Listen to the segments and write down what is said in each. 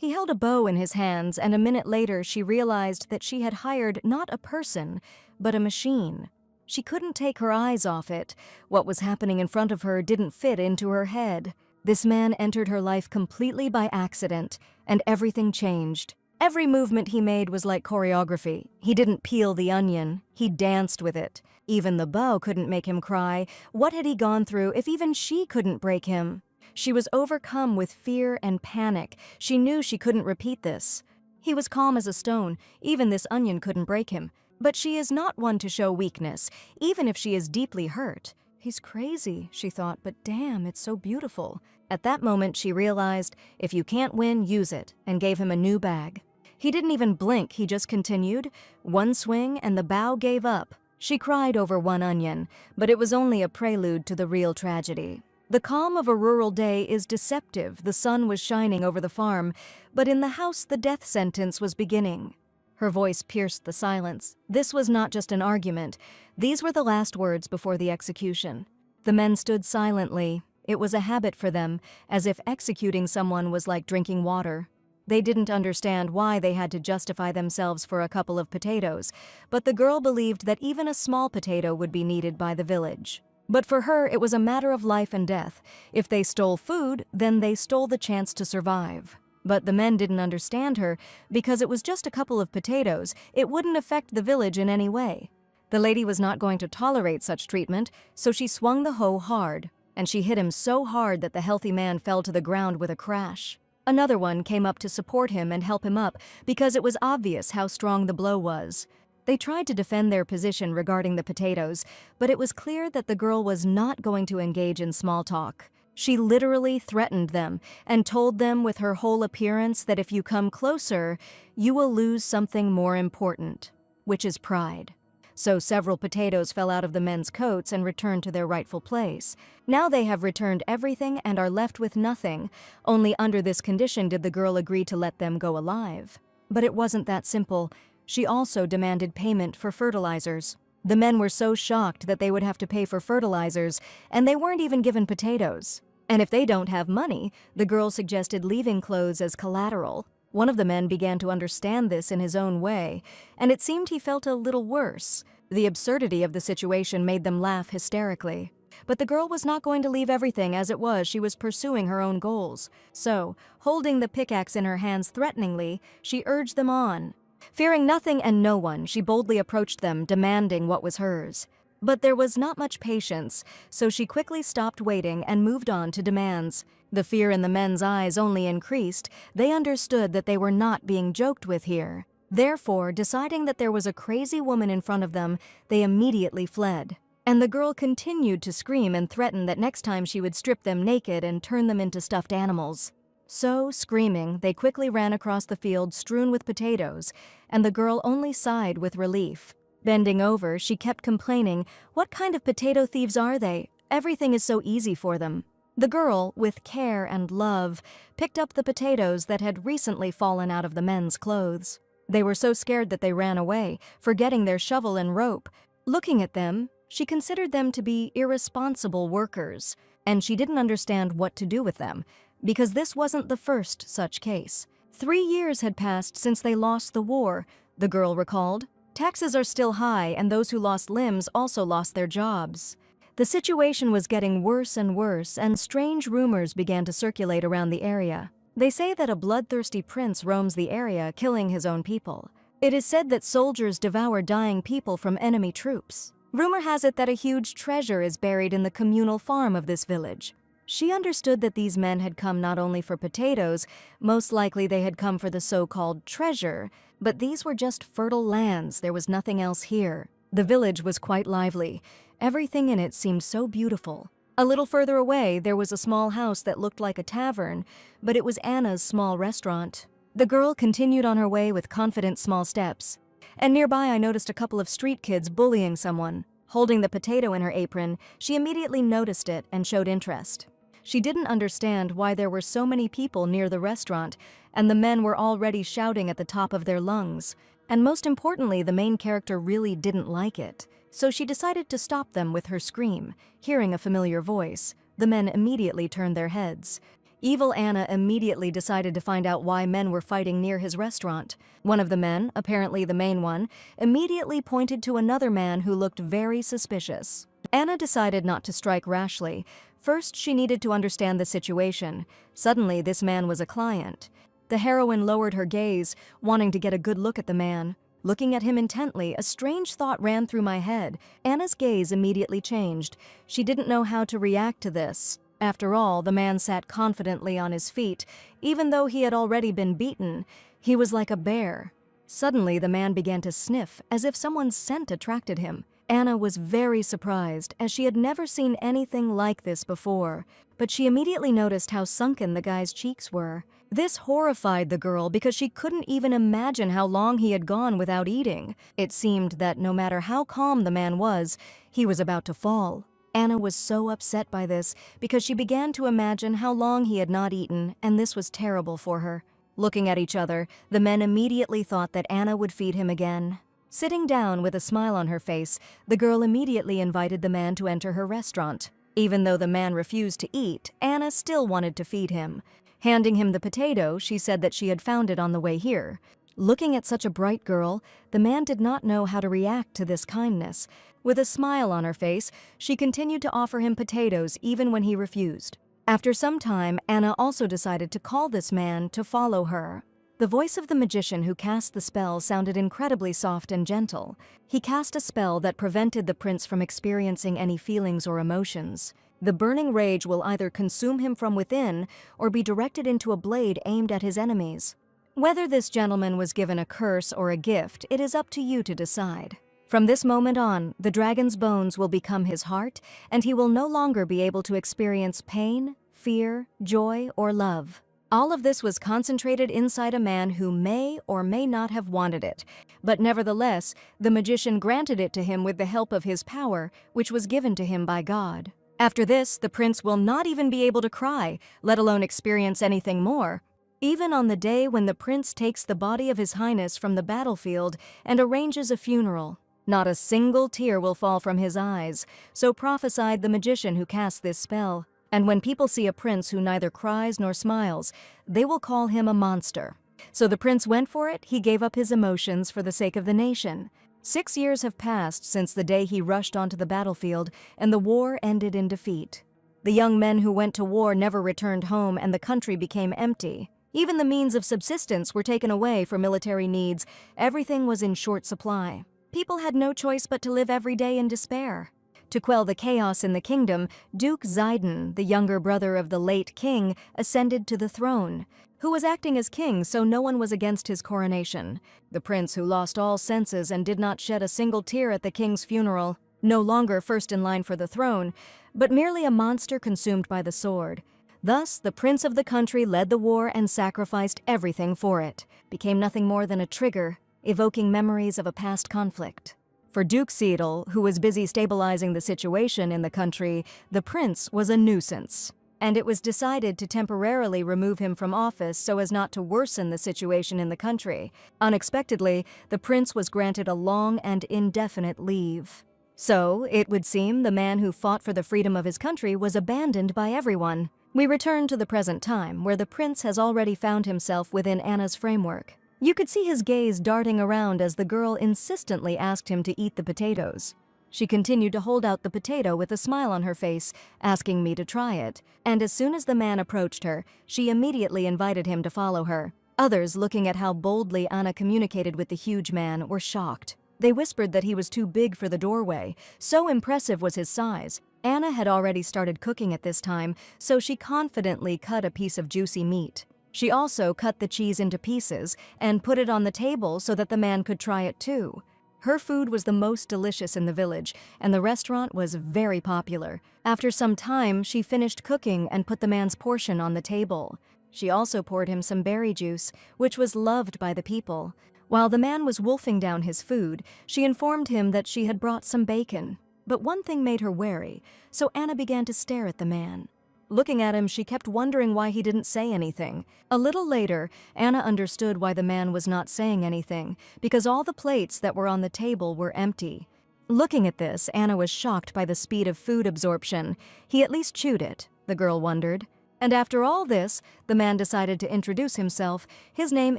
He held a bow in his hands, and a minute later she realized that she had hired not a person, but a machine. She couldn't take her eyes off it. What was happening in front of her didn't fit into her head. This man entered her life completely by accident, and everything changed. Every movement he made was like choreography. He didn't peel the onion, he danced with it. Even the bow couldn't make him cry. What had he gone through if even she couldn't break him? She was overcome with fear and panic. She knew she couldn't repeat this. He was calm as a stone. Even this onion couldn't break him. But she is not one to show weakness, even if she is deeply hurt. He's crazy, she thought, but damn, it's so beautiful. At that moment, she realized, if you can't win, use it, and gave him a new bag. He didn't even blink, he just continued. One swing, and the bow gave up. She cried over one onion, but it was only a prelude to the real tragedy. The calm of a rural day is deceptive. The sun was shining over the farm, but in the house the death sentence was beginning. Her voice pierced the silence. This was not just an argument. These were the last words before the execution. The men stood silently. It was a habit for them, as if executing someone was like drinking water. They didn't understand why they had to justify themselves for a couple of potatoes, but the girl believed that even a small potato would be needed by the village. But for her, it was a matter of life and death. If they stole food, then they stole the chance to survive. But the men didn't understand her. Because it was just a couple of potatoes, it wouldn't affect the village in any way. The lady was not going to tolerate such treatment, so she swung the hoe hard, and she hit him so hard that the healthy man fell to the ground with a crash. Another one came up to support him and help him up because it was obvious how strong the blow was. They tried to defend their position regarding the potatoes, but it was clear that the girl was not going to engage in small talk. She literally threatened them and told them with her whole appearance that if you come closer, you will lose something more important, which is pride. So several potatoes fell out of the men's coats and returned to their rightful place. Now they have returned everything and are left with nothing. Only under this condition did the girl agree to let them go alive. But it wasn't that simple. She also demanded payment for fertilizers. The men were so shocked that they would have to pay for fertilizers, and they weren't even given potatoes. And if they don't have money, the girl suggested leaving clothes as collateral. One of the men began to understand this in his own way, and it seemed he felt a little worse. The absurdity of the situation made them laugh hysterically. But the girl was not going to leave everything as it was. She was pursuing her own goals. So, holding the pickaxe in her hands threateningly, she urged them on. Fearing nothing and no one, she boldly approached them, demanding what was hers. But there was not much patience, so she quickly stopped waiting and moved on to demands. The fear in the men's eyes only increased. They understood that they were not being joked with here. Therefore, deciding that there was a crazy woman in front of them, they immediately fled. And the girl continued to scream and threaten that next time she would strip them naked and turn them into stuffed animals. So, screaming, they quickly ran across the field strewn with potatoes, and the girl only sighed with relief. Bending over, she kept complaining, "What kind of potato thieves are they? Everything is so easy for them." The girl, with care and love, picked up the potatoes that had recently fallen out of the men's clothes. They were so scared that they ran away, forgetting their shovel and rope. Looking at them, she considered them to be irresponsible workers, and she didn't understand what to do with them, because this wasn't the first such case. 3 years had passed since they lost the war, the girl recalled. Taxes are still high, and those who lost limbs also lost their jobs. The situation was getting worse, and strange rumors began to circulate around the area. They say that a bloodthirsty prince roams the area, killing his own people. It is said that soldiers devour dying people from enemy troops. Rumor has it that a huge treasure is buried in the communal farm of this village. She understood that these men had come not only for potatoes, most likely they had come for the so-called treasure, but these were just fertile lands. There was nothing else here. The village was quite lively. Everything in it seemed so beautiful. A little further away, there was a small house that looked like a tavern, but it was Anna's small restaurant. The girl continued on her way with confident small steps. And nearby, I noticed a couple of street kids bullying someone. Holding the potato in her apron, she immediately noticed it and showed interest. She didn't understand why there were so many people near the restaurant, and the men were already shouting at the top of their lungs. And most importantly, the main character really didn't like it. So she decided to stop them with her scream. Hearing a familiar voice, the men immediately turned their heads. Evil Anna immediately decided to find out why men were fighting near his restaurant. One of the men, apparently the main one, immediately pointed to another man who looked very suspicious. Anna decided not to strike rashly. First, she needed to understand the situation. Suddenly, this man was a client. The heroine lowered her gaze, wanting to get a good look at the man. Looking at him intently, a strange thought ran through my head. Anna's gaze immediately changed. She didn't know how to react to this. After all, the man sat confidently on his feet. Even though he had already been beaten, he was like a bear. Suddenly, the man began to sniff, as if someone's scent attracted him. Anna was very surprised, as she had never seen anything like this before. But she immediately noticed how sunken the guy's cheeks were. This horrified the girl because she couldn't even imagine how long he had gone without eating. It seemed that no matter how calm the man was, he was about to fall. Anna was so upset by this because she began to imagine how long he had not eaten, and this was terrible for her. Looking at each other, the men immediately thought that Anna would feed him again. Sitting down with a smile on her face, the girl immediately invited the man to enter her restaurant. Even though the man refused to eat, Anna still wanted to feed him. Handing him the potato, she said that she had found it on the way here. Looking at such a bright girl, the man did not know how to react to this kindness. With a smile on her face, she continued to offer him potatoes even when he refused. After some time, Anna also decided to call this man to follow her. The voice of the magician who cast the spell sounded incredibly soft and gentle. He cast a spell that prevented the prince from experiencing any feelings or emotions. The burning rage will either consume him from within or be directed into a blade aimed at his enemies. Whether this gentleman was given a curse or a gift, it is up to you to decide. From this moment on, the dragon's bones will become his heart, and he will no longer be able to experience pain, fear, joy, or love. All of this was concentrated inside a man who may or may not have wanted it, but nevertheless, the magician granted it to him with the help of his power, which was given to him by God. After this, the prince will not even be able to cry, let alone experience anything more. Even on the day when the prince takes the body of His Highness from the battlefield and arranges a funeral, not a single tear will fall from his eyes, so prophesied the magician who cast this spell. And when people see a prince who neither cries nor smiles, they will call him a monster. So the prince went for it. He gave up his emotions for the sake of the nation. 6 years have passed since the day he rushed onto the battlefield, and the war ended in defeat. The young men who went to war never returned home, and the country became empty. Even the means of subsistence were taken away for military needs. Everything was in short supply. People had no choice but to live every day in despair. To quell the chaos in the kingdom, Duke Zidon, the younger brother of the late king, ascended to the throne, who was acting as king so no one was against his coronation. The prince, who lost all senses and did not shed a single tear at the king's funeral, no longer first in line for the throne, but merely a monster consumed by the sword. Thus, the prince of the country led the war and sacrificed everything for it, became nothing more than a trigger, evoking memories of a past conflict. For Duke Zidon, who was busy stabilizing the situation in the country, the prince was a nuisance, and it was decided to temporarily remove him from office so as not to worsen the situation in the country. Unexpectedly, the prince was granted a long and indefinite leave. So, it would seem the man who fought for the freedom of his country was abandoned by everyone. We return to the present time, where the prince has already found himself within Anna's framework. You could see his gaze darting around as the girl insistently asked him to eat the potatoes. She continued to hold out the potato with a smile on her face, asking me to try it, and as soon as the man approached her, she immediately invited him to follow her. Others, looking at how boldly Anna communicated with the huge man, were shocked. They whispered that he was too big for the doorway, so impressive was his size. Anna had already started cooking at this time, so she confidently cut a piece of juicy meat. She also cut the cheese into pieces and put it on the table so that the man could try it too. Her food was the most delicious in the village, and the restaurant was very popular. After some time, she finished cooking and put the man's portion on the table. She also poured him some berry juice, which was loved by the people. While the man was wolfing down his food, she informed him that she had brought some bacon. But one thing made her wary, so Anna began to stare at the man. Looking at him, she kept wondering why he didn't say anything. A little later, Anna understood why the man was not saying anything, because all the plates that were on the table were empty. Looking at this, Anna was shocked by the speed of food absorption. He at least chewed it, the girl wondered. And after all this, the man decided to introduce himself. His name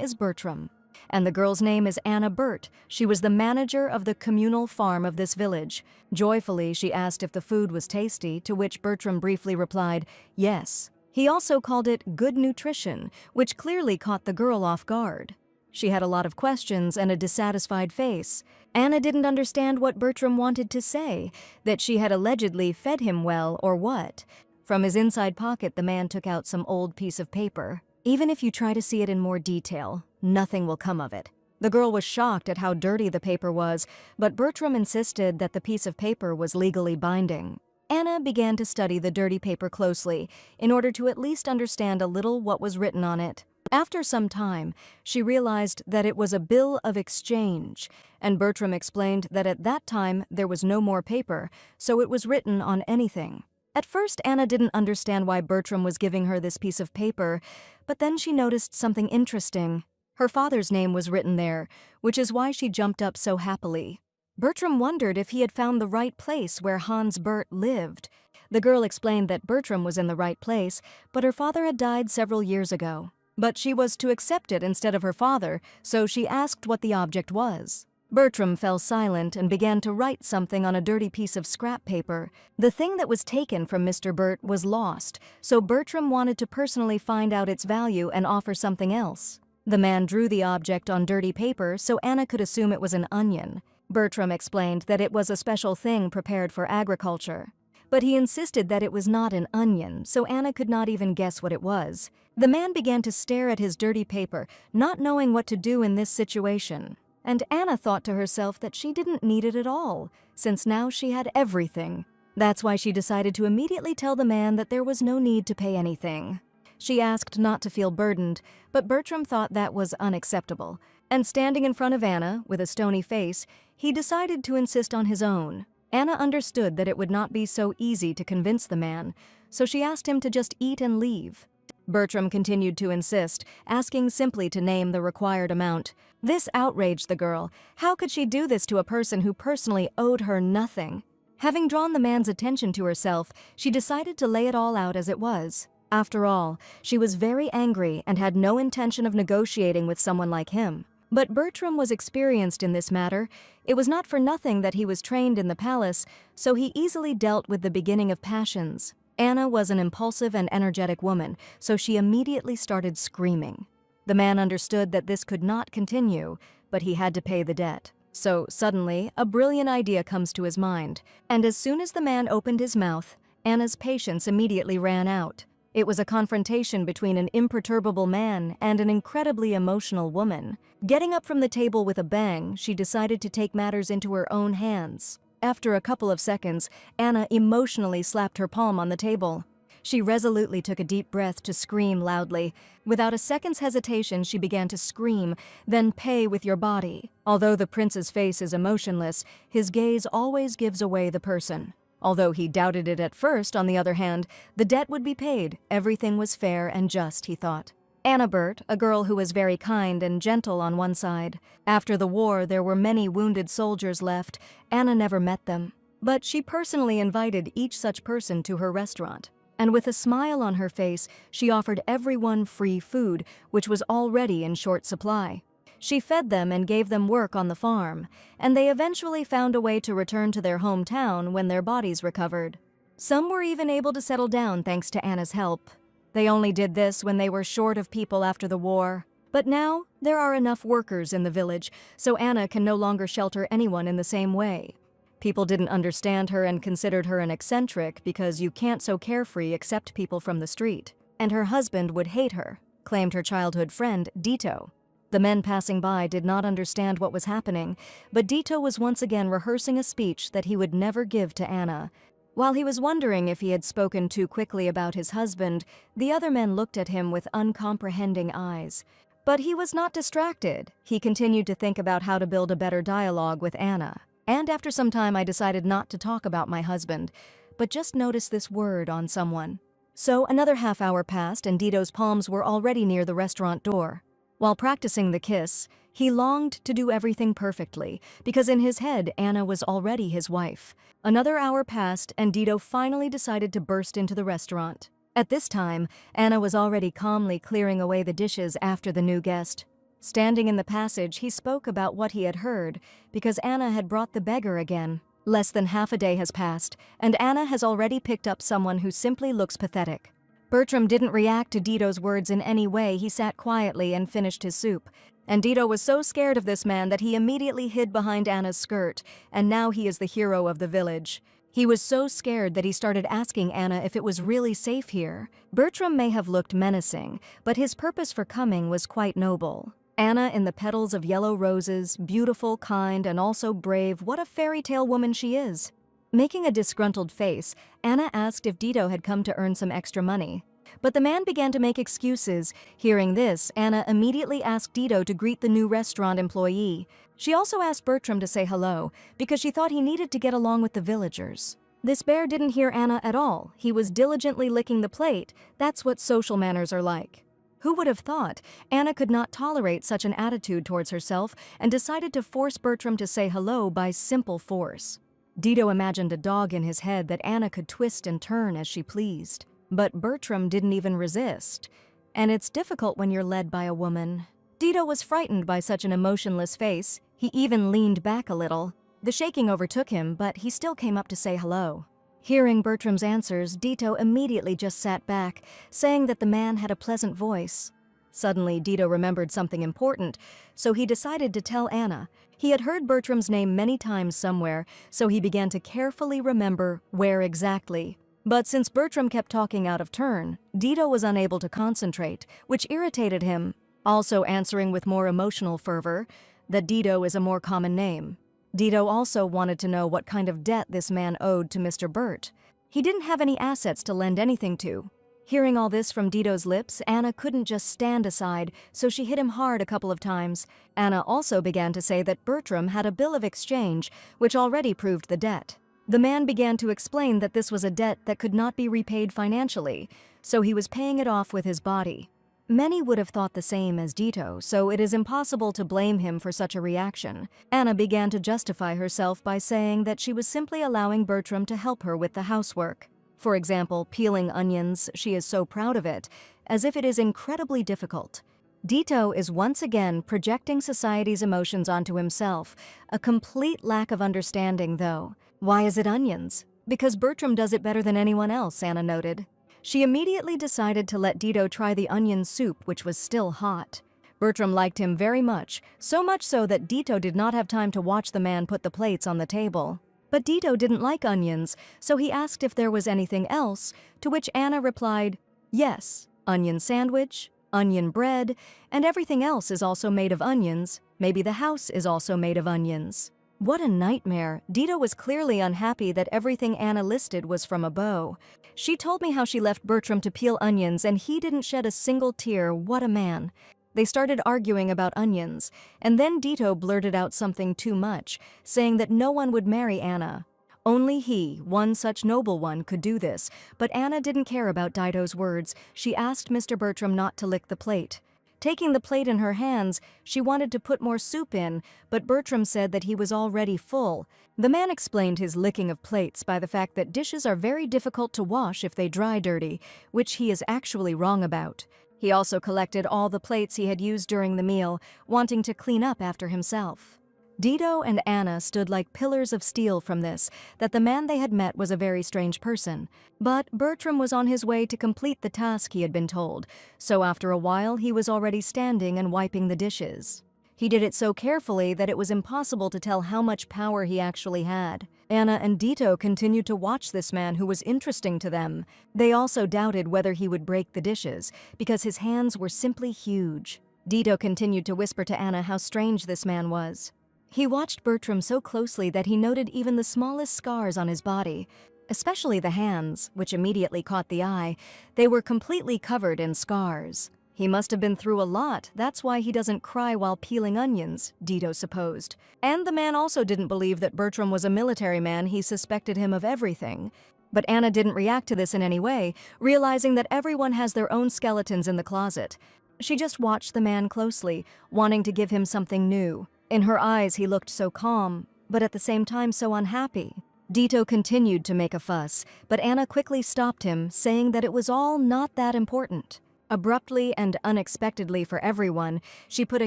is Bertram. And the girl's name is Anna Burt. She was the manager of the communal farm of this village. Joyfully, she asked if the food was tasty, to which Bertram briefly replied, yes. He also called it good nutrition, which clearly caught the girl off guard. She had a lot of questions and a dissatisfied face. Anna didn't understand what Bertram wanted to say, that she had allegedly fed him well or what. From his inside pocket, the man took out some old piece of paper. Even if you try to see it in more detail, nothing will come of it. The girl was shocked at how dirty the paper was, but Bertram insisted that the piece of paper was legally binding. Anna began to study the dirty paper closely, in order to at least understand a little what was written on it. After some time, she realized that it was a bill of exchange, and Bertram explained that at that time there was no more paper, so it was written on anything. At first, Anna didn't understand why Bertram was giving her this piece of paper, but then she noticed something interesting. Her father's name was written there, which is why she jumped up so happily. Bertram wondered if he had found the right place where Hans Burt lived. The girl explained that Bertram was in the right place, but her father had died several years ago. But she was to accept it instead of her father, so she asked what the object was. Bertram fell silent and began to write something on a dirty piece of scrap paper. The thing that was taken from Mr. Burt was lost, so Bertram wanted to personally find out its value and offer something else. The man drew the object on dirty paper so Anna could assume it was an onion. Bertram explained that it was a special thing prepared for agriculture. But he insisted that it was not an onion, so Anna could not even guess what it was. The man began to stare at his dirty paper, not knowing what to do in this situation. And Anna thought to herself that she didn't need it at all, since now she had everything. That's why she decided to immediately tell the man that there was no need to pay anything. She asked not to feel burdened, but Bertram thought that was unacceptable. And standing in front of Anna, with a stony face, he decided to insist on his own. Anna understood that it would not be so easy to convince the man, so she asked him to just eat and leave. Bertram continued to insist, asking simply to name the required amount. This outraged the girl. How could she do this to a person who personally owed her nothing? Having drawn the man's attention to herself, she decided to lay it all out as it was. After all, she was very angry and had no intention of negotiating with someone like him. But Bertram was experienced in this matter. It was not for nothing that he was trained in the palace, so he easily dealt with the beginning of passions. Anna was an impulsive and energetic woman, so she immediately started screaming. The man understood that this could not continue, but he had to pay the debt. So suddenly, a brilliant idea comes to his mind, and as soon as the man opened his mouth, Anna's patience immediately ran out. It was a confrontation between an imperturbable man and an incredibly emotional woman. Getting up from the table with a bang, she decided to take matters into her own hands. After a couple of seconds, Anna emotionally slapped her palm on the table. She resolutely took a deep breath to scream loudly. Without a second's hesitation, she began to scream, then pay with your body. Although the prince's face is emotionless, his gaze always gives away the person. Although he doubted it at first, on the other hand, the debt would be paid. Everything was fair and just, he thought. Anna Burt, a girl who was very kind and gentle on one side. After the war, there were many wounded soldiers left. Anna never met them. But she personally invited each such person to her restaurant. And with a smile on her face, she offered everyone free food, which was already in short supply. She fed them and gave them work on the farm, and they eventually found a way to return to their hometown when their bodies recovered. Some were even able to settle down thanks to Anna's help. They only did this when they were short of people after the war. But now, there are enough workers in the village, so Anna can no longer shelter anyone in the same way. People didn't understand her and considered her an eccentric because you can't so carefree accept people from the street. And her husband would hate her, claimed her childhood friend, Dito. The men passing by did not understand what was happening, but Dito was once again rehearsing a speech that he would never give to Anna. While he was wondering if he had spoken too quickly about his husband, the other men looked at him with uncomprehending eyes. But he was not distracted. He continued to think about how to build a better dialogue with Anna. And after some time, I decided not to talk about my husband, but just notice this word on someone. So another half hour passed and Dito's palms were already near the restaurant door. While practicing the kiss, he longed to do everything perfectly, because in his head, Anna was already his wife. Another hour passed, and Dito finally decided to burst into the restaurant. At this time, Anna was already calmly clearing away the dishes after the new guest. Standing in the passage, he spoke about what he had heard, because Anna had brought the beggar again. Less than half a day has passed, and Anna has already picked up someone who simply looks pathetic. Bertram didn't react to Dito's words in any way. He sat quietly and finished his soup. And Dito was so scared of this man that he immediately hid behind Anna's skirt, and now he is the hero of the village. He was so scared that he started asking Anna if it was really safe here. Bertram may have looked menacing, but his purpose for coming was quite noble. Anna in the petals of yellow roses, beautiful, kind, and also brave, what a fairy tale woman she is. Making a disgruntled face, Anna asked if Dito had come to earn some extra money. But the man began to make excuses. Hearing this, Anna immediately asked Dito to greet the new restaurant employee. She also asked Bertram to say hello, because she thought he needed to get along with the villagers. This bear didn't hear Anna at all. He was diligently licking the plate. That's what social manners are like. Who would have thought? Anna could not tolerate such an attitude towards herself and decided to force Bertram to say hello by simple force. Dito imagined a dog in his head that Anna could twist and turn as she pleased. But Bertram didn't even resist. And it's difficult when you're led by a woman. Dito was frightened by such an emotionless face. He even leaned back a little. The shaking overtook him, but he still came up to say hello. Hearing Bertram's answers, Dito immediately just sat back, saying that the man had a pleasant voice. Suddenly, Dito remembered something important, so he decided to tell Anna. He had heard Bertram's name many times somewhere, so he began to carefully remember where exactly. But since Bertram kept talking out of turn, Dito was unable to concentrate, which irritated him, also answering with more emotional fervor that Dito is a more common name. Dito also wanted to know what kind of debt this man owed to Mr. Burt. He didn't have any assets to lend anything to. Hearing all this from Dito's lips, Anna couldn't just stand aside, so she hit him hard a couple of times. Anna also began to say that Bertram had a bill of exchange, which already proved the debt. The man began to explain that this was a debt that could not be repaid financially, so he was paying it off with his body. Many would have thought the same as Dito, so it is impossible to blame him for such a reaction. Anna began to justify herself by saying that she was simply allowing Bertram to help her with the housework. For example, peeling onions, she is so proud of it, as if it is incredibly difficult. Dito is once again projecting society's emotions onto himself, a complete lack of understanding though. Why is it onions? Because Bertram does it better than anyone else, Anna noted. She immediately decided to let Dito try the onion soup, which was still hot. Bertram liked him very much, so much so that Dito did not have time to watch the man put the plates on the table. But Dito didn't like onions, so he asked if there was anything else, to which Anna replied, yes, onion sandwich, onion bread, and everything else is also made of onions. Maybe the house is also made of onions. What a nightmare. Dito was clearly unhappy that everything Anna listed was from a bow. She told me how she left Bertram to peel onions and he didn't shed a single tear. What a man. They started arguing about onions, and then Dito blurted out something too much, saying that no one would marry Anna. Only he, one such noble one, could do this, but Anna didn't care about Dito's words. She asked Mr. Bertram not to lick the plate. Taking the plate in her hands, she wanted to put more soup in, but Bertram said that he was already full. The man explained his licking of plates by the fact that dishes are very difficult to wash if they dry dirty, which he is actually wrong about. He also collected all the plates he had used during the meal, wanting to clean up after himself. Dito and Anna stood like pillars of steel from this, that the man they had met was a very strange person. But Bertram was on his way to complete the task he had been told, so after a while he was already standing and wiping the dishes. He did it so carefully that it was impossible to tell how much power he actually had. Anna and Dito continued to watch this man who was interesting to them. They also doubted whether he would break the dishes, because his hands were simply huge. Dito continued to whisper to Anna how strange this man was. He watched Bertram so closely that he noted even the smallest scars on his body, especially the hands, which immediately caught the eye. They were completely covered in scars. He must have been through a lot, that's why he doesn't cry while peeling onions, Dito supposed. And the man also didn't believe that Bertram was a military man. He suspected him of everything. But Anna didn't react to this in any way, realizing that everyone has their own skeletons in the closet. She just watched the man closely, wanting to give him something new. In her eyes, he looked so calm, but at the same time so unhappy. Dito continued to make a fuss, but Anna quickly stopped him, saying that it was all not that important. Abruptly and unexpectedly for everyone, she put a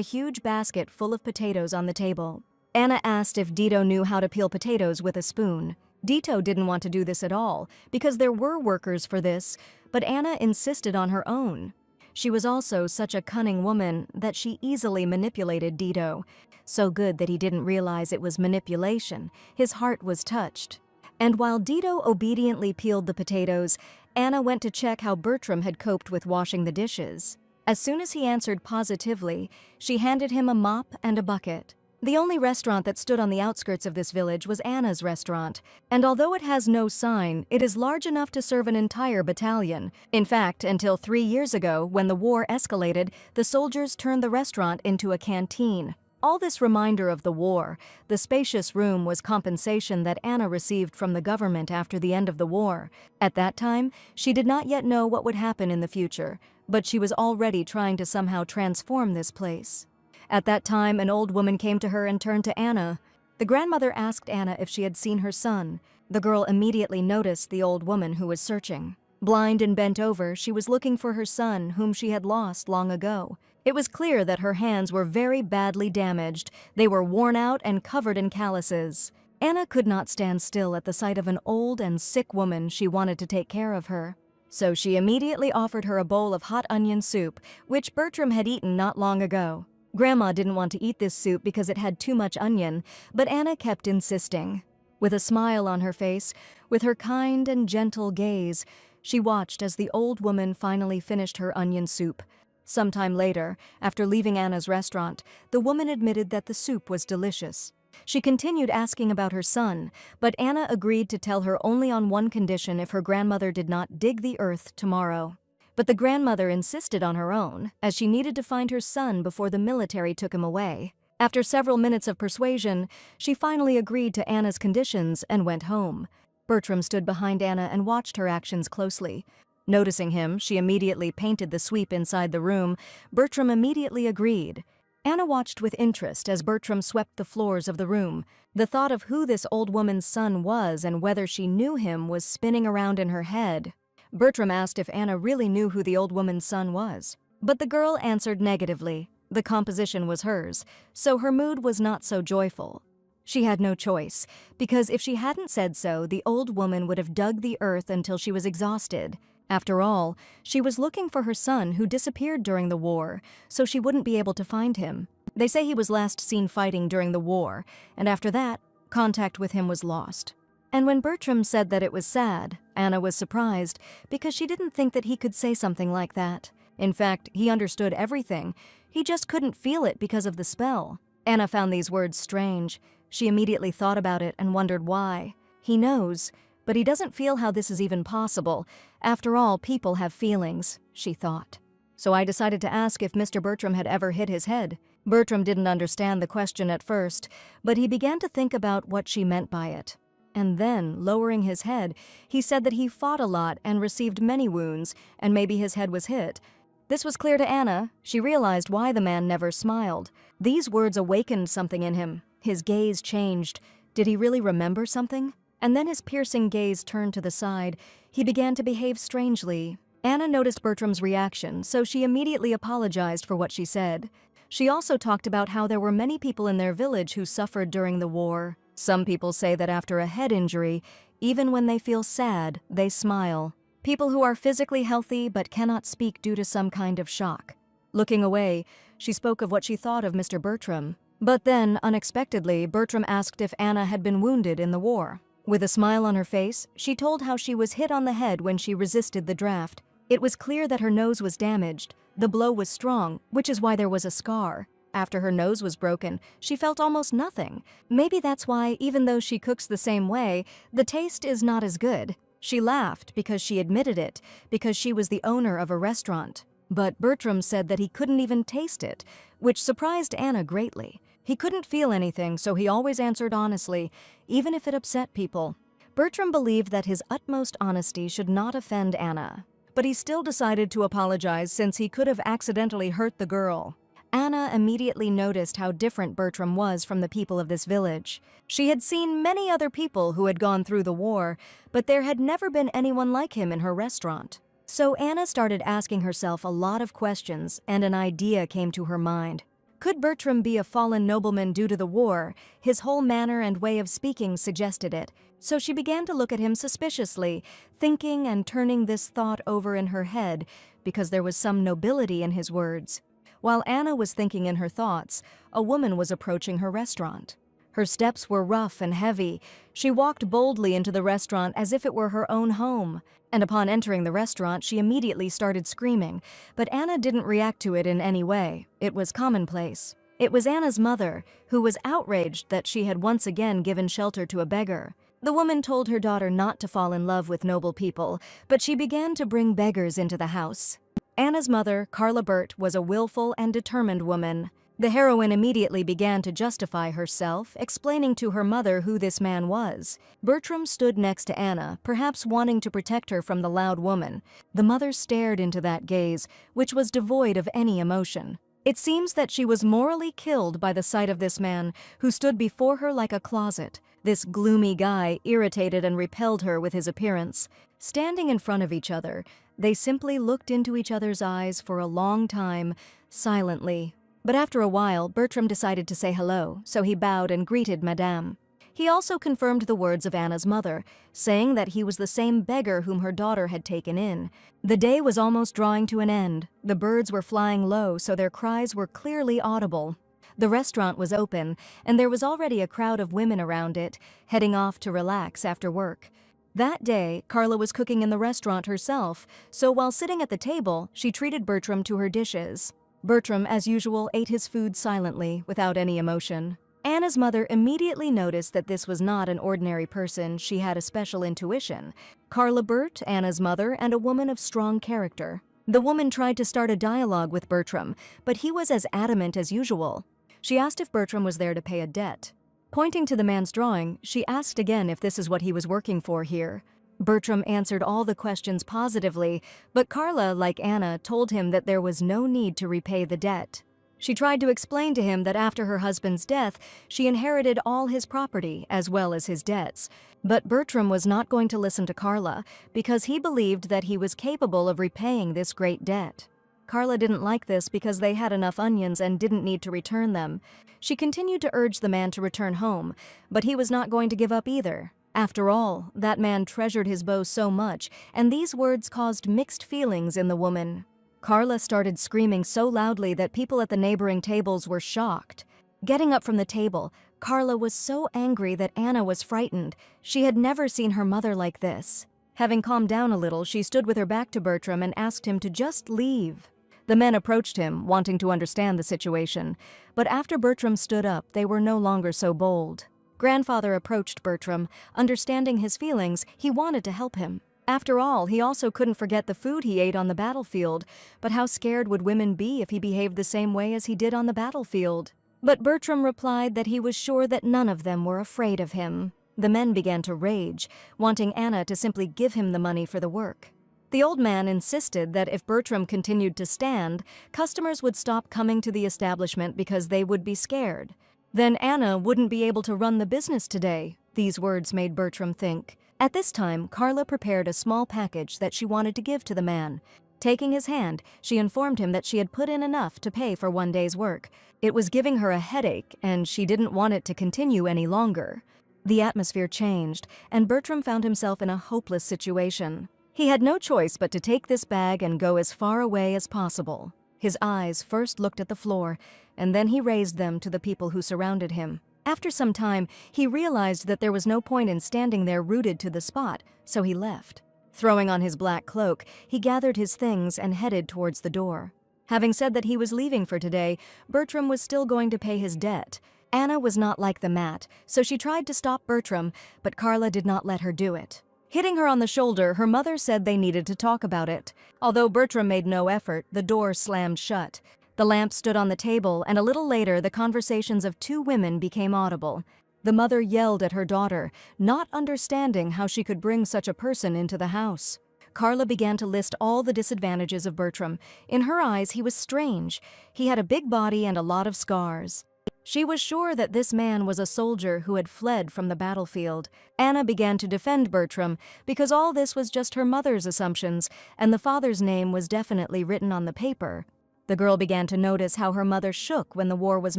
huge basket full of potatoes on the table. Anna asked if Dito knew how to peel potatoes with a spoon. Dito didn't want to do this at all, because there were workers for this, but Anna insisted on her own. She was also such a cunning woman that she easily manipulated Dito. So good that he didn't realize it was manipulation. His heart was touched. And while Dito obediently peeled the potatoes, Anna went to check how Bertram had coped with washing the dishes. As soon as he answered positively, she handed him a mop and a bucket. The only restaurant that stood on the outskirts of this village was Anna's restaurant, and although it has no sign, it is large enough to serve an entire battalion. In fact, until 3 years ago, when the war escalated, the soldiers turned the restaurant into a canteen. All this reminder of the war, the spacious room was compensation that Anna received from the government after the end of the war. At that time, she did not yet know what would happen in the future, but she was already trying to somehow transform this place. At that time, an old woman came to her and turned to Anna. The grandmother asked Anna if she had seen her son. The girl immediately noticed the old woman who was searching. Blind and bent over, she was looking for her son, whom she had lost long ago. It was clear that her hands were very badly damaged. They were worn out and covered in calluses. Anna could not stand still at the sight of an old and sick woman. She wanted to take care of her. So she immediately offered her a bowl of hot onion soup, which Bertram had eaten not long ago. Grandma didn't want to eat this soup because it had too much onion, but Anna kept insisting. With a smile on her face, with her kind and gentle gaze, she watched as the old woman finally finished her onion soup. Sometime later, after leaving Anna's restaurant, the woman admitted that the soup was delicious. She continued asking about her son, but Anna agreed to tell her only on one condition: if her grandmother did not dig the earth tomorrow. But the grandmother insisted on her own, as she needed to find her son before the military took him away. After several minutes of persuasion, she finally agreed to Anna's conditions and went home. Bertram stood behind Anna and watched her actions closely. Noticing him, she immediately painted the sweep inside the room. Bertram immediately agreed. Anna watched with interest as Bertram swept the floors of the room. The thought of who this old woman's son was and whether she knew him was spinning around in her head. Bertram asked if Anna really knew who the old woman's son was. But the girl answered negatively. The composition was hers, so her mood was not so joyful. She had no choice, because if she hadn't said so, the old woman would have dug the earth until she was exhausted. After all, she was looking for her son who disappeared during the war, so she wouldn't be able to find him. They say he was last seen fighting during the war, and after that, contact with him was lost. And when Bertram said that it was sad, Anna was surprised because she didn't think that he could say something like that. In fact, he understood everything. He just couldn't feel it because of the spell. Anna found these words strange. She immediately thought about it and wondered why. He knows, but he doesn't feel how this is even possible. After all, people have feelings, she thought. So I decided to ask if Mr. Bertram had ever hit his head. Bertram didn't understand the question at first, but he began to think about what she meant by it. And then, lowering his head, he said that he fought a lot and received many wounds, and maybe his head was hit. This was clear to Anna. She realized why the man never smiled. These words awakened something in him. His gaze changed. Did he really remember something? And then his piercing gaze turned to the side. He began to behave strangely. Anna noticed Bertram's reaction, so she immediately apologized for what she said. She also talked about how there were many people in their village who suffered during the war. Some people say that after a head injury, even when they feel sad, they smile. People who are physically healthy but cannot speak due to some kind of shock. Looking away, she spoke of what she thought of Mr. Bertram. But then, unexpectedly, Bertram asked if Anna had been wounded in the war. With a smile on her face, she told how she was hit on the head when she resisted the draft. It was clear that her nose was damaged. The blow was strong, which is why there was a scar. After her nose was broken, she felt almost nothing. Maybe that's why, even though she cooks the same way, the taste is not as good. She laughed because she admitted it, because she was the owner of a restaurant. But Bertram said that he couldn't even taste it, which surprised Anna greatly. He couldn't feel anything, so he always answered honestly, even if it upset people. Bertram believed that his utmost honesty should not offend Anna, but he still decided to apologize since he could have accidentally hurt the girl. Anna immediately noticed how different Bertram was from the people of this village. She had seen many other people who had gone through the war, but there had never been anyone like him in her restaurant. So Anna started asking herself a lot of questions, and an idea came to her mind. Could Bertram be a fallen nobleman due to the war? His whole manner and way of speaking suggested it, so she began to look at him suspiciously, thinking and turning this thought over in her head because there was some nobility in his words. While Anna was thinking in her thoughts, a woman was approaching her restaurant. Her steps were rough and heavy. She walked boldly into the restaurant as if it were her own home, and upon entering the restaurant, she immediately started screaming, but Anna didn't react to it in any way. It was commonplace. It was Anna's mother, who was outraged that she had once again given shelter to a beggar. The woman told her daughter not to fall in love with noble people, but she began to bring beggars into the house. Anna's mother, Carla, was a willful and determined woman. The heroine immediately began to justify herself, explaining to her mother who this man was. Bertram stood next to Anna, perhaps wanting to protect her from the loud woman. The mother stared into that gaze, which was devoid of any emotion. It seems that she was morally killed by the sight of this man, who stood before her like a closet. This gloomy guy irritated and repelled her with his appearance. Standing in front of each other, they simply looked into each other's eyes for a long time, silently. But after a while, Bertram decided to say hello, so he bowed and greeted Madame. He also confirmed the words of Anna's mother, saying that he was the same beggar whom her daughter had taken in. The day was almost drawing to an end. The birds were flying low, so their cries were clearly audible. The restaurant was open, and there was already a crowd of women around it, heading off to relax after work. That day, Carla was cooking in the restaurant herself, so while sitting at the table, she treated Bertram to her dishes. Bertram, as usual, ate his food silently, without any emotion. Anna's mother immediately noticed that this was not an ordinary person. She had a special intuition. Carla, Anna's mother, and a woman of strong character. The woman tried to start a dialogue with Bertram, but he was as adamant as usual. She asked if Bertram was there to pay a debt. Pointing to the man's drawing, she asked again if this is what he was working for here. Bertram answered all the questions positively, but Carla, like Anna, told him that there was no need to repay the debt. She tried to explain to him that after her husband's death, she inherited all his property as well as his debts. But Bertram was not going to listen to Carla because he believed that he was capable of repaying this great debt. Carla didn't like this because they had enough onions and didn't need to return them. She continued to urge the man to return home, but he was not going to give up either. After all, that man treasured his beau so much, and these words caused mixed feelings in the woman. Carla started screaming so loudly that people at the neighboring tables were shocked. Getting up from the table, Carla was so angry that Anna was frightened. She had never seen her mother like this. Having calmed down a little, she stood with her back to Bertram and asked him to just leave. The men approached him, wanting to understand the situation, but after Bertram stood up, they were no longer so bold. Grandfather approached Bertram. Understanding his feelings, he wanted to help him. After all, he also couldn't forget the food he ate on the battlefield, but how scared would women be if he behaved the same way as he did on the battlefield? But Bertram replied that he was sure that none of them were afraid of him. The men began to rage, wanting Anna to simply give him the money for the work. The old man insisted that if Bertram continued to stand, customers would stop coming to the establishment because they would be scared. Then Anna wouldn't be able to run the business today. These words made Bertram think. At this time, Carla prepared a small package that she wanted to give to the man. Taking his hand, she informed him that she had put in enough to pay for one day's work. It was giving her a headache, and she didn't want it to continue any longer. The atmosphere changed, and Bertram found himself in a hopeless situation. He had no choice but to take this bag and go as far away as possible. His eyes first looked at the floor, and then he raised them to the people who surrounded him. After some time, he realized that there was no point in standing there rooted to the spot, so he left. Throwing on his black cloak, he gathered his things and headed towards the door. Having said that he was leaving for today, Bertram was still going to pay his debt. Anna was not like the mat, so she tried to stop Bertram, but Carla did not let her do it. Hitting her on the shoulder, her mother said they needed to talk about it. Although Bertram made no effort, the door slammed shut. The lamp stood on the table, and a little later the conversations of two women became audible. The mother yelled at her daughter, not understanding how she could bring such a person into the house. Carla began to list all the disadvantages of Bertram. In her eyes, he was strange. He had a big body and a lot of scars. She was sure that this man was a soldier who had fled from the battlefield. Anna began to defend Bertram because all this was just her mother's assumptions, and the father's name was definitely written on the paper. The girl began to notice how her mother shook when the war was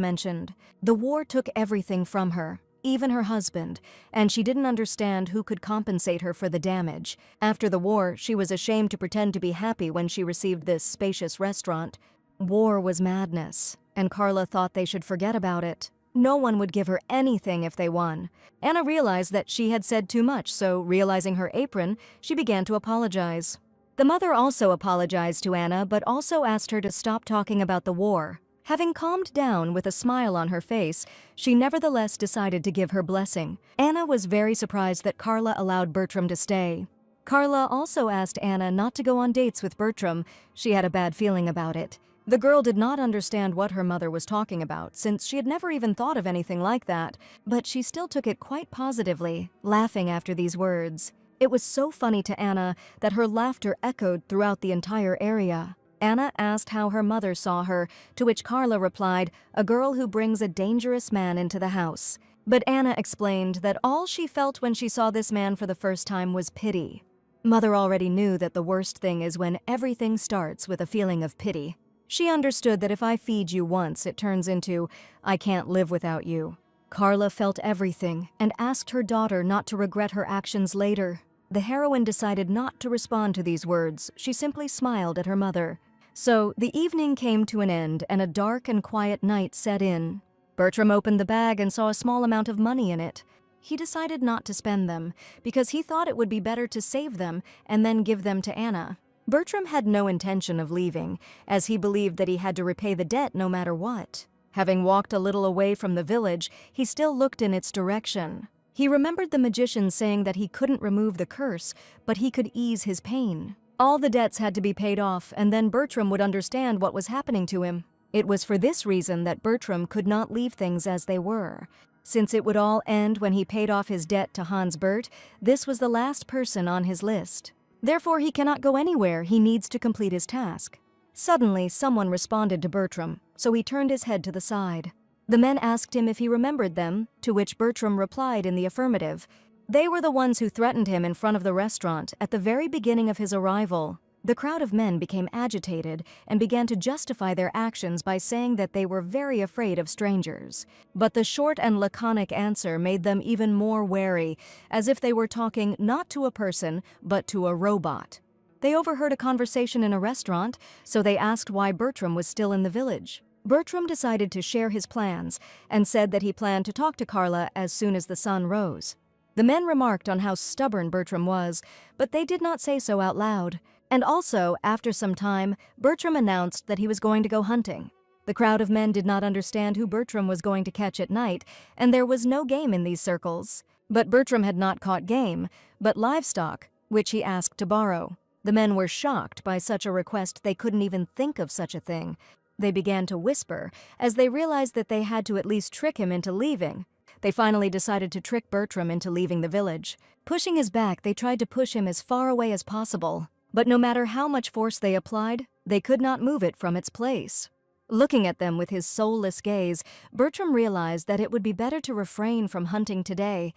mentioned. The war took everything from her, even her husband, and she didn't understand who could compensate her for the damage. After the war, she was ashamed to pretend to be happy when she received this spacious restaurant. War was madness, and Carla thought they should forget about it. No one would give her anything if they won. Anna realized that she had said too much, so realizing her apron, she began to apologize. The mother also apologized to Anna, but also asked her to stop talking about the war. Having calmed down with a smile on her face, she nevertheless decided to give her blessing. Anna was very surprised that Carla allowed Bertram to stay. Carla also asked Anna not to go on dates with Bertram. She had a bad feeling about it. The girl did not understand what her mother was talking about, since she had never even thought of anything like that, but she still took it quite positively, laughing after these words. It was so funny to Anna that her laughter echoed throughout the entire area. Anna asked how her mother saw her, to which Carla replied, "A girl who brings a dangerous man into the house." But Anna explained that all she felt when she saw this man for the first time was pity. Mother already knew that the worst thing is when everything starts with a feeling of pity. She understood that if I feed you once, it turns into, "I can't live without you." Carla felt everything and asked her daughter not to regret her actions later. The heroine decided not to respond to these words. She simply smiled at her mother. So the evening came to an end and a dark and quiet night set in. Bertram opened the bag and saw a small amount of money in it. He decided not to spend them because he thought it would be better to save them and then give them to Anna. Bertram had no intention of leaving, as he believed that he had to repay the debt no matter what. Having walked a little away from the village, he still looked in its direction. He remembered the magician saying that he couldn't remove the curse, but he could ease his pain. All the debts had to be paid off, and then Bertram would understand what was happening to him. It was for this reason that Bertram could not leave things as they were. Since it would all end when he paid off his debt to Hans Bert, this was the last person on his list. Therefore, he cannot go anywhere. He needs to complete his task. Suddenly, someone responded to Bertram, so he turned his head to the side. The men asked him if he remembered them, to which Bertram replied in the affirmative. They were the ones who threatened him in front of the restaurant at the very beginning of his arrival. The crowd of men became agitated and began to justify their actions by saying that they were very afraid of strangers. But the short and laconic answer made them even more wary, as if they were talking not to a person, but to a robot. They overheard a conversation in a restaurant, so they asked why Bertram was still in the village. Bertram decided to share his plans and said that he planned to talk to Carla as soon as the sun rose. The men remarked on how stubborn Bertram was, but they did not say so out loud. And also, after some time, Bertram announced that he was going to go hunting. The crowd of men did not understand who Bertram was going to catch at night, and there was no game in these circles. But Bertram had not caught game, but livestock, which he asked to borrow. The men were shocked by such a request they couldn't even think of such a thing. They began to whisper, as they realized that they had to at least trick him into leaving. They finally decided to trick Bertram into leaving the village. Pushing his back, they tried to push him as far away as possible. But no matter how much force they applied, they could not move it from its place. Looking at them with his soulless gaze, Bertram realized that it would be better to refrain from hunting today.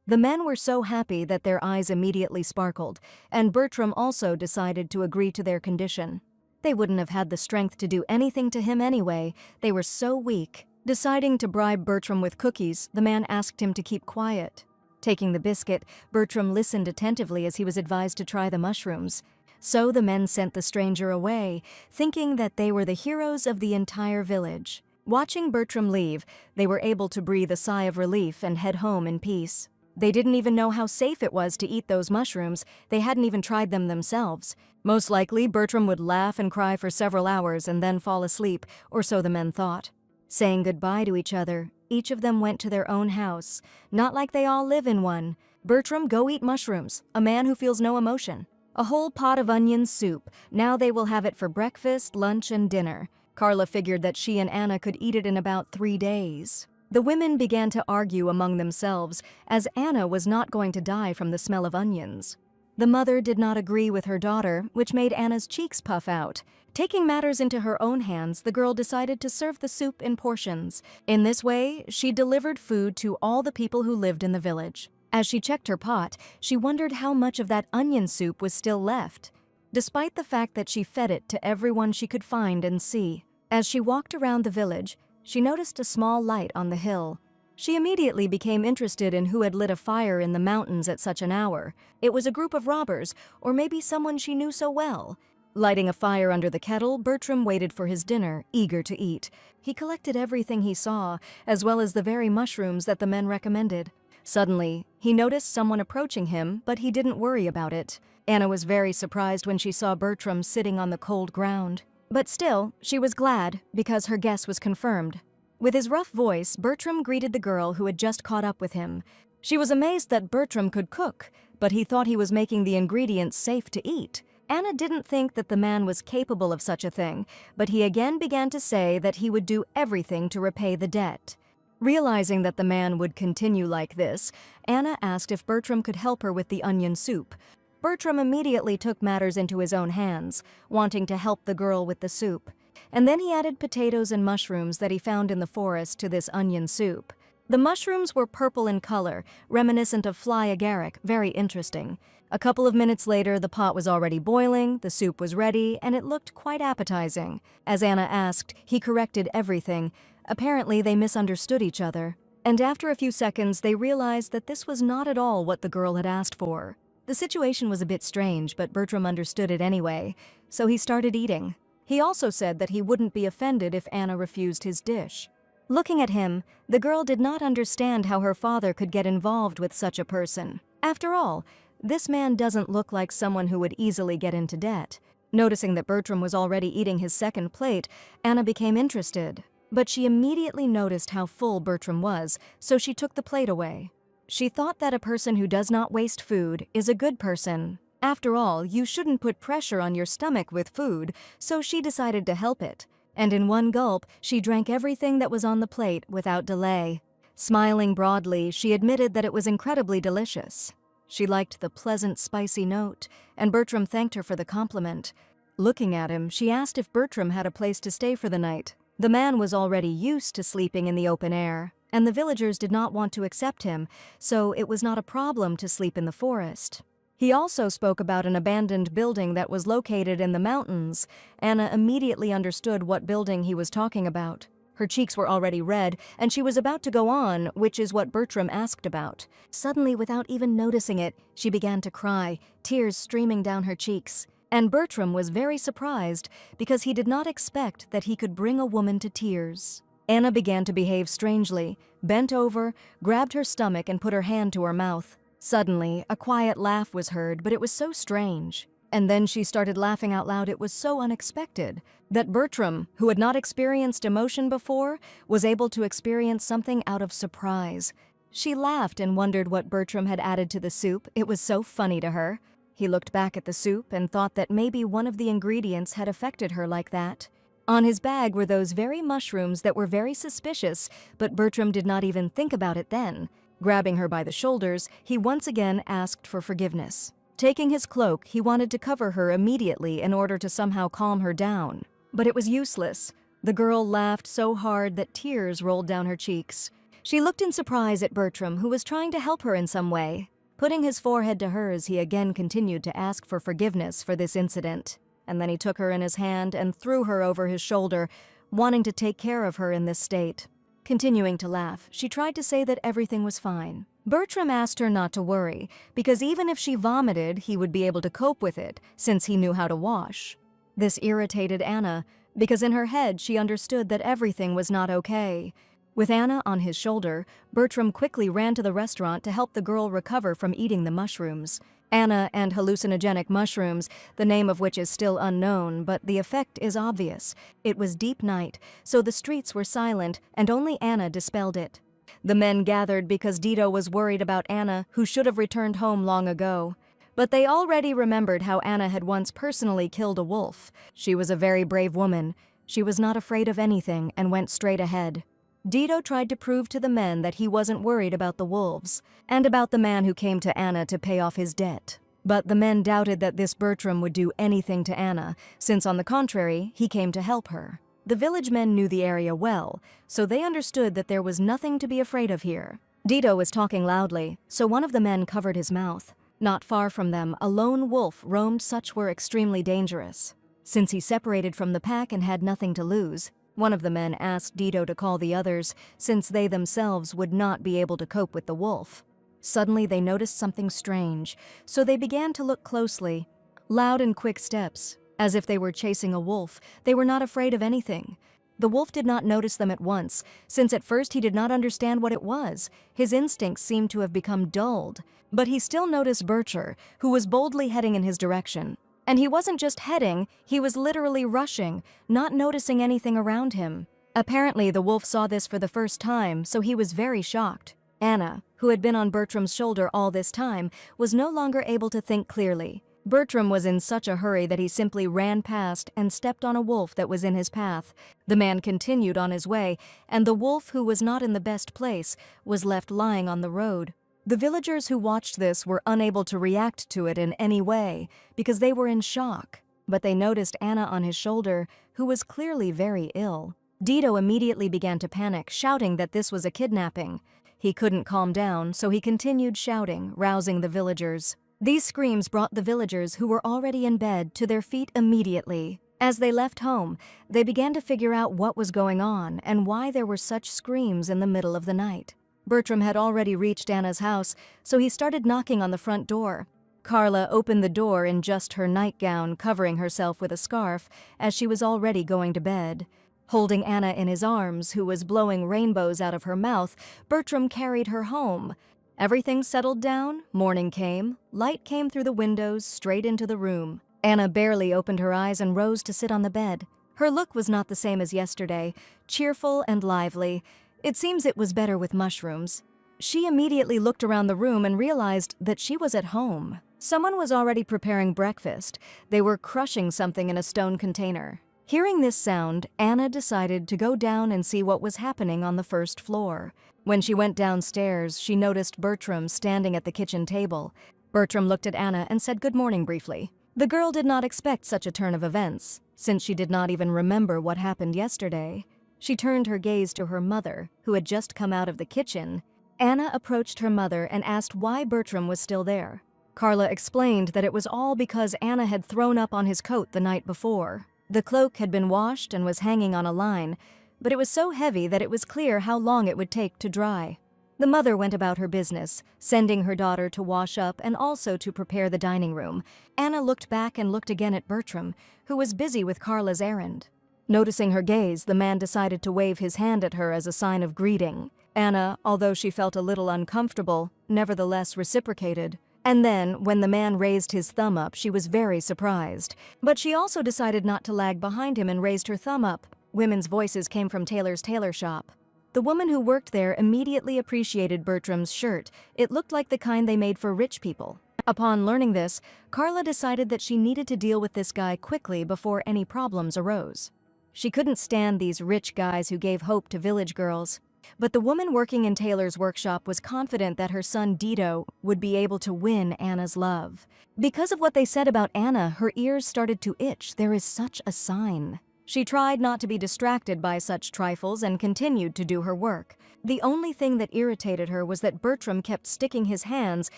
The men were so happy that their eyes immediately sparkled, and Bertram also decided to agree to their condition. They wouldn't have had the strength to do anything to him anyway. They were so weak. Deciding to bribe Bertram with cookies, the man asked him to keep quiet. Taking the biscuit, Bertram listened attentively as he was advised to try the mushrooms. So the men sent the stranger away, thinking that they were the heroes of the entire village. Watching Bertram leave, they were able to breathe a sigh of relief and head home in peace. They didn't even know how safe it was to eat those mushrooms. They hadn't even tried them themselves. Most likely, Bertram would laugh and cry for several hours and then fall asleep, or so the men thought. Saying goodbye to each other, each of them went to their own house. Not like they all live in one. Bertram, go eat mushrooms. A man who feels no emotion. A whole pot of onion soup. Now they will have it for breakfast, lunch, and dinner. Carla figured that she and Anna could eat it in about 3 days. The women began to argue among themselves, as Anna was not going to die from the smell of onions. The mother did not agree with her daughter, which made Anna's cheeks puff out. Taking matters into her own hands, the girl decided to serve the soup in portions. In this way, she delivered food to all the people who lived in the village. As she checked her pot, she wondered how much of that onion soup was still left, despite the fact that she fed it to everyone she could find and see. As she walked around the village, she noticed a small light on the hill. She immediately became interested in who had lit a fire in the mountains at such an hour. It was a group of robbers, or maybe someone she knew so well. Lighting a fire under the kettle, Bertram waited for his dinner, eager to eat. He collected everything he saw, as well as the very mushrooms that the men recommended. Suddenly, he noticed someone approaching him, but he didn't worry about it. Anna was very surprised when she saw Bertram sitting on the cold ground. But still, she was glad, because her guess was confirmed. With his rough voice, Bertram greeted the girl who had just caught up with him. She was amazed that Bertram could cook, but he thought he was making the ingredients safe to eat. Anna didn't think that the man was capable of such a thing, but he again began to say that he would do everything to repay the debt. Realizing that the man would continue like this, Anna asked if Bertram could help her with the onion soup. Bertram immediately took matters into his own hands, wanting to help the girl with the soup. And then he added potatoes and mushrooms that he found in the forest to this onion soup. The mushrooms were purple in color, reminiscent of fly agaric, very interesting. A couple of minutes later, the pot was already boiling, the soup was ready, and it looked quite appetizing. As Anna asked, he corrected everything. Apparently, they misunderstood each other. And after a few seconds, they realized that this was not at all what the girl had asked for. The situation was a bit strange, but Bertram understood it anyway, so he started eating. He also said that he wouldn't be offended if Anna refused his dish. Looking at him, the girl did not understand how her father could get involved with such a person. After all, this man doesn't look like someone who would easily get into debt. Noticing that Bertram was already eating his second plate, Anna became interested. But she immediately noticed how full Bertram was, so she took the plate away. She thought that a person who does not waste food is a good person. After all, you shouldn't put pressure on your stomach with food, so she decided to help it. And in one gulp, she drank everything that was on the plate without delay. Smiling broadly, she admitted that it was incredibly delicious. She liked the pleasant, spicy note, and Bertram thanked her for the compliment. Looking at him, she asked if Bertram had a place to stay for the night. The man was already used to sleeping in the open air, and the villagers did not want to accept him, so it was not a problem to sleep in the forest. He also spoke about an abandoned building that was located in the mountains. Anna immediately understood what building he was talking about. Her cheeks were already red, and she was about to go on, which is what Bertram asked about. Suddenly, without even noticing it, she began to cry, tears streaming down her cheeks. And Bertram was very surprised because he did not expect that he could bring a woman to tears. Anna began to behave strangely, bent over, grabbed her stomach and put her hand to her mouth. Suddenly, a quiet laugh was heard, but it was so strange. And then she started laughing out loud. It was so unexpected that Bertram, who had not experienced emotion before, was able to experience something out of surprise. She laughed and wondered what Bertram had added to the soup. It was so funny to her. He looked back at the soup and thought that maybe one of the ingredients had affected her like that. On his bag were those very mushrooms that were very suspicious, but Bertram did not even think about it then. Grabbing her by the shoulders, he once again asked for forgiveness. Taking his cloak, he wanted to cover her immediately in order to somehow calm her down. But it was useless. The girl laughed so hard that tears rolled down her cheeks. She looked in surprise at Bertram, who was trying to help her in some way. Putting his forehead to hers, he again continued to ask for forgiveness for this incident. And then he took her in his hand and threw her over his shoulder, wanting to take care of her in this state. Continuing to laugh, she tried to say that everything was fine. Bertram asked her not to worry, because even if she vomited, he would be able to cope with it, since he knew how to wash. This irritated Anna, because in her head she understood that everything was not okay. With Anna on his shoulder, Bertram quickly ran to the restaurant to help the girl recover from eating the mushrooms. Anna and hallucinogenic mushrooms, the name of which is still unknown, but the effect is obvious. It was deep night, so the streets were silent, and only Anna dispelled it. The men gathered because Dito was worried about Anna, who should have returned home long ago. But they already remembered how Anna had once personally killed a wolf. She was a very brave woman. She was not afraid of anything and went straight ahead. Dito tried to prove to the men that he wasn't worried about the wolves, and about the man who came to Anna to pay off his debt. But the men doubted that this Bertram would do anything to Anna, since on the contrary, he came to help her. The village men knew the area well, so they understood that there was nothing to be afraid of here. Dido was talking loudly, so one of the men covered his mouth. Not far from them, a lone wolf roamed. Such were extremely dangerous. Since he separated from the pack and had nothing to lose, one of the men asked Dido to call the others, since they themselves would not be able to cope with the wolf. Suddenly they noticed something strange, so they began to look closely. Loud and quick steps, as if they were chasing a wolf. They were not afraid of anything. The wolf did not notice them at once, since at first he did not understand what it was. His instincts seemed to have become dulled. But he still noticed Bertram, who was boldly heading in his direction. And he wasn't just heading, he was literally rushing, not noticing anything around him. Apparently, the wolf saw this for the first time, so he was very shocked. Anna, who had been on Bertram's shoulder all this time, was no longer able to think clearly. Bertram was in such a hurry that he simply ran past and stepped on a wolf that was in his path. The man continued on his way, and the wolf, who was not in the best place, was left lying on the road. The villagers who watched this were unable to react to it in any way, because they were in shock. But they noticed Anna on his shoulder, who was clearly very ill. Dido immediately began to panic, shouting that this was a kidnapping. He couldn't calm down, so he continued shouting, rousing the villagers. These screams brought the villagers, who were already in bed, to their feet immediately. As they left home, they began to figure out what was going on and why there were such screams in the middle of the night. Bertram had already reached Anna's house, so he started knocking on the front door. Carla opened the door in just her nightgown, covering herself with a scarf, as she was already going to bed. Holding Anna in his arms, who was blowing rainbows out of her mouth, Bertram carried her home. Everything settled down, morning came, light came through the windows, straight into the room. Anna barely opened her eyes and rose to sit on the bed. Her look was not the same as yesterday, cheerful and lively. It seems it was better with mushrooms. She immediately looked around the room and realized that she was at home. Someone was already preparing breakfast. They were crushing something in a stone container. Hearing this sound, Anna decided to go down and see what was happening on the first floor. When she went downstairs, she noticed Bertram standing at the kitchen table. Bertram looked at Anna and said good morning briefly. The girl did not expect such a turn of events, since she did not even remember what happened yesterday. She turned her gaze to her mother, who had just come out of the kitchen. Anna approached her mother and asked why Bertram was still there. Carla explained that it was all because Anna had thrown up on his coat the night before. The cloak had been washed and was hanging on a line, but it was so heavy that it was clear how long it would take to dry. The mother went about her business, sending her daughter to wash up and also to prepare the dining room. Anna looked back and looked again at Bertram, who was busy with Carla's errand. Noticing her gaze, the man decided to wave his hand at her as a sign of greeting. Anna, although she felt a little uncomfortable, nevertheless reciprocated. And then, when the man raised his thumb up, she was very surprised. But she also decided not to lag behind him and raised her thumb up. Women's voices came from Taylor's tailor shop. The woman who worked there immediately appreciated Bertram's shirt. It looked like the kind they made for rich people. Upon learning this, Carla decided that she needed to deal with this guy quickly before any problems arose. She couldn't stand these rich guys who gave hope to village girls. But the woman working in Taylor's workshop was confident that her son Dido would be able to win Anna's love. Because of what they said about Anna, her ears started to itch. There is such a sign. She tried not to be distracted by such trifles and continued to do her work. The only thing that irritated her was that Bertram kept sticking his hands,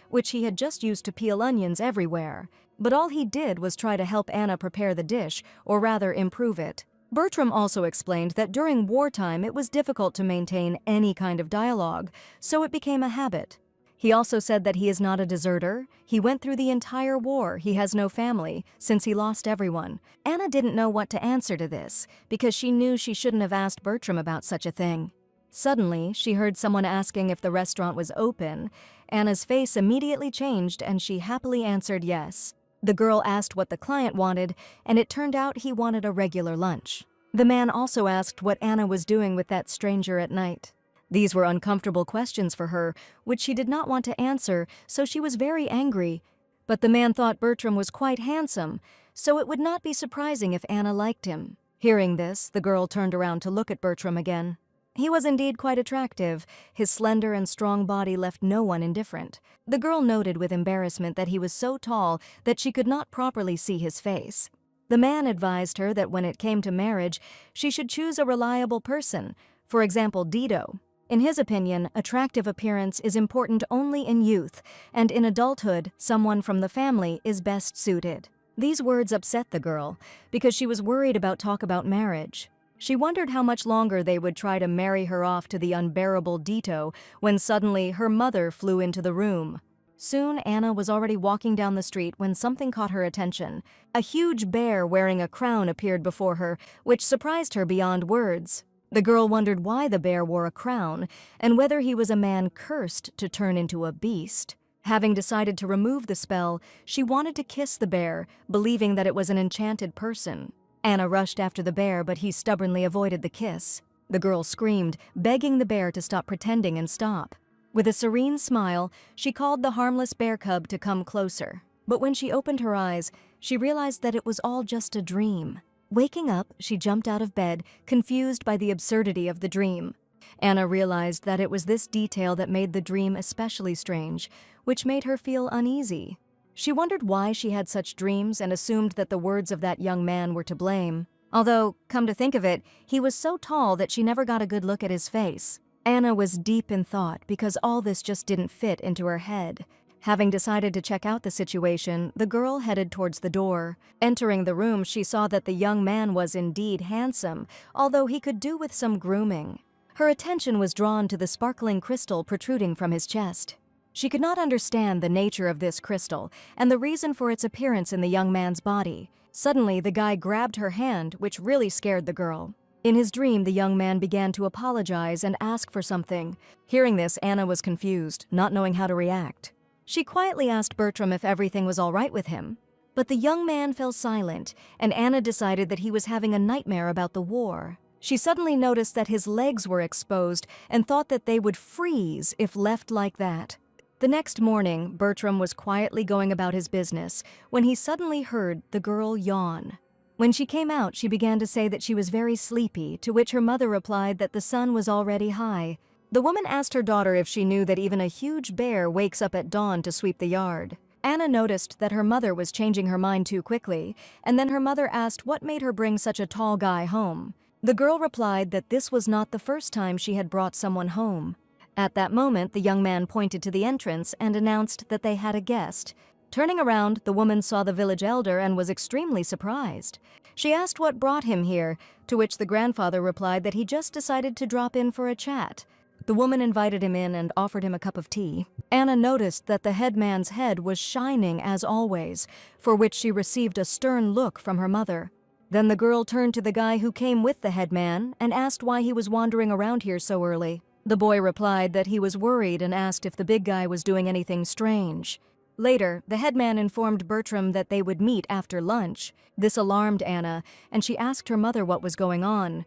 which he had just used to peel onions, everywhere. But all he did was try to help Anna prepare the dish, or rather improve it. Bertram also explained that during wartime it was difficult to maintain any kind of dialogue, so it became a habit. He also said that he is not a deserter. He went through the entire war. He has no family, since he lost everyone. Anna didn't know what to answer to this, because she knew she shouldn't have asked Bertram about such a thing. Suddenly, she heard someone asking if the restaurant was open. Anna's face immediately changed, and she happily answered yes. The girl asked what the client wanted, and it turned out he wanted a regular lunch. The man also asked what Anna was doing with that stranger at night. These were uncomfortable questions for her, which she did not want to answer, so she was very angry. But the man thought Bertram was quite handsome, so it would not be surprising if Anna liked him. Hearing this, the girl turned around to look at Bertram again. He was indeed quite attractive. His slender and strong body left no one indifferent. The girl noted with embarrassment that he was so tall that she could not properly see his face. The man advised her that when it came to marriage, she should choose a reliable person, for example, Dido. In his opinion, attractive appearance is important only in youth, and in adulthood, someone from the family is best suited. These words upset the girl, because she was worried about talk about marriage. She wondered how much longer they would try to marry her off to the unbearable Dito when suddenly her mother flew into the room. Soon Anna was already walking down the street when something caught her attention. A huge bear wearing a crown appeared before her, which surprised her beyond words. The girl wondered why the bear wore a crown and whether he was a man cursed to turn into a beast. Having decided to remove the spell, she wanted to kiss the bear, believing that it was an enchanted person. Anna rushed after the bear, but he stubbornly avoided the kiss. The girl screamed, begging the bear to stop pretending and stop. With a serene smile, she called the harmless bear cub to come closer. But when she opened her eyes, she realized that it was all just a dream. Waking up, she jumped out of bed, confused by the absurdity of the dream. Anna realized that it was this detail that made the dream especially strange, which made her feel uneasy. She wondered why she had such dreams and assumed that the words of that young man were to blame. Although, come to think of it, he was so tall that she never got a good look at his face. Anna was deep in thought because all this just didn't fit into her head. Having decided to check out the situation, the girl headed towards the door. Entering the room, she saw that the young man was indeed handsome, although he could do with some grooming. Her attention was drawn to the sparkling crystal protruding from his chest. She could not understand the nature of this crystal and the reason for its appearance in the young man's body. Suddenly, the guy grabbed her hand, which really scared the girl. In his dream, the young man began to apologize and ask for something. Hearing this, Anna was confused, not knowing how to react. She quietly asked Bertram if everything was all right with him. But the young man fell silent, and Anna decided that he was having a nightmare about the war. She suddenly noticed that his legs were exposed and thought that they would freeze if left like that. The next morning, Bertram was quietly going about his business when he suddenly heard the girl yawn. When she came out, she began to say that she was very sleepy, to which her mother replied that the sun was already high. The woman asked her daughter if she knew that even a huge bear wakes up at dawn to sweep the yard. Anna noticed that her mother was changing her mind too quickly, and then her mother asked what made her bring such a tall guy home. The girl replied that this was not the first time she had brought someone home. At that moment, the young man pointed to the entrance and announced that they had a guest. Turning around, the woman saw the village elder and was extremely surprised. She asked what brought him here, to which the grandfather replied that he just decided to drop in for a chat. The woman invited him in and offered him a cup of tea. Anna noticed that the headman's head was shining as always, for which she received a stern look from her mother. Then the girl turned to the guy who came with the headman and asked why he was wandering around here so early. The boy replied that he was worried and asked if the big guy was doing anything strange. Later, the headman informed Bertram that they would meet after lunch. This alarmed Anna, and she asked her mother what was going on.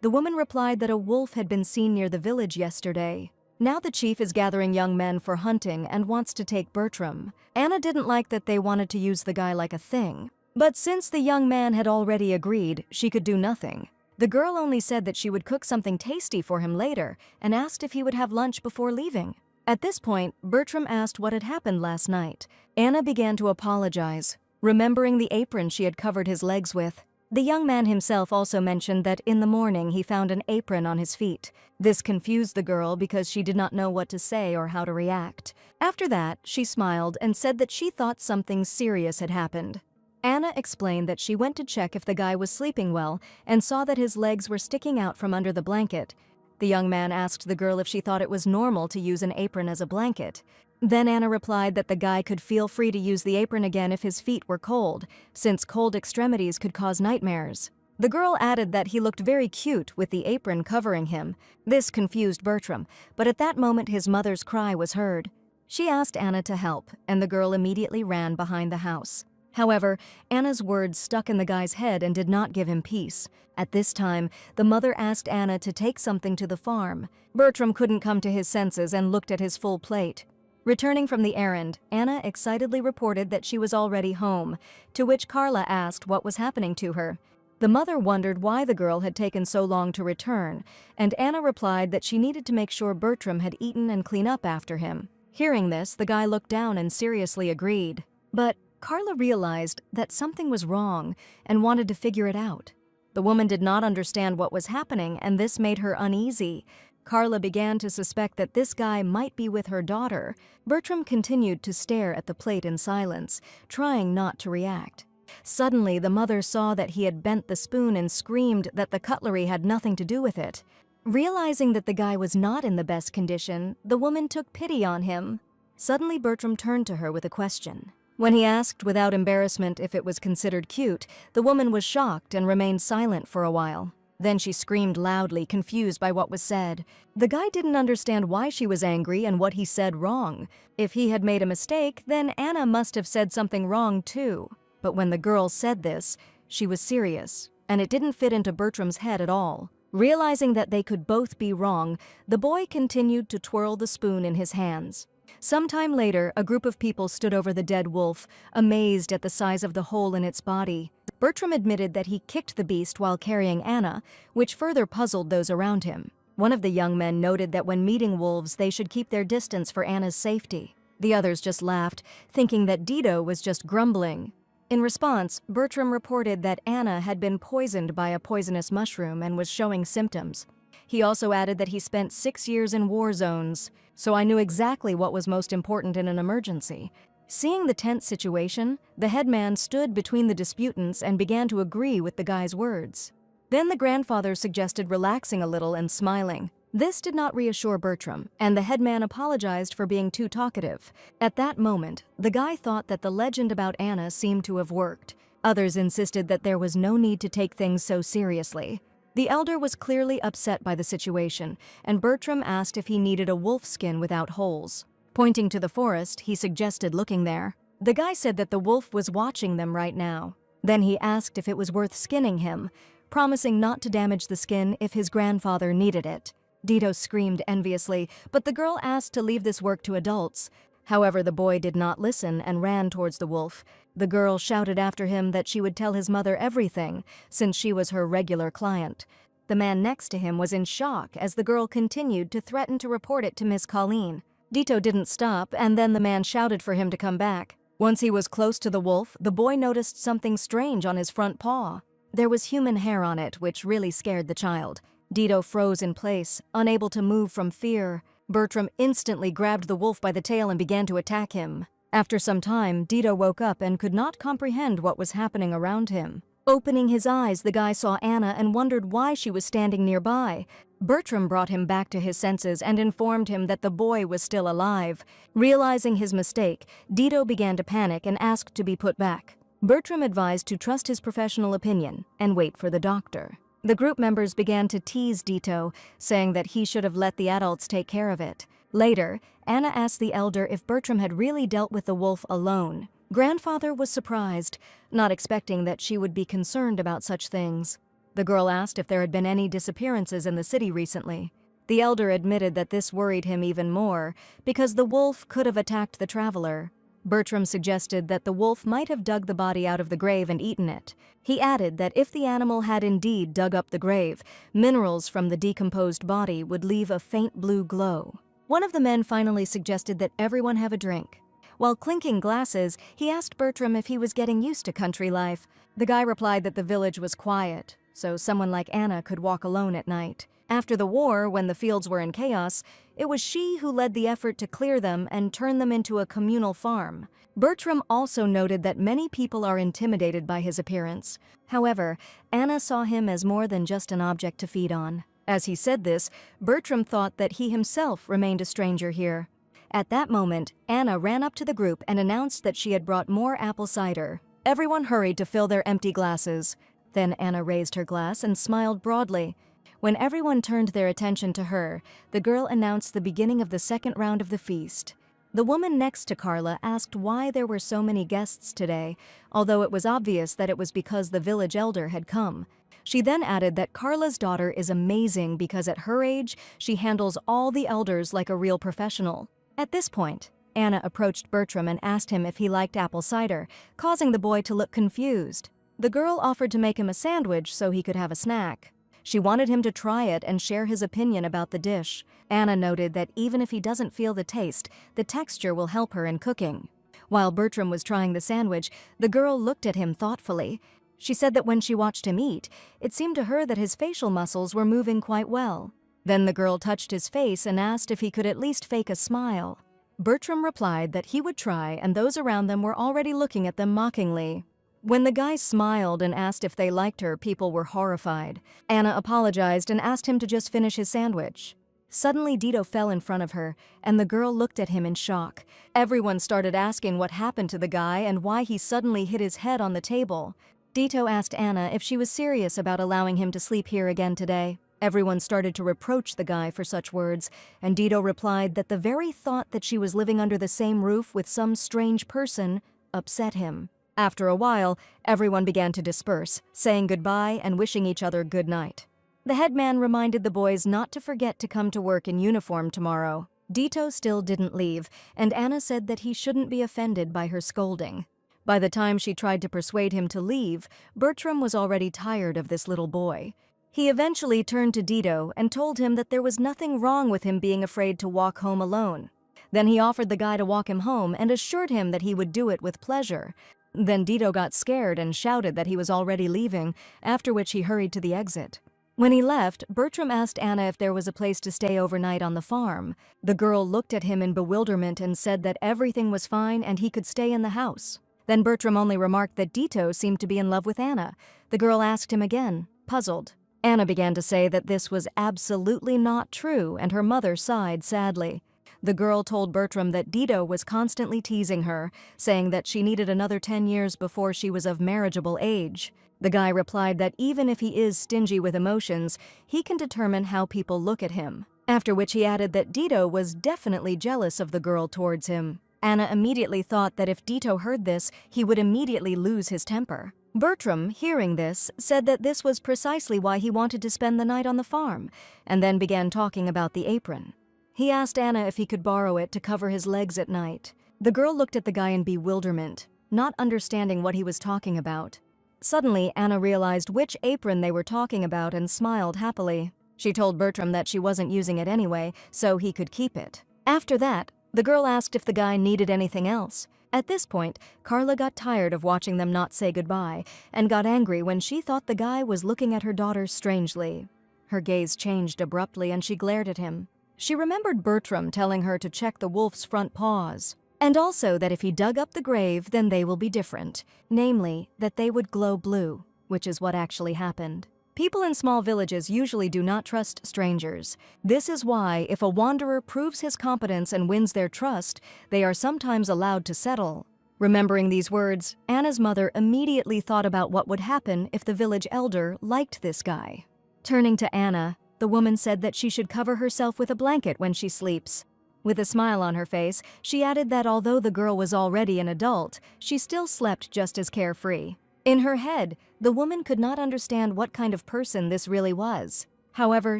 The woman replied that a wolf had been seen near the village yesterday. Now the chief is gathering young men for hunting and wants to take Bertram. Anna didn't like that they wanted to use the guy like a thing. But since the young man had already agreed, she could do nothing. The girl only said that she would cook something tasty for him later and asked if he would have lunch before leaving. At this point, Bertram asked what had happened last night. Anna began to apologize, remembering the apron she had covered his legs with. The young man himself also mentioned that in the morning he found an apron on his feet. This confused the girl because she did not know what to say or how to react. After that, she smiled and said that she thought something serious had happened. Anna explained that she went to check if the guy was sleeping well and saw that his legs were sticking out from under the blanket. The young man asked the girl if she thought it was normal to use an apron as a blanket. Then Anna replied that the guy could feel free to use the apron again if his feet were cold, since cold extremities could cause nightmares. The girl added that he looked very cute with the apron covering him. This confused Bertram, but at that moment his mother's cry was heard. She asked Anna to help, and the girl immediately ran behind the house. However, Anna's words stuck in the guy's head and did not give him peace. At this time, the mother asked Anna to take something to the farm. Bertram couldn't come to his senses and looked at his full plate. Returning from the errand, Anna excitedly reported that she was already home, to which Carla asked what was happening to her. The mother wondered why the girl had taken so long to return, and Anna replied that she needed to make sure Bertram had eaten and clean up after him. Hearing this, the guy looked down and seriously agreed. But Carla realized that something was wrong and wanted to figure it out. The woman did not understand what was happening, and this made her uneasy. Carla began to suspect that this guy might be with her daughter. Bertram continued to stare at the plate in silence, trying not to react. Suddenly, the mother saw that he had bent the spoon and screamed that the cutlery had nothing to do with it. Realizing that the guy was not in the best condition, the woman took pity on him. Suddenly, Bertram turned to her with a question. When he asked without embarrassment if it was considered cute, the woman was shocked and remained silent for a while. Then she screamed loudly, confused by what was said. The guy didn't understand why she was angry and what he said wrong. If he had made a mistake, then Anna must have said something wrong too. But when the girl said this, she was serious, and it didn't fit into Bertram's head at all. Realizing that they could both be wrong, the boy continued to twirl the spoon in his hands. Sometime later, a group of people stood over the dead wolf, amazed at the size of the hole in its body. Bertram admitted that he kicked the beast while carrying Anna, which further puzzled those around him. One of the young men noted that when meeting wolves, they should keep their distance for Anna's safety. The others just laughed, thinking that Dido was just grumbling. In response, Bertram reported that Anna had been poisoned by a poisonous mushroom and was showing symptoms. He also added that he spent 6 years in war zones, so I knew exactly what was most important in an emergency. Seeing the tense situation, the headman stood between the disputants and began to agree with the guy's words. Then the grandfather suggested relaxing a little and smiling. This did not reassure Bertram, and the headman apologized for being too talkative. At that moment, the guy thought that the legend about Anna seemed to have worked. Others insisted that there was no need to take things so seriously. The elder was clearly upset by the situation, and Bertram asked if he needed a wolf skin without holes. Pointing to the forest, he suggested looking there. The guy said that the wolf was watching them right now. Then he asked if it was worth skinning him, promising not to damage the skin if his grandfather needed it. Dido screamed enviously, but the girl asked to leave this work to adults. However, the boy did not listen and ran towards the wolf. The girl shouted after him that she would tell his mother everything, since she was her regular client. The man next to him was in shock as the girl continued to threaten to report it to Miss Colleen. Dido didn't stop, and then the man shouted for him to come back. Once he was close to the wolf, the boy noticed something strange on his front paw. There was human hair on it, which really scared the child. Dido froze in place, unable to move from fear. Bertram instantly grabbed the wolf by the tail and began to attack him. After some time, Dido woke up and could not comprehend what was happening around him. Opening his eyes, the guy saw Anna and wondered why she was standing nearby. Bertram brought him back to his senses and informed him that the boy was still alive. Realizing his mistake, Dido began to panic and asked to be put back. Bertram advised to trust his professional opinion and wait for the doctor. The group members began to tease Dido, saying that he should have let the adults take care of it. Later, Anna asked the elder if Bertram had really dealt with the wolf alone. Grandfather was surprised, not expecting that she would be concerned about such things. The girl asked if there had been any disappearances in the city recently. The elder admitted that this worried him even more, because the wolf could have attacked the traveler. Bertram suggested that the wolf might have dug the body out of the grave and eaten it. He added that if the animal had indeed dug up the grave, minerals from the decomposed body would leave a faint blue glow. One of the men finally suggested that everyone have a drink. While clinking glasses, he asked Bertram if he was getting used to country life. The guy replied that the village was quiet, so someone like Anna could walk alone at night. After the war, when the fields were in chaos, it was she who led the effort to clear them and turn them into a communal farm. Bertram also noted that many people are intimidated by his appearance. However, Anna saw him as more than just an object to feed on. As he said this, Bertram thought that he himself remained a stranger here. At that moment, Anna ran up to the group and announced that she had brought more apple cider. Everyone hurried to fill their empty glasses. Then Anna raised her glass and smiled broadly. When everyone turned their attention to her, the girl announced the beginning of the second round of the feast. The woman next to Carla asked why there were so many guests today, although it was obvious that it was because the village elder had come. She then added that Carla's daughter is amazing because at her age, she handles all the elders like a real professional. At this point, Anna approached Bertram and asked him if he liked apple cider, causing the boy to look confused. The girl offered to make him a sandwich so he could have a snack. She wanted him to try it and share his opinion about the dish. Anna noted that even if he doesn't feel the taste, the texture will help her in cooking. While Bertram was trying the sandwich, the girl looked at him thoughtfully. She said that when she watched him eat, it seemed to her that his facial muscles were moving quite well. Then the girl touched his face and asked if he could at least fake a smile. Bertram replied that he would try, and those around them were already looking at them mockingly. When the guy smiled and asked if they liked her, people were horrified. Anna apologized and asked him to just finish his sandwich. Suddenly, Dito fell in front of her, and the girl looked at him in shock. Everyone started asking what happened to the guy and why he suddenly hit his head on the table. Dito asked Anna if she was serious about allowing him to sleep here again today. Everyone started to reproach the guy for such words, and Dito replied that the very thought that she was living under the same roof with some strange person upset him. After a while, everyone began to disperse, saying goodbye and wishing each other good night. The headman reminded the boys not to forget to come to work in uniform tomorrow. Dito still didn't leave, and Anna said that he shouldn't be offended by her scolding. By the time she tried to persuade him to leave, Bertram was already tired of this little boy. He eventually turned to Dito and told him that there was nothing wrong with him being afraid to walk home alone. Then he offered the guy to walk him home and assured him that he would do it with pleasure. Then Dito got scared and shouted that he was already leaving, after which he hurried to the exit. When he left, Bertram asked Anna if there was a place to stay overnight on the farm. The girl looked at him in bewilderment and said that everything was fine and he could stay in the house. Then Bertram only remarked that Dito seemed to be in love with Anna. The girl asked him again, puzzled. Anna began to say that this was absolutely not true, and her mother sighed sadly. The girl told Bertram that Dito was constantly teasing her, saying that she needed another 10 years before she was of marriageable age. The guy replied that even if he is stingy with emotions, he can determine how people look at him. After which he added that Dito was definitely jealous of the girl towards him. Anna immediately thought that if Dito heard this, he would immediately lose his temper. Bertram, hearing this, said that this was precisely why he wanted to spend the night on the farm, and then began talking about the apron. He asked Anna if he could borrow it to cover his legs at night. The girl looked at the guy in bewilderment, not understanding what he was talking about. Suddenly, Anna realized which apron they were talking about and smiled happily. She told Bertram that she wasn't using it anyway, so he could keep it. After that, the girl asked if the guy needed anything else. At this point, Carla got tired of watching them not say goodbye and got angry when she thought the guy was looking at her daughter strangely. Her gaze changed abruptly and she glared at him. She remembered Bertram telling her to check the wolf's front paws, and also that if he dug up the grave, then they will be different, namely, that they would glow blue, which is what actually happened. People in small villages usually do not trust strangers. This is why, if a wanderer proves his competence and wins their trust, they are sometimes allowed to settle. Remembering these words, Anna's mother immediately thought about what would happen if the village elder liked this guy. Turning to Anna, the woman said that she should cover herself with a blanket when she sleeps. With a smile on her face, she added that although the girl was already an adult, she still slept just as carefree. In her head, the woman could not understand what kind of person this really was. However,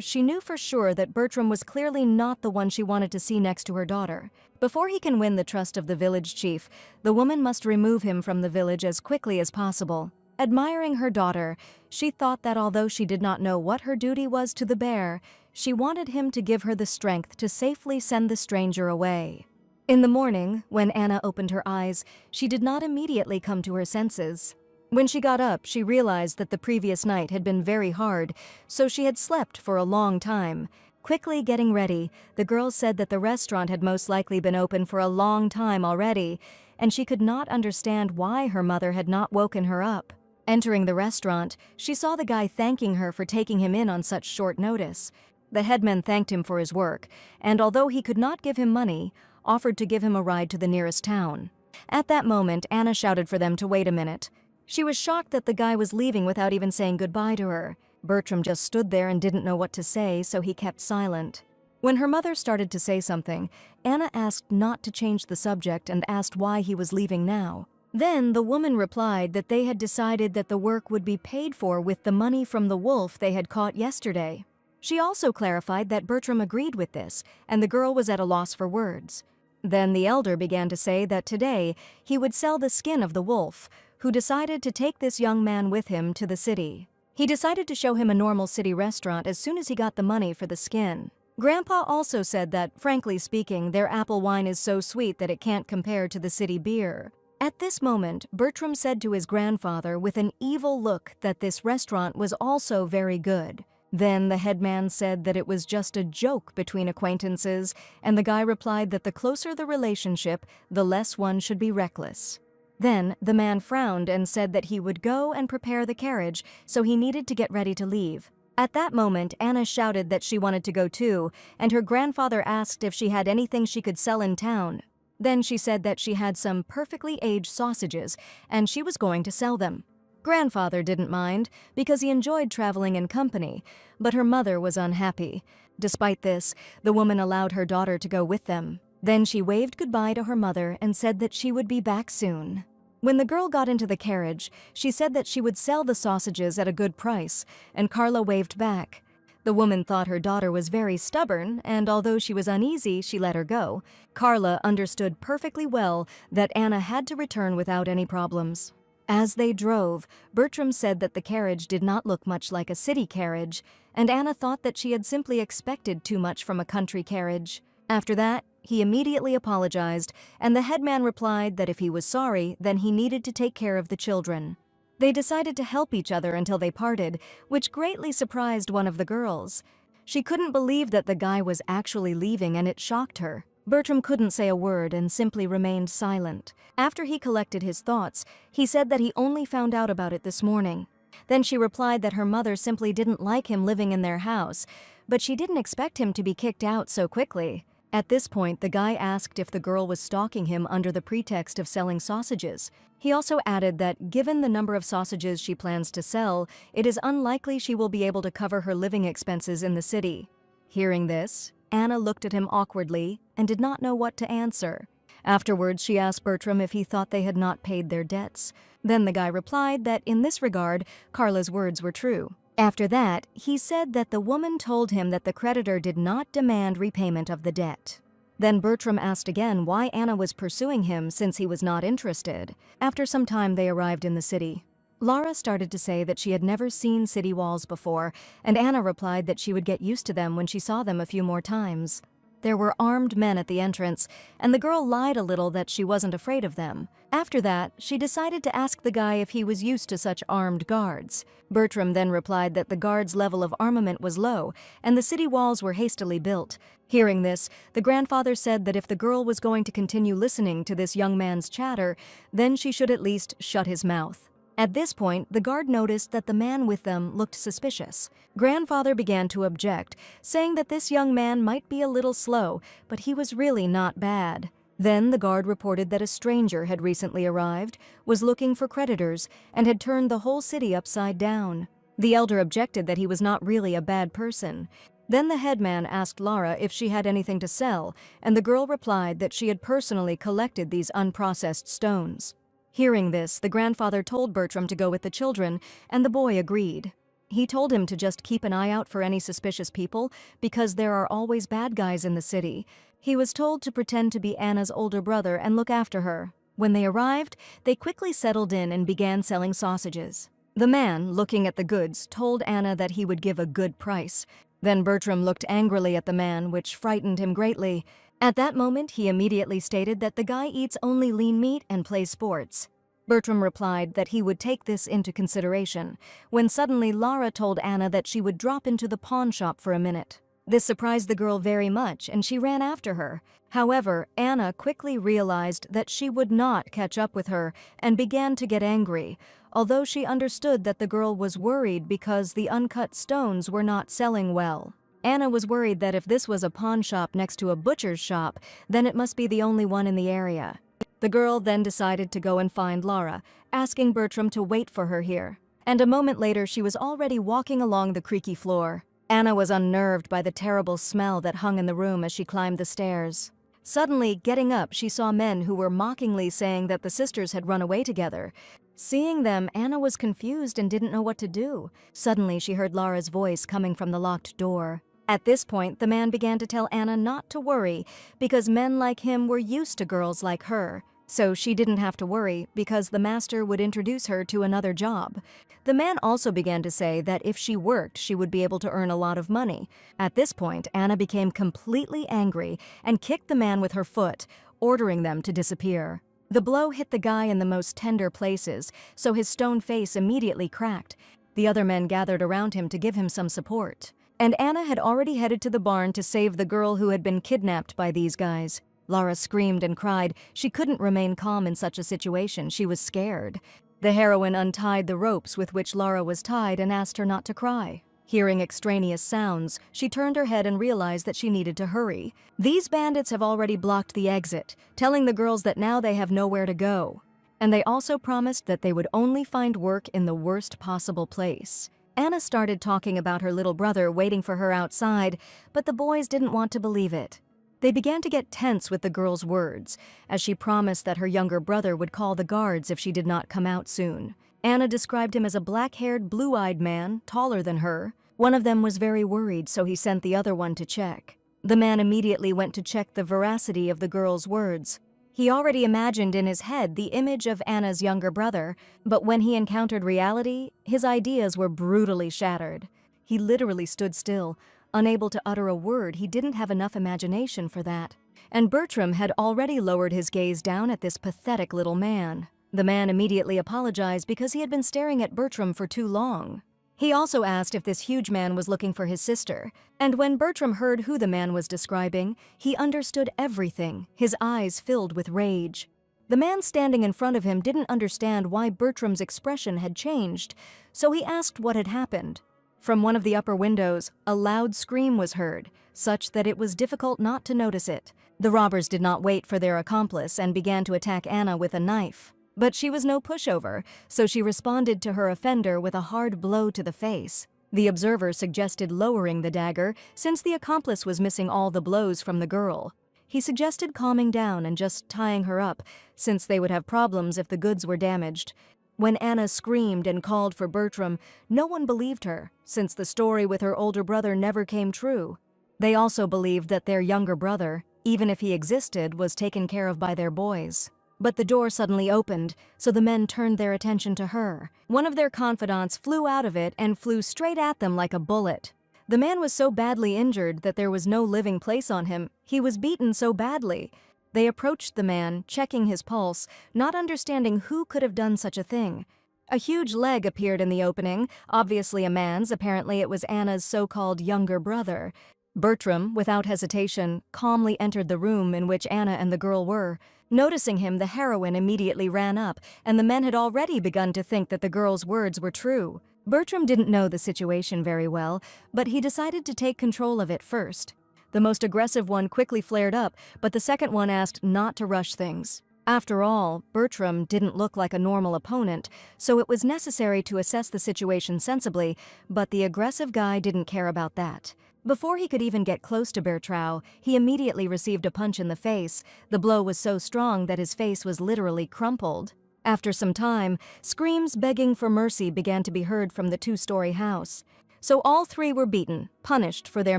she knew for sure that Bertram was clearly not the one she wanted to see next to her daughter. Before he can win the trust of the village chief, the woman must remove him from the village as quickly as possible. Admiring her daughter, she thought that although she did not know what her duty was to the bear, she wanted him to give her the strength to safely send the stranger away. In the morning, when Anna opened her eyes, she did not immediately come to her senses. When she got up, she realized that the previous night had been very hard, so she had slept for a long time. Quickly getting ready, the girl said that the restaurant had most likely been open for a long time already, and she could not understand why her mother had not woken her up. Entering the restaurant, she saw the guy thanking her for taking him in on such short notice. The headman thanked him for his work, and although he could not give him money, offered to give him a ride to the nearest town. At that moment, Anna shouted for them to wait a minute. She was shocked that the guy was leaving without even saying goodbye to her. Bertram just stood there and didn't know what to say, so he kept silent. When her mother started to say something, Anna asked not to change the subject and asked why he was leaving now. Then the woman replied that they had decided that the work would be paid for with the money from the wolf they had caught yesterday. She also clarified that Bertram agreed with this, and the girl was at a loss for words. Then the elder began to say that today he would sell the skin of the wolf, who decided to take this young man with him to the city. He decided to show him a normal city restaurant as soon as he got the money for the skin. Grandpa also said that, frankly speaking, their apple wine is so sweet that it can't compare to the city beer. At this moment, Bertram said to his grandfather with an evil look that this restaurant was also very good. Then the headman said that it was just a joke between acquaintances, and the guy replied that the closer the relationship, the less one should be reckless. Then the man frowned and said that he would go and prepare the carriage, so he needed to get ready to leave. At that moment, Anna shouted that she wanted to go too, and her grandfather asked if she had anything she could sell in town. Then she said that she had some perfectly aged sausages, and she was going to sell them. Grandfather didn't mind, because he enjoyed traveling in company, but her mother was unhappy. Despite this, the woman allowed her daughter to go with them. Then she waved goodbye to her mother and said that she would be back soon. When the girl got into the carriage, she said that she would sell the sausages at a good price, and Carla waved back. The woman thought her daughter was very stubborn, and although she was uneasy, she let her go. Carla understood perfectly well that Anna had to return without any problems. As they drove, Bertram said that the carriage did not look much like a city carriage, and Anna thought that she had simply expected too much from a country carriage. After that, he immediately apologized, and the headman replied that if he was sorry, then he needed to take care of the children. They decided to help each other until they parted, which greatly surprised one of the girls. She couldn't believe that the guy was actually leaving, and it shocked her. Bertram couldn't say a word and simply remained silent. After he collected his thoughts, he said that he only found out about it this morning. Then she replied that her mother simply didn't like him living in their house, but she didn't expect him to be kicked out so quickly. At this point, the guy asked if the girl was stalking him under the pretext of selling sausages. He also added that, given the number of sausages she plans to sell, it is unlikely she will be able to cover her living expenses in the city. Hearing this, Anna looked at him awkwardly and did not know what to answer. Afterwards, she asked Bertram if he thought they had not paid their debts. Then the guy replied that in this regard, Carla's words were true. After that, he said that the woman told him that the creditor did not demand repayment of the debt. Then Bertram asked again why Anna was pursuing him since he was not interested. After some time, they arrived in the city. Laura started to say that she had never seen city walls before, and Anna replied that she would get used to them when she saw them a few more times. There were armed men at the entrance, and the girl lied a little that she wasn't afraid of them. After that, she decided to ask the guy if he was used to such armed guards. Bertram then replied that the guards' level of armament was low, and the city walls were hastily built. Hearing this, the grandfather said that if the girl was going to continue listening to this young man's chatter, then she should at least shut his mouth. At this point, the guard noticed that the man with them looked suspicious. Grandfather began to object, saying that this young man might be a little slow, but he was really not bad. Then the guard reported that a stranger had recently arrived, was looking for creditors, and had turned the whole city upside down. The elder objected that he was not really a bad person. Then the headman asked Laura if she had anything to sell, and the girl replied that she had personally collected these unprocessed stones. Hearing this, the grandfather told Bertram to go with the children, and the boy agreed. He told him to just keep an eye out for any suspicious people, because there are always bad guys in the city. He was told to pretend to be Anna's older brother and look after her. When they arrived, they quickly settled in and began selling sausages. The man, looking at the goods, told Anna that he would give a good price. Then Bertram looked angrily at the man, which frightened him greatly. At that moment, he immediately stated that the guy eats only lean meat and plays sports. Bertram replied that he would take this into consideration, when suddenly Laura told Anna that she would drop into the pawn shop for a minute. This surprised the girl very much, and she ran after her. However, Anna quickly realized that she would not catch up with her and began to get angry, although she understood that the girl was worried because the uncut stones were not selling well. Anna was worried that if this was a pawn shop next to a butcher's shop, then it must be the only one in the area. The girl then decided to go and find Laura, asking Bertram to wait for her here. And a moment later, she was already walking along the creaky floor. Anna was unnerved by the terrible smell that hung in the room as she climbed the stairs. Suddenly, getting up, she saw men who were mockingly saying that the sisters had run away together. Seeing them, Anna was confused and didn't know what to do. Suddenly, she heard Laura's voice coming from the locked door. At this point, the man began to tell Anna not to worry because men like him were used to girls like her. so she didn't have to worry because the master would introduce her to another job. The man also began to say that if she worked, she would be able to earn a lot of money. At this point, Anna became completely angry and kicked the man with her foot, ordering them to disappear. The blow hit the guy in the most tender places, so his stone face immediately cracked. The other men gathered around him to give him some support. And Anna had already headed to the barn to save the girl who had been kidnapped by these guys. Lara screamed and cried. She couldn't remain calm in such a situation. She was scared. The heroine untied the ropes with which Lara was tied and asked her not to cry. Hearing extraneous sounds, she turned her head and realized that she needed to hurry. These bandits have already blocked the exit, telling the girls that now they have nowhere to go. And they also promised that they would only find work in the worst possible place. Anna started talking about her little brother waiting for her outside, but the boys didn't want to believe it. They began to get tense with the girl's words, as she promised that her younger brother would call the guards if she did not come out soon. Anna described him as a black-haired, blue-eyed man, taller than her. One of them was very worried, so he sent the other one to check. The man immediately went to check the veracity of the girl's words. He already imagined in his head the image of Anna's younger brother, but when he encountered reality, his ideas were brutally shattered. He literally stood still, unable to utter a word. He didn't have enough imagination for that. And Bertram had already lowered his gaze down at this pathetic little man. The man immediately apologized because he had been staring at Bertram for too long. He also asked if this huge man was looking for his sister, and when Bertram heard who the man was describing, he understood everything, his eyes filled with rage. The man standing in front of him didn't understand why Bertram's expression had changed, so he asked what had happened. From one of the upper windows, a loud scream was heard, such that it was difficult not to notice it. The robbers did not wait for their accomplice and began to attack Anna with a knife. But she was no pushover, so she responded to her offender with a hard blow to the face. The observer suggested lowering the dagger since the accomplice was missing all the blows from the girl. He suggested calming down and just tying her up, since they would have problems if the goods were damaged. When Anna screamed and called for Bertram, no one believed her, since the story with her older brother never came true. They also believed that their younger brother, even if he existed, was taken care of by their boys. But the door suddenly opened, so the men turned their attention to her. One of their confidants flew out of it and flew straight at them like a bullet. The man was so badly injured that there was no living place on him. He was beaten so badly. They approached the man, checking his pulse, not understanding who could have done such a thing. A huge leg appeared in the opening, obviously a man's. Apparently it was Anna's so-called younger brother. Bertram, without hesitation, calmly entered the room in which Anna and the girl were. Noticing him, the heroine immediately ran up, and the men had already begun to think that the girl's words were true. Bertram didn't know the situation very well, but he decided to take control of it first. The most aggressive one quickly flared up, but the second one asked not to rush things. After all, Bertram didn't look like a normal opponent, so it was necessary to assess the situation sensibly, but the aggressive guy didn't care about that. Before he could even get close to Bertrand, he immediately received a punch in the face. The blow was so strong that his face was literally crumpled. After some time, screams begging for mercy began to be heard from the two-story house. So all three were beaten, punished for their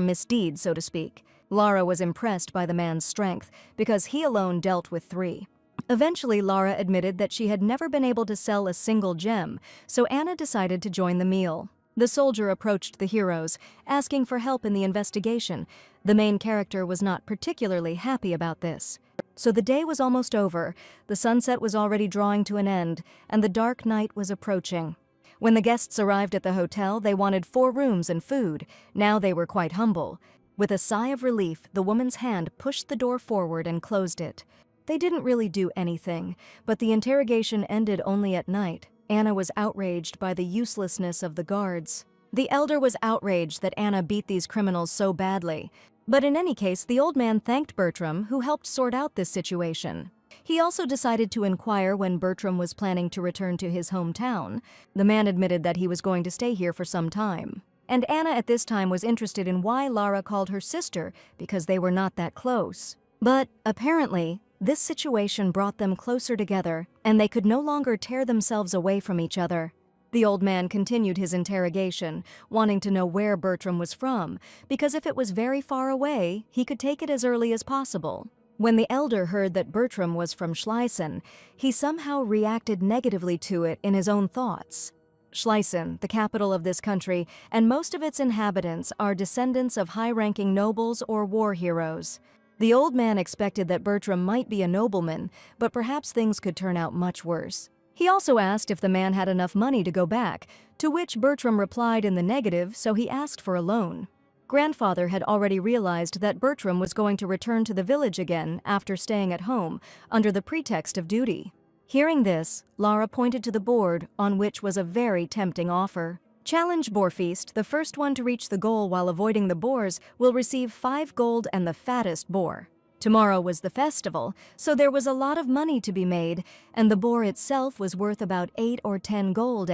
misdeed, so to speak. Lara was impressed by the man's strength, because he alone dealt with three. Eventually, Lara admitted that she had never been able to sell a single gem, so Anna decided to join the meal. The soldier approached the heroes, asking for help in the investigation. The main character was not particularly happy about this. So the day was almost over, the sunset was already drawing to an end, and the dark night was approaching. When the guests arrived at the hotel, they wanted 4 rooms and food. Now they were quite humble. With a sigh of relief, the woman's hand pushed the door forward and closed it. They didn't really do anything, but the interrogation ended only at night. Anna was outraged by the uselessness of the guards. The elder was outraged that Anna beat these criminals so badly. But in any case, the old man thanked Bertram, who helped sort out this situation. He also decided to inquire when Bertram was planning to return to his hometown. The man admitted that he was going to stay here for some time. And Anna at this time was interested in why Lara called her sister, because they were not that close. But apparently, this situation brought them closer together, and they could no longer tear themselves away from each other. The old man continued his interrogation, wanting to know where Bertram was from, because if it was very far away, he could take it as early as possible. When the elder heard that Bertram was from Schlesien, he somehow reacted negatively to it in his own thoughts. Schlesien, the capital of this country, and most of its inhabitants are descendants of high-ranking nobles or war heroes. The old man expected that Bertram might be a nobleman, but perhaps things could turn out much worse. He also asked if the man had enough money to go back, to which Bertram replied in the negative, so he asked for a loan. Grandfather had already realized that Bertram was going to return to the village again after staying at home, under the pretext of duty. Hearing this, Lara pointed to the board, on which was a very tempting offer. Challenge Boar Feast, the first one to reach the goal while avoiding the boars, will receive 5 gold and the fattest boar. Tomorrow was the festival, so there was a lot of money to be made, and the boar itself was worth about 8 or 10 gold,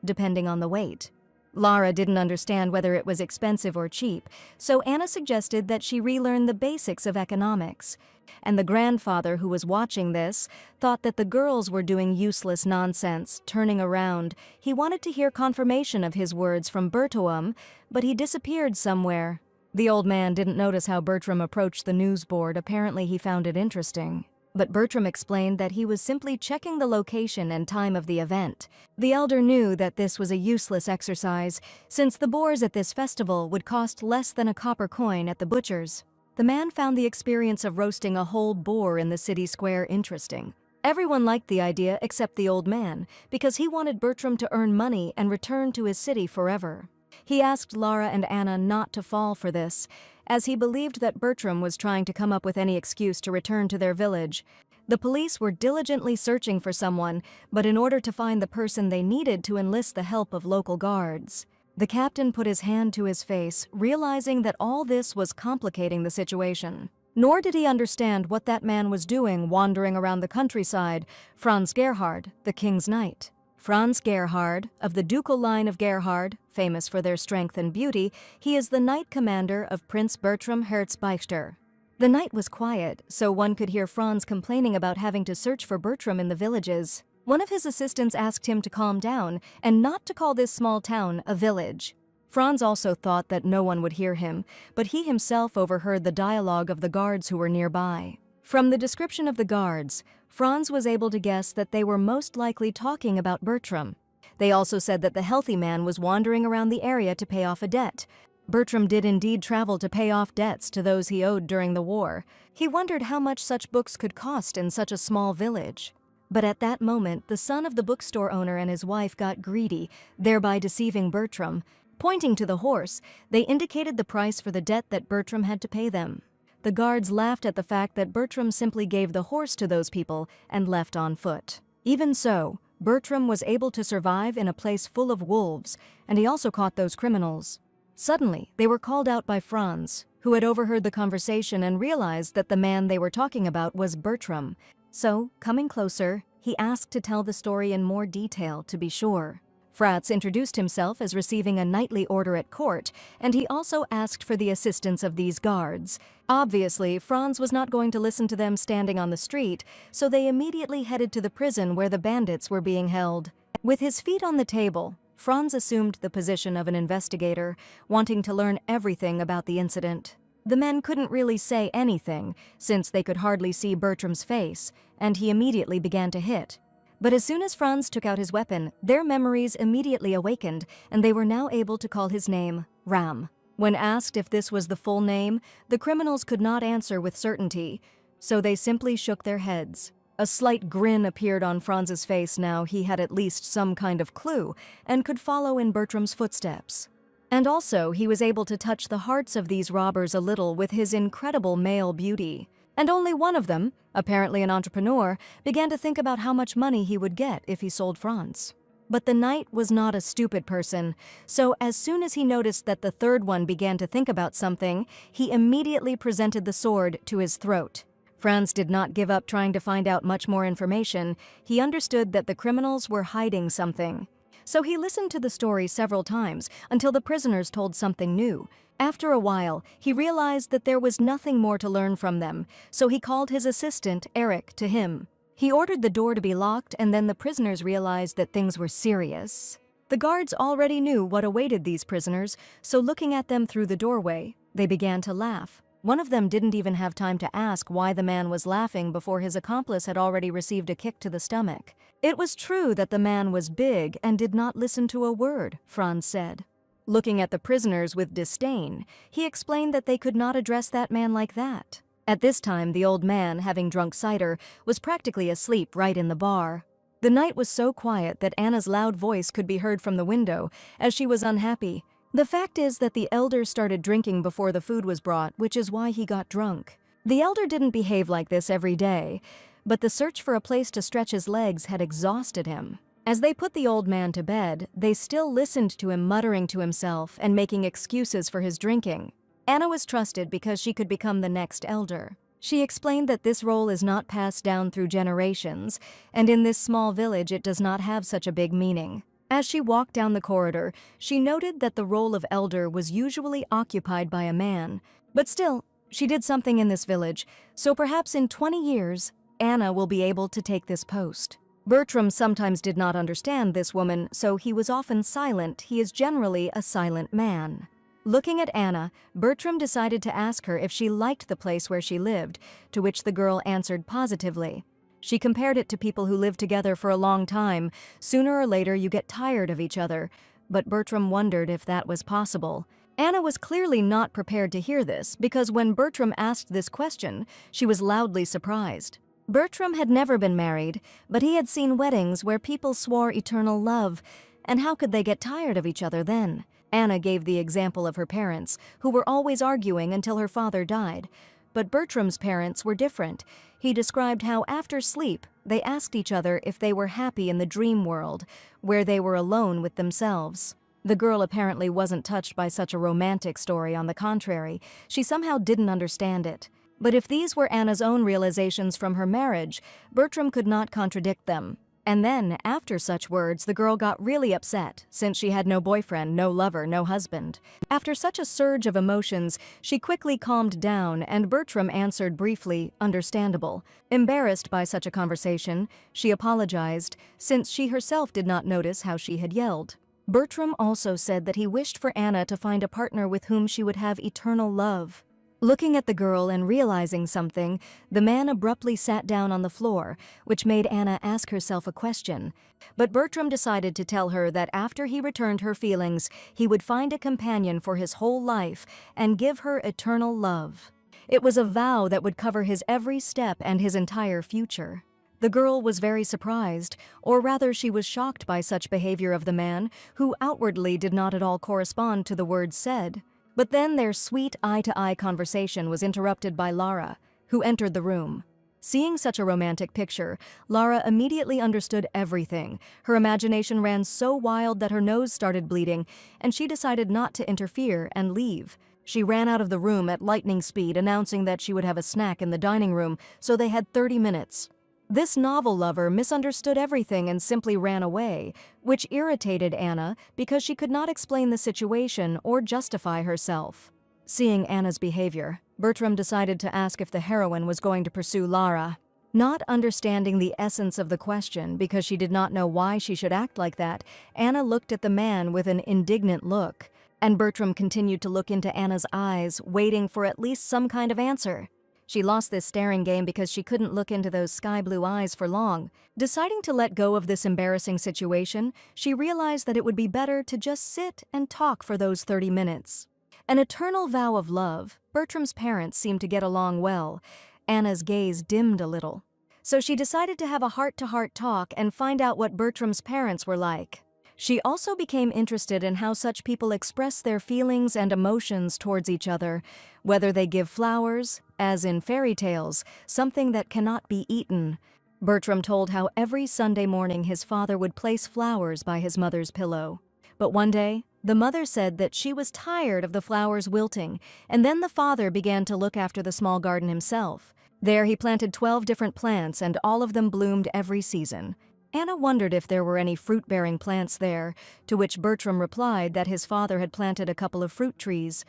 depending on the weight. Lara didn't understand whether it was expensive or cheap, so Anna suggested that she relearn the basics of economics. And the grandfather who was watching this thought that the girls were doing useless nonsense, turning around. He wanted to hear confirmation of his words from Bertram, but he disappeared somewhere. The old man didn't notice how Bertram approached the news board. Apparently he found it interesting. But Bertram explained that he was simply checking the location and time of the event. The elder knew that this was a useless exercise, since the boars at this festival would cost less than a copper coin at the butcher's. The man found the experience of roasting a whole boar in the city square interesting. Everyone liked the idea except the old man, because he wanted Bertram to earn money and return to his city forever. He asked Lara and Anna not to fall for this, as he believed that Bertram was trying to come up with any excuse to return to their village. The police were diligently searching for someone, but in order to find the person they needed to enlist the help of local guards. The captain put his hand to his face, realizing that all this was complicating the situation. Nor did he understand what that man was doing wandering around the countryside, Franz Gerhard, the king's knight. Franz Gerhard, of the ducal line of Gerhard, famous for their strength and beauty, he is the knight commander of Prince Bertram Herzbeichter. The night was quiet, so one could hear Franz complaining about having to search for Bertram in the villages. One of his assistants asked him to calm down and not to call this small town a village. Franz also thought that no one would hear him, but he himself overheard the dialogue of the guards who were nearby. From the description of the guards, Franz was able to guess that they were most likely talking about Bertram. They also said that the healthy man was wandering around the area to pay off a debt. Bertram did indeed travel to pay off debts to those he owed during the war. He wondered how much such books could cost in such a small village. But at that moment, the son of the bookstore owner and his wife got greedy, thereby deceiving Bertram. Pointing to the horse, they indicated the price for the debt that Bertram had to pay them. The guards laughed at the fact that Bertram simply gave the horse to those people and left on foot. Even so, Bertram was able to survive in a place full of wolves, and he also caught those criminals. Suddenly, they were called out by Franz, who had overheard the conversation and realized that the man they were talking about was Bertram. So, coming closer, he asked to tell the story in more detail to be sure. Franz introduced himself as receiving a knightly order at court, and he also asked for the assistance of these guards. Obviously, Franz was not going to listen to them standing on the street, so they immediately headed to the prison where the bandits were being held. With his feet on the table, Franz assumed the position of an investigator, wanting to learn everything about the incident. The men couldn't really say anything, since they could hardly see Bertram's face, and he immediately began to hit. But as soon as Franz took out his weapon, their memories immediately awakened, and they were now able to call his name Ram. When asked if this was the full name, the criminals could not answer with certainty, so they simply shook their heads. A slight grin appeared on Franz's face now he had at least some kind of clue, and could follow in Bertram's footsteps. And also, he was able to touch the hearts of these robbers a little with his incredible male beauty. And only one of them, apparently an entrepreneur, began to think about how much money he would get if he sold Franz. But the knight was not a stupid person, so as soon as he noticed that the third one began to think about something, he immediately presented the sword to his throat. Franz did not give up trying to find out much more information. He understood that the criminals were hiding something. So he listened to the story several times until the prisoners told something new. After a while, he realized that there was nothing more to learn from them, so he called his assistant, Eric, to him. He ordered the door to be locked, and then the prisoners realized that things were serious. The guards already knew what awaited these prisoners, so looking at them through the doorway, they began to laugh. One of them didn't even have time to ask why the man was laughing before his accomplice had already received a kick to the stomach. It was true that the man was big and did not listen to a word, Franz said. Looking at the prisoners with disdain, he explained that they could not address that man like that. At this time, the old man, having drunk cider, was practically asleep right in the bar. The night was so quiet that Anna's loud voice could be heard from the window, as she was unhappy. The fact is that the elder started drinking before the food was brought, which is why he got drunk. The elder didn't behave like this every day, but the search for a place to stretch his legs had exhausted him. As they put the old man to bed, they still listened to him muttering to himself and making excuses for his drinking. Anna was trusted because she could become the next elder. She explained that this role is not passed down through generations, and in this small village it does not have such a big meaning. As she walked down the corridor, she noted that the role of elder was usually occupied by a man. But still, she did something in this village, so perhaps in 20 years, Anna will be able to take this post. Bertram sometimes did not understand this woman, so he was often silent. He is generally a silent man. Looking at Anna, Bertram decided to ask her if she liked the place where she lived, to which the girl answered positively. She compared it to people who live together for a long time. Sooner or later you get tired of each other, but Bertram wondered if that was possible. Anna was clearly not prepared to hear this, because when Bertram asked this question, she was loudly surprised. Bertram had never been married, but he had seen weddings where people swore eternal love, and how could they get tired of each other then? Anna gave the example of her parents, who were always arguing until her father died. But Bertram's parents were different. He described how after sleep, they asked each other if they were happy in the dream world, where they were alone with themselves. The girl apparently wasn't touched by such a romantic story. On the contrary, she somehow didn't understand it. But if these were Anna's own realizations from her marriage, Bertram could not contradict them. And then, after such words, the girl got really upset, since she had no boyfriend, no lover, no husband. After such a surge of emotions, she quickly calmed down, and Bertram answered briefly, understandable. Embarrassed by such a conversation, she apologized, since she herself did not notice how she had yelled. Bertram also said that he wished for Anna to find a partner with whom she would have eternal love. Looking at the girl and realizing something, the man abruptly sat down on the floor, which made Anna ask herself a question. But Bertram decided to tell her that after he returned her feelings, he would find a companion for his whole life and give her eternal love. It was a vow that would cover his every step and his entire future. The girl was very surprised, or rather she was shocked by such behavior of the man, who outwardly did not at all correspond to the words said. But then their sweet eye-to-eye conversation was interrupted by Lara, who entered the room. Seeing such a romantic picture, Lara immediately understood everything. Her imagination ran so wild that her nose started bleeding, and she decided not to interfere and leave. She ran out of the room at lightning speed, announcing that she would have a snack in the dining room, so they had 30 minutes. This novel lover misunderstood everything and simply ran away, which irritated Anna because she could not explain the situation or justify herself. Seeing Anna's behavior, Bertram decided to ask if the heroine was going to pursue Lara. Not understanding the essence of the question because she did not know why she should act like that, Anna looked at the man with an indignant look, and Bertram continued to look into Anna's eyes, waiting for at least some kind of answer. She lost this staring game because she couldn't look into those sky-blue eyes for long. Deciding to let go of this embarrassing situation, she realized that it would be better to just sit and talk for those 30 minutes. An eternal vow of love. Bertram's parents seemed to get along well. Anna's gaze dimmed a little. So she decided to have a heart-to-heart talk and find out what Bertram's parents were like. She also became interested in how such people express their feelings and emotions towards each other, whether they give flowers, as in fairy tales, something that cannot be eaten. Bertram told how every Sunday morning his father would place flowers by his mother's pillow. But one day, the mother said that she was tired of the flowers wilting, and then the father began to look after the small garden himself. There he planted 12 different plants, and all of them bloomed every season. Anna wondered if there were any fruit-bearing plants there, to which Bertram replied that his father had planted a couple of fruit trees.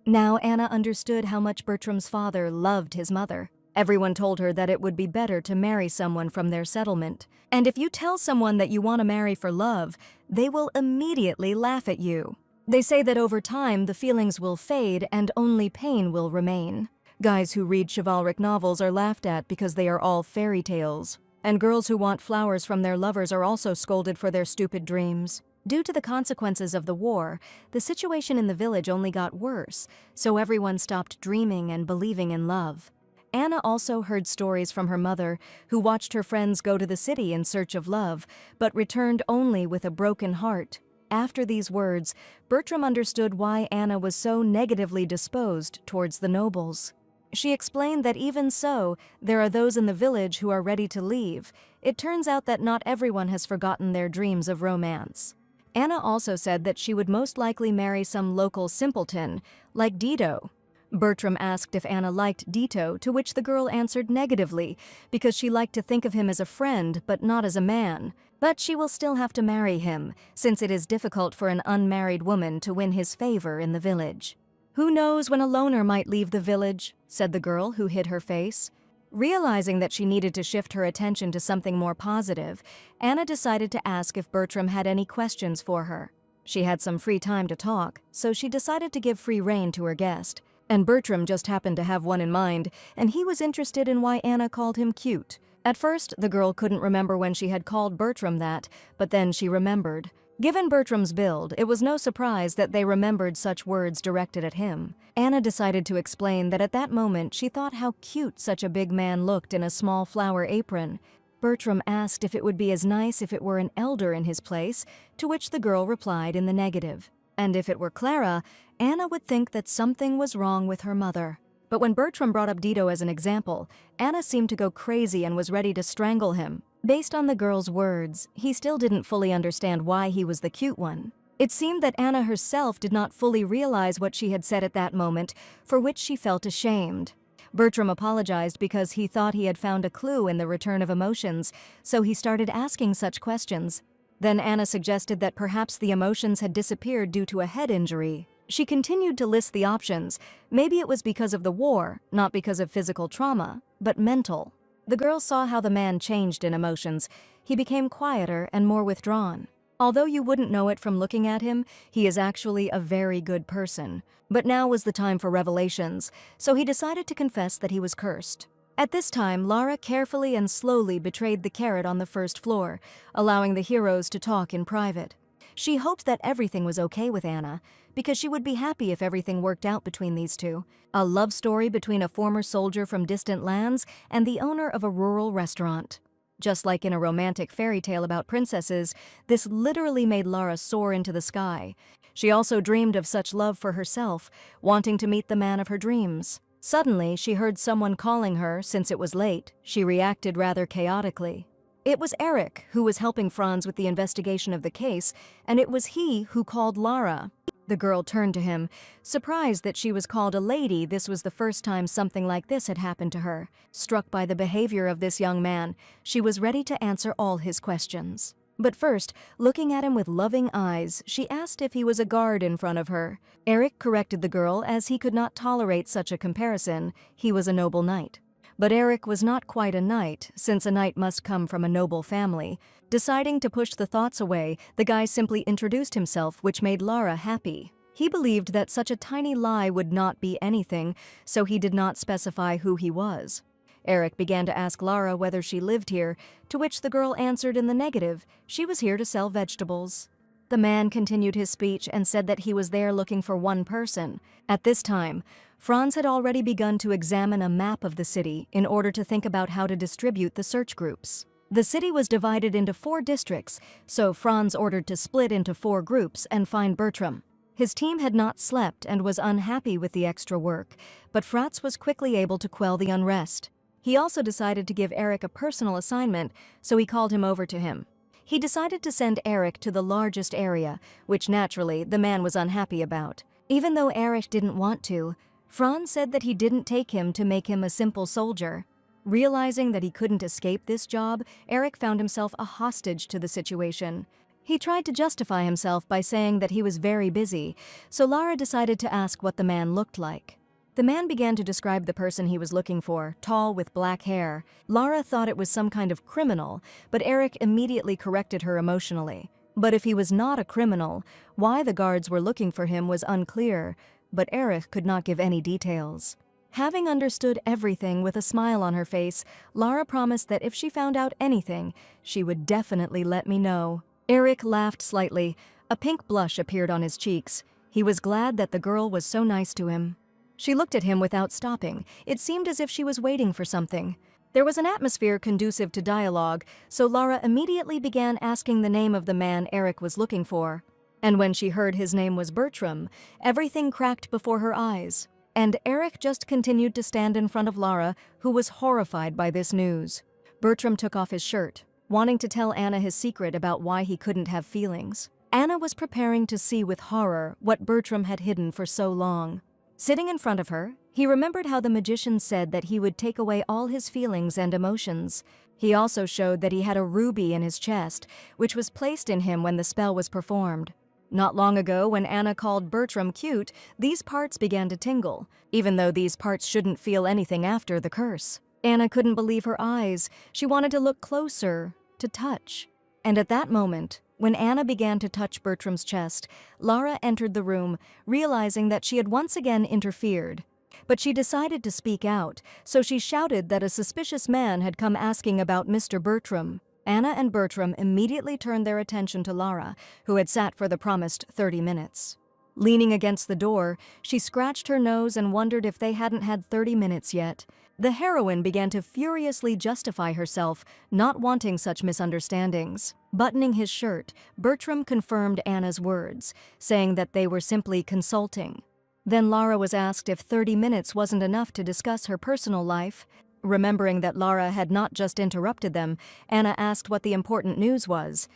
Now Anna understood how much Bertram's father loved his mother. Everyone told her that it would be better to marry someone from their settlement. And if you tell someone that you want to marry for love, they will immediately laugh at you. They say that over time the feelings will fade and only pain will remain. Guys who read chivalric novels are laughed at because they are all fairy tales. And girls who want flowers from their lovers are also scolded for their stupid dreams. Due to the consequences of the war, the situation in the village only got worse, so everyone stopped dreaming and believing in love. Anna also heard stories from her mother, who watched her friends go to the city in search of love, but returned only with a broken heart. After these words, Bertram understood why Anna was so negatively disposed towards the nobles. She explained that even so, there are those in the village who are ready to leave. It turns out that not everyone has forgotten their dreams of romance. Anna also said that she would most likely marry some local simpleton, like Dito. Bertram asked if Anna liked Dito, to which the girl answered negatively, because she liked to think of him as a friend, but not as a man. But she will still have to marry him, since it is difficult for an unmarried woman to win his favor in the village. "Who knows when a loner might leave the village," said the girl, who hid her face. Realizing that she needed to shift her attention to something more positive, Anna decided to ask if Bertram had any questions for her. She had some free time to talk, so she decided to give free rein to her guest. And Bertram just happened to have one in mind, and he was interested in why Anna called him cute. At first, the girl couldn't remember when she had called Bertram that, but then she remembered. Given Bertram's build, it was no surprise that they remembered such words directed at him. Anna decided to explain that at that moment she thought how cute such a big man looked in a small flower apron. Bertram asked if it would be as nice if it were an elder in his place, to which the girl replied in the negative. And if it were Clara, Anna would think that something was wrong with her mother. But when Bertram brought up Dito as an example, Anna seemed to go crazy and was ready to strangle him. Based on the girl's words, he still didn't fully understand why he was the cute one. It seemed that Anna herself did not fully realize what she had said at that moment, for which she felt ashamed. Bertram apologized because he thought he had found a clue in the return of emotions, so he started asking such questions. Then Anna suggested that perhaps the emotions had disappeared due to a head injury. She continued to list the options. Maybe it was because of the war, not because of physical trauma, but mental. The girl saw how the man changed in emotions. He became quieter and more withdrawn. Although you wouldn't know it from looking at him, he is actually a very good person. But now was the time for revelations, so he decided to confess that he was cursed. At this time, Lara carefully and slowly betrayed the carrot on the first floor, allowing the heroes to talk in private. She hoped that everything was okay with Anna, because she would be happy if everything worked out between these two. A love story between a former soldier from distant lands and the owner of a rural restaurant. Just like in a romantic fairy tale about princesses, this literally made Lara soar into the sky. She also dreamed of such love for herself, wanting to meet the man of her dreams. Suddenly, she heard someone calling her. Since it was late, she reacted rather chaotically. It was Eric, who was helping Franz with the investigation of the case, and it was he who called Lara. The girl turned to him, surprised that she was called a lady. This was the first time something like this had happened to her. Struck by the behavior of this young man, she was ready to answer all his questions. But first, looking at him with loving eyes, she asked if he was a guard in front of her. Eric corrected the girl as he could not tolerate such a comparison. He was a noble knight. But Eric was not quite a knight, since a knight must come from a noble family. Deciding to push the thoughts away, the guy simply introduced himself, which made Lara happy. He believed that such a tiny lie would not be anything, so he did not specify who he was. Eric began to ask Lara whether she lived here, to which the girl answered in the negative. She was here to sell vegetables. The man continued his speech and said that he was there looking for one person. At this time, Franz had already begun to examine a map of the city in order to think about how to distribute the search groups. The city was divided into 4 districts, so Franz ordered to split into 4 groups and find Bertram. His team had not slept and was unhappy with the extra work, but Franz was quickly able to quell the unrest. He also decided to give Eric a personal assignment, so he called him over to him. He decided to send Eric to the largest area, which naturally the man was unhappy about. Even though Eric didn't want to, Franz said that he didn't take him to make him a simple soldier. Realizing that he couldn't escape this job, Eric found himself a hostage to the situation. He tried to justify himself by saying that he was very busy, so Lara decided to ask what the man looked like. The man began to describe the person he was looking for, tall with black hair. Lara thought it was some kind of criminal, but Eric immediately corrected her emotionally. But if he was not a criminal, why the guards were looking for him was unclear, but Eric could not give any details. Having understood everything with a smile on her face, Lara promised that if she found out anything, she would definitely let me know. Eric laughed slightly. A pink blush appeared on his cheeks. He was glad that the girl was so nice to him. She looked at him without stopping. It seemed as if she was waiting for something. There was an atmosphere conducive to dialogue, so Lara immediately began asking the name of the man Eric was looking for. And when she heard his name was Bertram, everything cracked before her eyes. And Eric just continued to stand in front of Lara, who was horrified by this news. Bertram took off his shirt, wanting to tell Anna his secret about why he couldn't have feelings. Anna was preparing to see with horror what Bertram had hidden for so long. Sitting in front of her, he remembered how the magician said that he would take away all his feelings and emotions. He also showed that he had a ruby in his chest, which was placed in him when the spell was performed. Not long ago, when Anna called Bertram cute, these parts began to tingle, even though these parts shouldn't feel anything after the curse. Anna couldn't believe her eyes. She wanted to look closer, to touch. And at that moment, when Anna began to touch Bertram's chest, Lara entered the room, realizing that she had once again interfered. But she decided to speak out, so she shouted that a suspicious man had come asking about Mr. Bertram. Anna and Bertram immediately turned their attention to Lara, who had sat for the promised 30 minutes. Leaning against the door, she scratched her nose and wondered if they hadn't had 30 minutes yet. The heroine began to furiously justify herself, not wanting such misunderstandings. Buttoning his shirt, Bertram confirmed Anna's words, saying that they were simply consulting. Then Lara was asked if 30 minutes wasn't enough to discuss her personal life. Remembering that Lara had not just interrupted them, Anna asked what the important news was.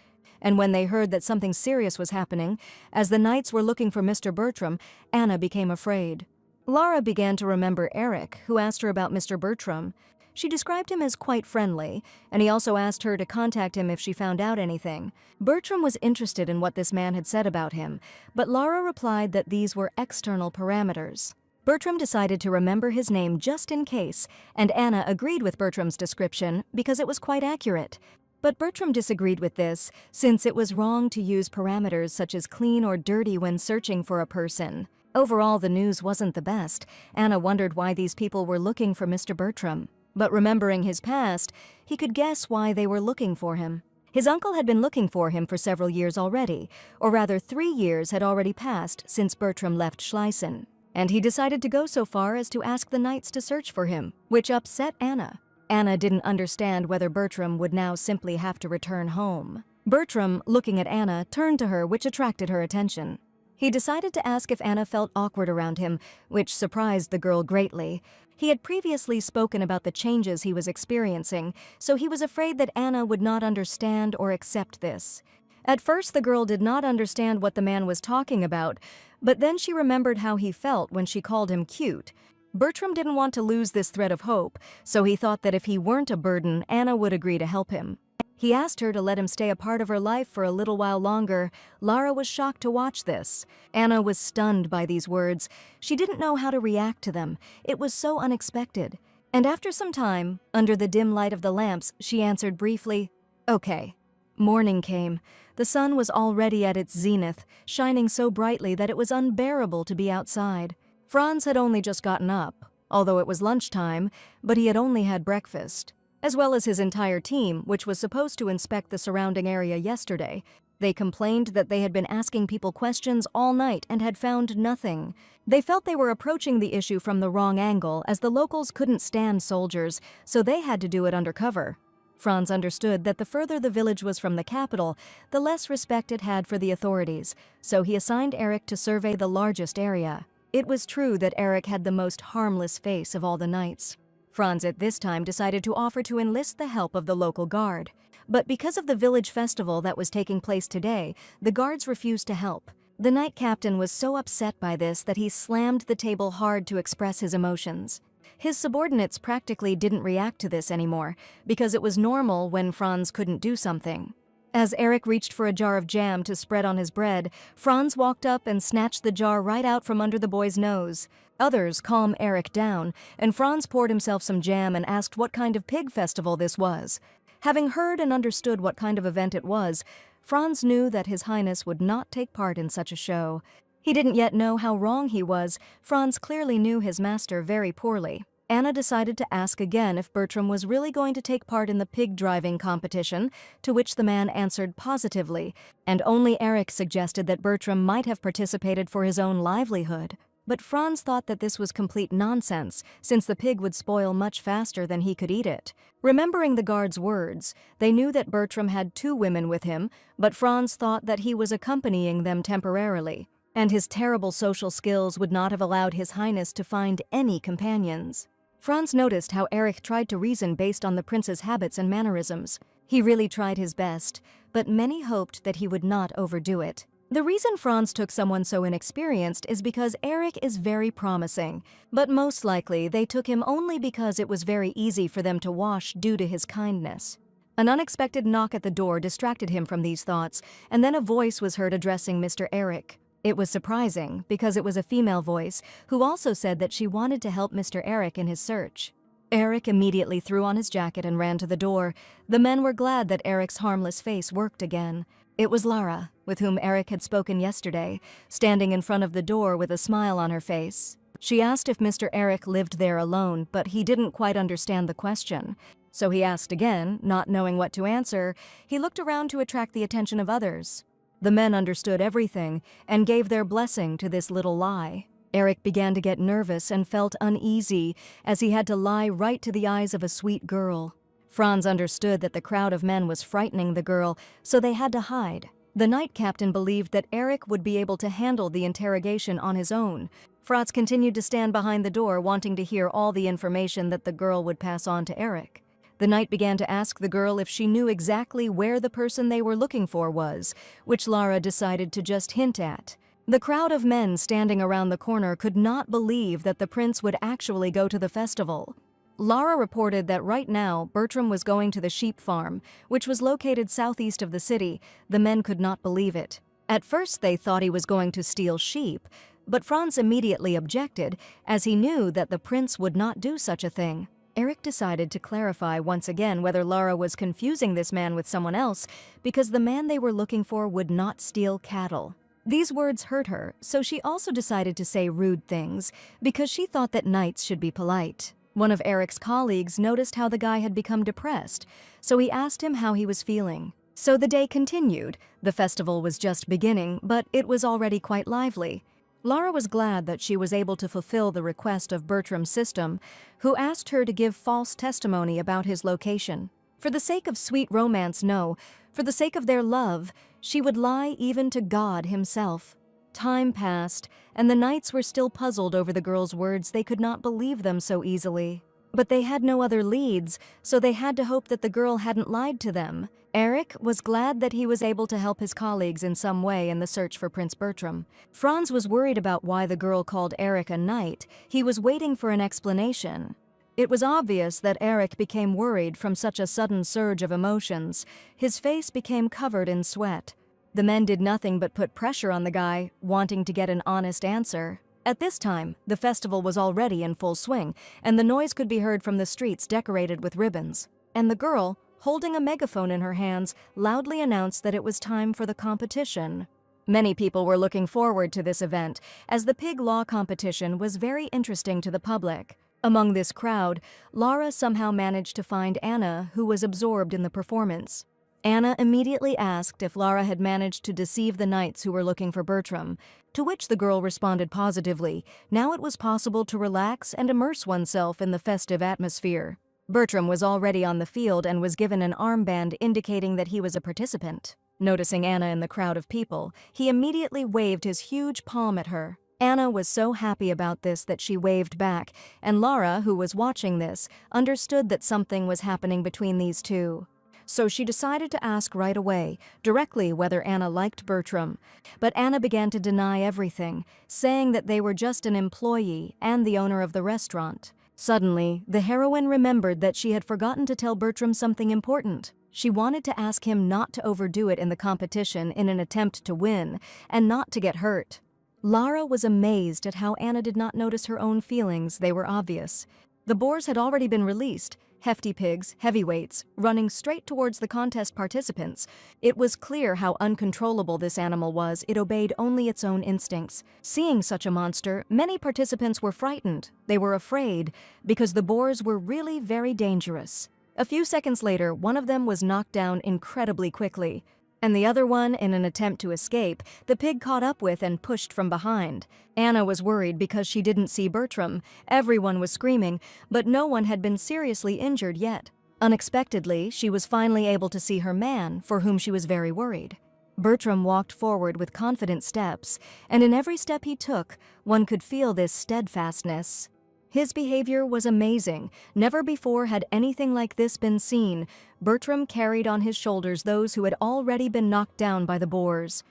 And when they heard that something serious was happening, as the knights were looking for Mr. Bertram, Anna became afraid. Lara began to remember Eric, who asked her about Mr. Bertram. She described him as quite friendly, and he also asked her to contact him if she found out anything. Bertram was interested in what this man had said about him, but Lara replied that these were external parameters. Bertram decided to remember his name just in case, and Anna agreed with Bertram's description because it was quite accurate. But Bertram disagreed with this, since it was wrong to use parameters such as clean or dirty when searching for a person. Overall, the news wasn't the best. Anna wondered why these people were looking for Mr. Bertram. But remembering his past, he could guess why they were looking for him. His uncle had been looking for him for several years already, or rather 3 years had already passed since Bertram left Schliessen. And he decided to go so far as to ask the knights to search for him, which upset Anna. Anna didn't understand whether Bertram would now simply have to return home. Bertram, looking at Anna, turned to her, which attracted her attention. He decided to ask if Anna felt awkward around him, which surprised the girl greatly. He had previously spoken about the changes he was experiencing, so he was afraid that Anna would not understand or accept this. At first, the girl did not understand what the man was talking about, but then she remembered how he felt when she called him cute. Bertram didn't want to lose this thread of hope, so he thought that if he weren't a burden, Anna would agree to help him. He asked her to let him stay a part of her life for a little while longer. Lara was shocked to watch this. Anna was stunned by these words. She didn't know how to react to them. It was so unexpected. And after some time, under the dim light of the lamps, she answered briefly, "Okay." Morning came. The sun was already at its zenith, shining so brightly that it was unbearable to be outside. Franz had only just gotten up, although it was lunchtime, but he had only had breakfast, as well as his entire team, which was supposed to inspect the surrounding area yesterday. They complained that they had been asking people questions all night and had found nothing. They felt they were approaching the issue from the wrong angle, as the locals couldn't stand soldiers, so they had to do it undercover. Franz understood that the further the village was from the capital, the less respect it had for the authorities, so he assigned Eric to survey the largest area. It was true that Eric had the most harmless face of all the knights. Franz at this time decided to offer to enlist the help of the local guard. But because of the village festival that was taking place today, the guards refused to help. The knight captain was so upset by this that he slammed the table hard to express his emotions. His subordinates practically didn't react to this anymore, because it was normal when Franz couldn't do something. As Eric reached for a jar of jam to spread on his bread, Franz walked up and snatched the jar right out from under the boy's nose. Others calmed Eric down, and Franz poured himself some jam and asked what kind of pig festival this was. Having heard and understood what kind of event it was, Franz knew that His Highness would not take part in such a show. He didn't yet know how wrong he was. Franz clearly knew his master very poorly. Anna decided to ask again if Bertram was really going to take part in the pig driving competition, to which the man answered positively, and only Eric suggested that Bertram might have participated for his own livelihood. But Franz thought that this was complete nonsense, since the pig would spoil much faster than he could eat it. Remembering the guard's words, they knew that Bertram had 2 women with him, but Franz thought that he was accompanying them temporarily, and his terrible social skills would not have allowed His Highness to find any companions. Franz noticed how Eric tried to reason based on the prince's habits and mannerisms. He really tried his best, but many hoped that he would not overdo it. The reason Franz took someone so inexperienced is because Eric is very promising, but most likely they took him only because it was very easy for them to wash due to his kindness. An unexpected knock at the door distracted him from these thoughts, and then a voice was heard addressing Mr. Eric. It was surprising, because it was a female voice, who also said that she wanted to help Mr. Eric in his search. Eric immediately threw on his jacket and ran to the door. The men were glad that Eric's harmless face worked again. It was Lara, with whom Eric had spoken yesterday, standing in front of the door with a smile on her face. She asked if Mr. Eric lived there alone, but he didn't quite understand the question. So he asked again, not knowing what to answer. He looked around to attract the attention of others. The men understood everything and gave their blessing to this little lie. Eric began to get nervous and felt uneasy as he had to lie right to the eyes of a sweet girl. Franz understood that the crowd of men was frightening the girl, so they had to hide. The night captain believed that Eric would be able to handle the interrogation on his own. Franz continued to stand behind the door, wanting to hear all the information that the girl would pass on to Eric. The knight began to ask the girl if she knew exactly where the person they were looking for was, which Lara decided to just hint at. The crowd of men standing around the corner could not believe that the prince would actually go to the festival. Lara reported that right now Bertram was going to the sheep farm, which was located southeast of the city. The men could not believe it. At first they thought he was going to steal sheep, but Franz immediately objected, as he knew that the prince would not do such a thing. Eric decided to clarify once again whether Lara was confusing this man with someone else, because the man they were looking for would not steal cattle. These words hurt her, so she also decided to say rude things, because she thought that knights should be polite. One of Eric's colleagues noticed how the guy had become depressed, so he asked him how he was feeling. So the day continued. The festival was just beginning, but it was already quite lively. Lara was glad that she was able to fulfill the request of Bertram's system, who asked her to give false testimony about his location. For the sake of sweet romance, no. For the sake of their love, she would lie even to God himself. Time passed, and the knights were still puzzled over the girl's words. They could not believe them so easily. But they had no other leads, so they had to hope that the girl hadn't lied to them. Eric was glad that he was able to help his colleagues in some way in the search for Prince Bertram. Franz was worried about why the girl called Eric a knight. He was waiting for an explanation. It was obvious that Eric became worried from such a sudden surge of emotions. His face became covered in sweat. The men did nothing but put pressure on the guy, wanting to get an honest answer. At this time, the festival was already in full swing, and the noise could be heard from the streets decorated with ribbons. And the girl, holding a megaphone in her hands, loudly announced that it was time for the competition. Many people were looking forward to this event, as the pig law competition was very interesting to the public. Among this crowd, Lara somehow managed to find Anna, who was absorbed in the performance. Anna immediately asked if Lara had managed to deceive the knights who were looking for Bertram, to which the girl responded positively. Now it was possible to relax and immerse oneself in the festive atmosphere. Bertram was already on the field and was given an armband indicating that he was a participant. Noticing Anna in the crowd of people, he immediately waved his huge palm at her. Anna was so happy about this that she waved back, and Lara, who was watching this, understood that something was happening between these two. So she decided to ask right away, directly, whether Anna liked Bertram. But Anna began to deny everything, saying that they were just an employee and the owner of the restaurant. Suddenly, the heroine remembered that she had forgotten to tell Bertram something important. She wanted to ask him not to overdo it in the competition in an attempt to win, and not to get hurt. Lara was amazed at how Anna did not notice her own feelings. They were obvious. The boars had already been released. Hefty pigs, heavyweights, running straight towards the contest participants. It was clear how uncontrollable this animal was. It obeyed only its own instincts. Seeing such a monster, many participants were frightened. They were afraid, because the boars were really very dangerous. A few seconds later, one of them was knocked down incredibly quickly, and the other one, in an attempt to escape, the pig caught up with and pushed from behind. Anna was worried because she didn't see Bertram. Everyone was screaming, but no one had been seriously injured yet. Unexpectedly, she was finally able to see her man, for whom she was very worried. Bertram walked forward with confident steps, and in every step he took, one could feel this steadfastness. His behavior was amazing. Never before had anything like this been seen. Bertram carried on his shoulders those who had already been knocked down by the boars.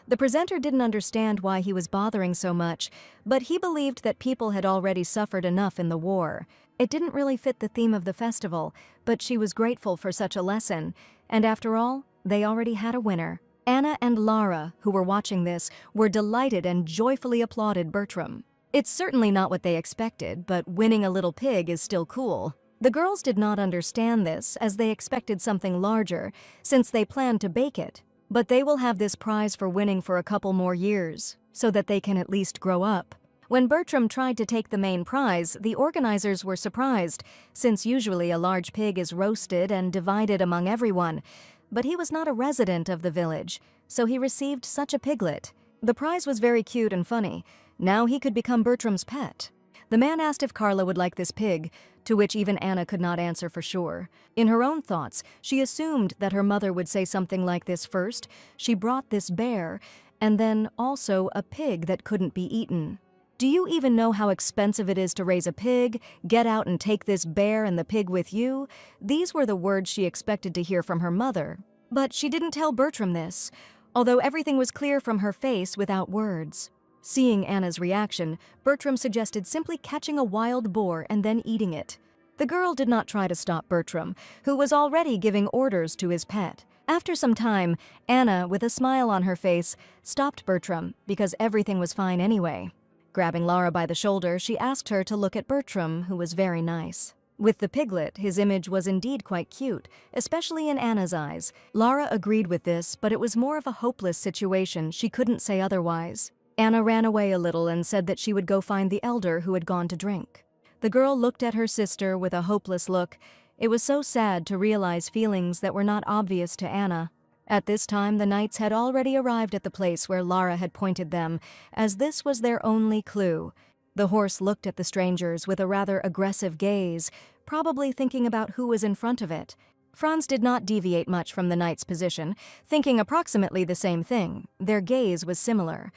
The presenter didn't understand why he was bothering so much, but he believed that people had already suffered enough in the war. It didn't really fit the theme of the festival, but she was grateful for such a lesson. And after all, they already had a winner. Anna and Lara, who were watching this, were delighted and joyfully applauded Bertram. It's certainly not what they expected, but winning a little pig is still cool. The girls did not understand this, as they expected something larger, since they planned to bake it. But they will have this prize for winning for a couple more years, so that they can at least grow up. When Bertram tried to take the main prize, the organizers were surprised, since usually a large pig is roasted and divided among everyone. But he was not a resident of the village, so he received such a piglet. The prize was very cute and funny. Now he could become Bertram's pet. The man asked if Carla would like this pig, to which even Anna could not answer for sure. In her own thoughts, she assumed that her mother would say something like this first. She brought this bear, and then also a pig that couldn't be eaten. Do you even know how expensive it is to raise a pig? Get out and take this bear and the pig with you? These were the words she expected to hear from her mother. But she didn't tell Bertram this, although everything was clear from her face without words. Seeing Anna's reaction, Bertram suggested simply catching a wild boar and then eating it. The girl did not try to stop Bertram, who was already giving orders to his pet. After some time, Anna, with a smile on her face, stopped Bertram because everything was fine anyway. Grabbing Lara by the shoulder, she asked her to look at Bertram, who was very nice. With the piglet, his image was indeed quite cute, especially in Anna's eyes. Lara agreed with this, but it was more of a hopeless situation. She couldn't say otherwise. Anna ran away a little and said that she would go find the elder who had gone to drink. The girl looked at her sister with a hopeless look. It was so sad to realize feelings that were not obvious to Anna. At this time, the knights had already arrived at the place where Lara had pointed them, as this was their only clue. The horse looked at the strangers with a rather aggressive gaze, probably thinking about who was in front of it. Franz did not deviate much from the knight's position, thinking approximately the same thing. Their gaze was similar.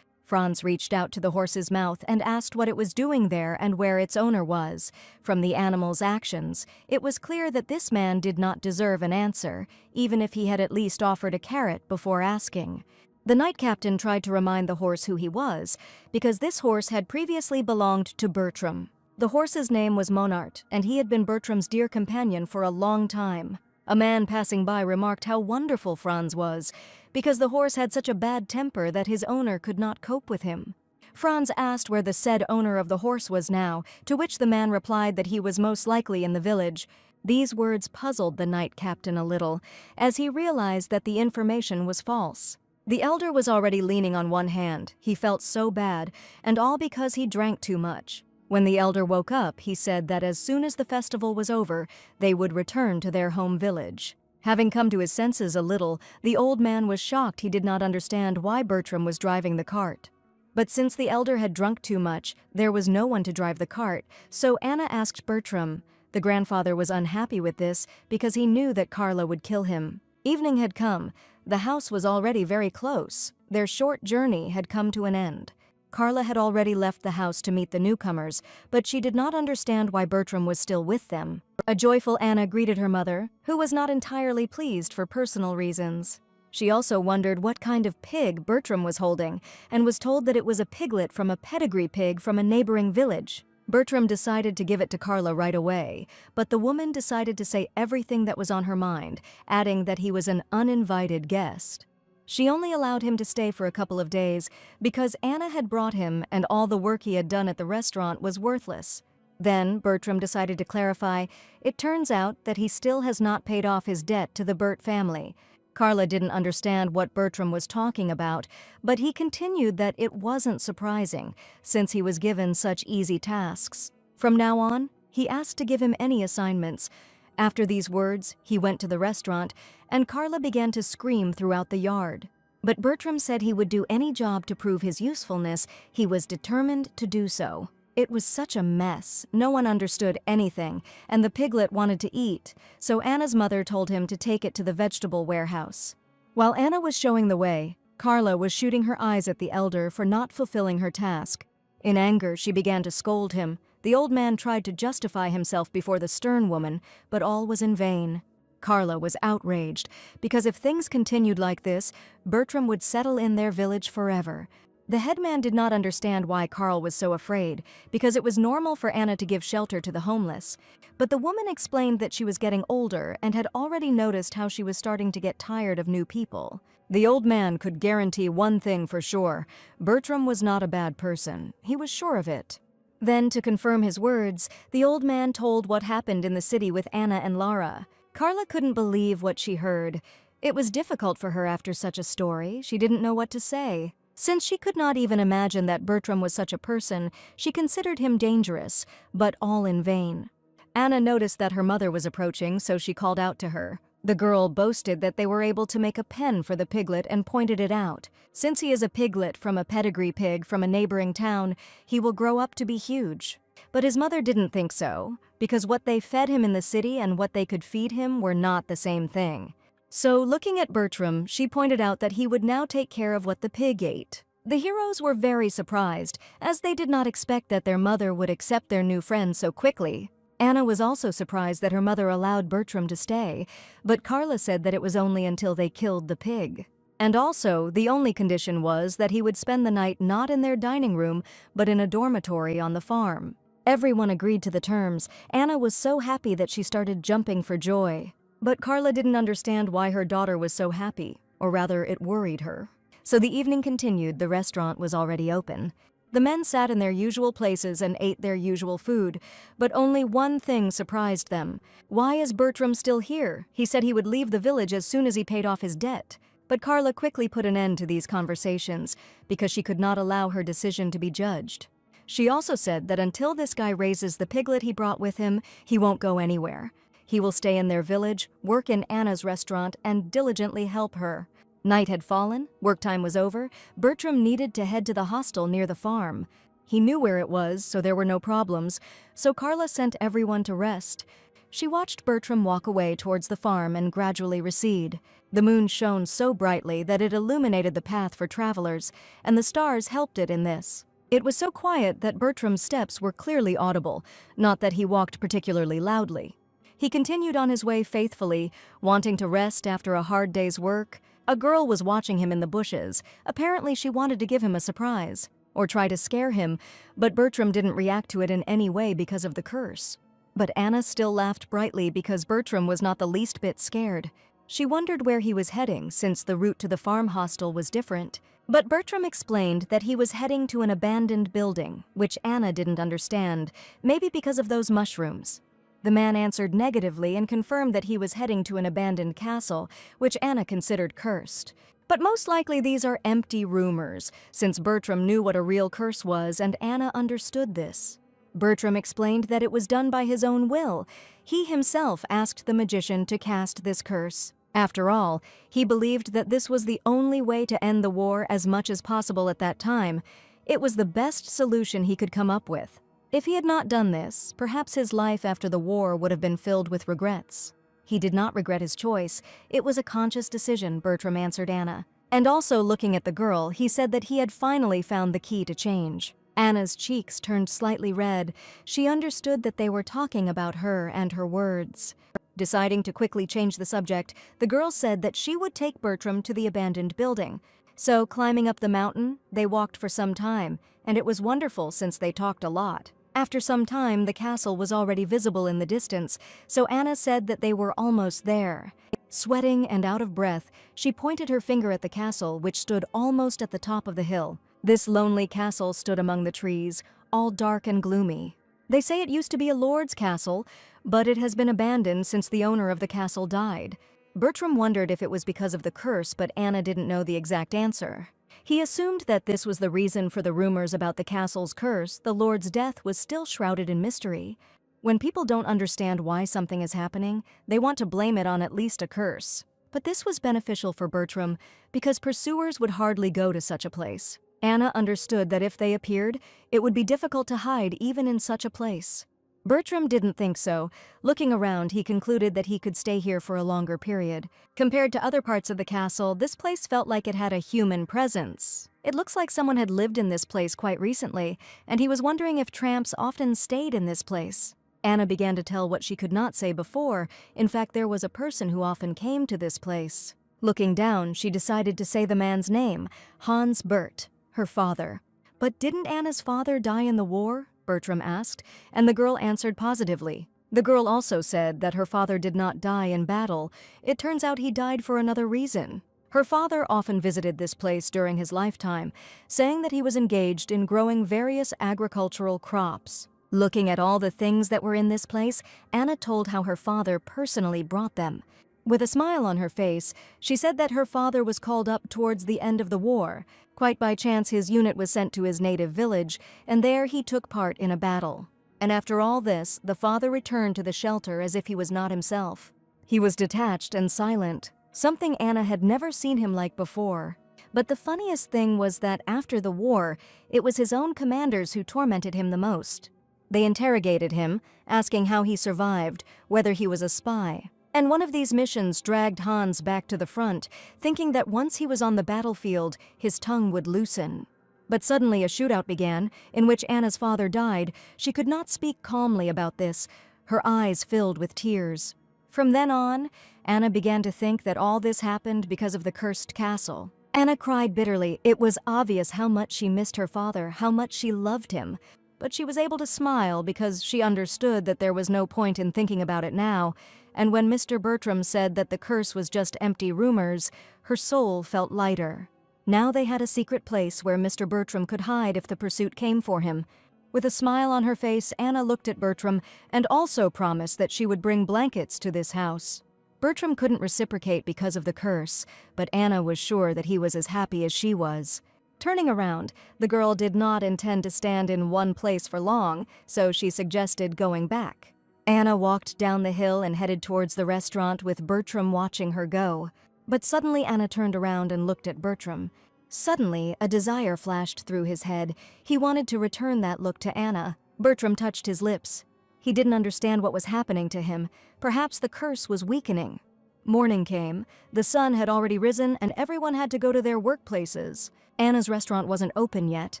Franz reached out to the horse's mouth and asked what it was doing there and where its owner was. From the animal's actions, it was clear that this man did not deserve an answer, even if he had at least offered a carrot before asking. The knight captain tried to remind the horse who he was, because this horse had previously belonged to Bertram. The horse's name was Monart, and he had been Bertram's dear companion for a long time. A man passing by remarked how wonderful Franz was, because the horse had such a bad temper that his owner could not cope with him. Franz asked where the said owner of the horse was now, to which the man replied that he was most likely in the village. These words puzzled the knight captain a little, as he realized that the information was false. The elder was already leaning on one hand. He felt so bad, and all because he drank too much. When the elder woke up, he said that as soon as the festival was over, they would return to their home village. Having come to his senses a little, the old man was shocked he did not understand why Bertram was driving the cart. But since the elder had drunk too much, there was no one to drive the cart, so Anna asked Bertram. The grandfather was unhappy with this because he knew that Carla would kill him. Evening had come. The house was already very close. Their short journey had come to an end. Carla had already left the house to meet the newcomers, but she did not understand why Bertram was still with them. A joyful Anna greeted her mother, who was not entirely pleased for personal reasons. She also wondered what kind of pig Bertram was holding, and was told that it was a piglet from a pedigree pig from a neighboring village. Bertram decided to give it to Carla right away, but the woman decided to say everything that was on her mind, adding that he was an uninvited guest. She only allowed him to stay for a couple of days because Anna had brought him and all the work he had done at the restaurant was worthless. Then Bertram decided to clarify. It turns out that he still has not paid off his debt to the Burt family. Carla didn't understand what Bertram was talking about, but he continued that it wasn't surprising, since he was given such easy tasks. From now on, he asked to give him any assignments. After these words, he went to the restaurant, and Carla began to scream throughout the yard. But Bertram said he would do any job to prove his usefulness. He was determined to do so. It was such a mess. No one understood anything, and the piglet wanted to eat, so Anna's mother told him to take it to the vegetable warehouse. While Anna was showing the way, Carla was shooting her eyes at the elder for not fulfilling her task. In anger, she began to scold him. The old man tried to justify himself before the stern woman, but all was in vain. Carla was outraged, because if things continued like this, Bertram would settle in their village forever. The headman did not understand why Carl was so afraid, because it was normal for Anna to give shelter to the homeless. But the woman explained that she was getting older and had already noticed how she was starting to get tired of new people. The old man could guarantee one thing for sure: Bertram was not a bad person. He was sure of it. Then, to confirm his words, the old man told what happened in the city with Anna and Lara. Carla couldn't believe what she heard. It was difficult for her after such a story. She didn't know what to say. Since she could not even imagine that Bertram was such a person, she considered him dangerous, but all in vain. Anna noticed that her mother was approaching, so she called out to her. The girl boasted that they were able to make a pen for the piglet and pointed it out. Since he is a piglet from a pedigree pig from a neighboring town, he will grow up to be huge. But his mother didn't think so, because what they fed him in the city and what they could feed him were not the same thing. So, looking at Bertram, she pointed out that he would now take care of what the pig ate. The heroes were very surprised, as they did not expect that their mother would accept their new friend so quickly. Anna was also surprised that her mother allowed Bertram to stay, but Carla said that it was only until they killed the pig. And also, the only condition was that he would spend the night not in their dining room, but in a dormitory on the farm. Everyone agreed to the terms. Anna was so happy that she started jumping for joy. But Carla didn't understand why her daughter was so happy, or rather, it worried her. So the evening continued. The restaurant was already open. The men sat in their usual places and ate their usual food, but only one thing surprised them. Why is Bertram still here? He said he would leave the village as soon as he paid off his debt. But Carla quickly put an end to these conversations, because she could not allow her decision to be judged. She also said that until this guy raises the piglet he brought with him, he won't go anywhere. He will stay in their village, work in Anna's restaurant, and diligently help her. Night had fallen, work time was over. Bertram needed to head to the hostel near the farm. He knew where it was, so there were no problems, so Carla sent everyone to rest. She watched Bertram walk away towards the farm and gradually recede. The moon shone so brightly that it illuminated the path for travelers, and the stars helped it in this. It was so quiet that Bertram's steps were clearly audible, not that he walked particularly loudly. He continued on his way faithfully, wanting to rest after a hard day's work. A girl was watching him in the bushes. Apparently she wanted to give him a surprise, or try to scare him, but Bertram didn't react to it in any way because of the curse. But Anna still laughed brightly because Bertram was not the least bit scared. She wondered where he was heading, since the route to the farm hostel was different. But Bertram explained that he was heading to an abandoned building, which Anna didn't understand, maybe because of those mushrooms. The man answered negatively and confirmed that he was heading to an abandoned castle, which Anna considered cursed. But most likely these are empty rumors, since Bertram knew what a real curse was and Anna understood this. Bertram explained that it was done by his own will. He himself asked the magician to cast this curse. After all, he believed that this was the only way to end the war as much as possible at that time. It was the best solution he could come up with. If he had not done this, perhaps his life after the war would have been filled with regrets. He did not regret his choice. It was a conscious decision, Bertram answered Anna. And also, looking at the girl, he said that he had finally found the key to change. Anna's cheeks turned slightly red. She understood that they were talking about her and her words. Deciding to quickly change the subject, the girl said that she would take Bertram to the abandoned building. So, climbing up the mountain, they walked for some time, and it was wonderful since they talked a lot. After some time, the castle was already visible in the distance, so Anna said that they were almost there. Sweating and out of breath, she pointed her finger at the castle, which stood almost at the top of the hill. This lonely castle stood among the trees, all dark and gloomy. They say it used to be a lord's castle, but it has been abandoned since the owner of the castle died. Bertram wondered if it was because of the curse, but Anna didn't know the exact answer. He assumed that this was the reason for the rumors about the castle's curse. The lord's death was still shrouded in mystery. When people don't understand why something is happening, they want to blame it on at least a curse. But this was beneficial for Bertram because pursuers would hardly go to such a place. Anna understood that if they appeared, it would be difficult to hide even in such a place. Bertram didn't think so. Looking around, he concluded that he could stay here for a longer period. Compared to other parts of the castle, this place felt like it had a human presence. It looks like someone had lived in this place quite recently, and he was wondering if tramps often stayed in this place. Anna began to tell what she could not say before. In fact, there was a person who often came to this place. Looking down, she decided to say the man's name, Hans Bert, her father. But didn't Anna's father die in the war? Bertram asked, and the girl answered positively. The girl also said that her father did not die in battle. It turns out he died for another reason. Her father often visited this place during his lifetime, saying that he was engaged in growing various agricultural crops. Looking at all the things that were in this place, Anna told how her father personally brought them. With a smile on her face, she said that her father was called up towards the end of the war. Quite by chance, his unit was sent to his native village, and there he took part in a battle. And after all this, the father returned to the shelter as if he was not himself. He was detached and silent, something Anna had never seen him like before. But the funniest thing was that after the war, it was his own commanders who tormented him the most. They interrogated him, asking how he survived, whether he was a spy. And one of these missions dragged Hans back to the front, thinking that once he was on the battlefield, his tongue would loosen. But suddenly a shootout began, in which Anna's father died. She could not speak calmly about this. Her eyes filled with tears. From then on, Anna began to think that all this happened because of the cursed castle. Anna cried bitterly. It was obvious how much she missed her father, how much she loved him. But she was able to smile because she understood that there was no point in thinking about it now, and when Mr. Bertram said that the curse was just empty rumors, her soul felt lighter. Now they had a secret place where Mr. Bertram could hide if the pursuit came for him. With a smile on her face, Anna looked at Bertram and also promised that she would bring blankets to this house. Bertram couldn't reciprocate because of the curse, but Anna was sure that he was as happy as she was. Turning around, the girl did not intend to stand in one place for long, so she suggested going back. Anna walked down the hill and headed towards the restaurant with Bertram watching her go. But suddenly Anna turned around and looked at Bertram. Suddenly, a desire flashed through his head. He wanted to return that look to Anna. Bertram touched his lips. He didn't understand what was happening to him. Perhaps the curse was weakening. Morning came. The sun had already risen and everyone had to go to their workplaces. Anna's restaurant wasn't open yet.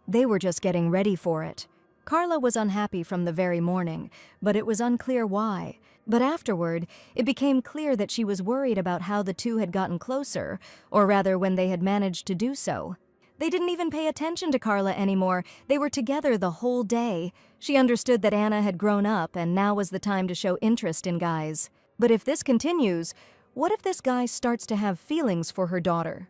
They were just getting ready for it. Carla was unhappy from the very morning, but it was unclear why. But afterward, it became clear that she was worried about how the two had gotten closer, or rather when they had managed to do so. They didn't even pay attention to Carla anymore. They were together the whole day. She understood that Anna had grown up and now was the time to show interest in guys. But if this continues, what if this guy starts to have feelings for her daughter?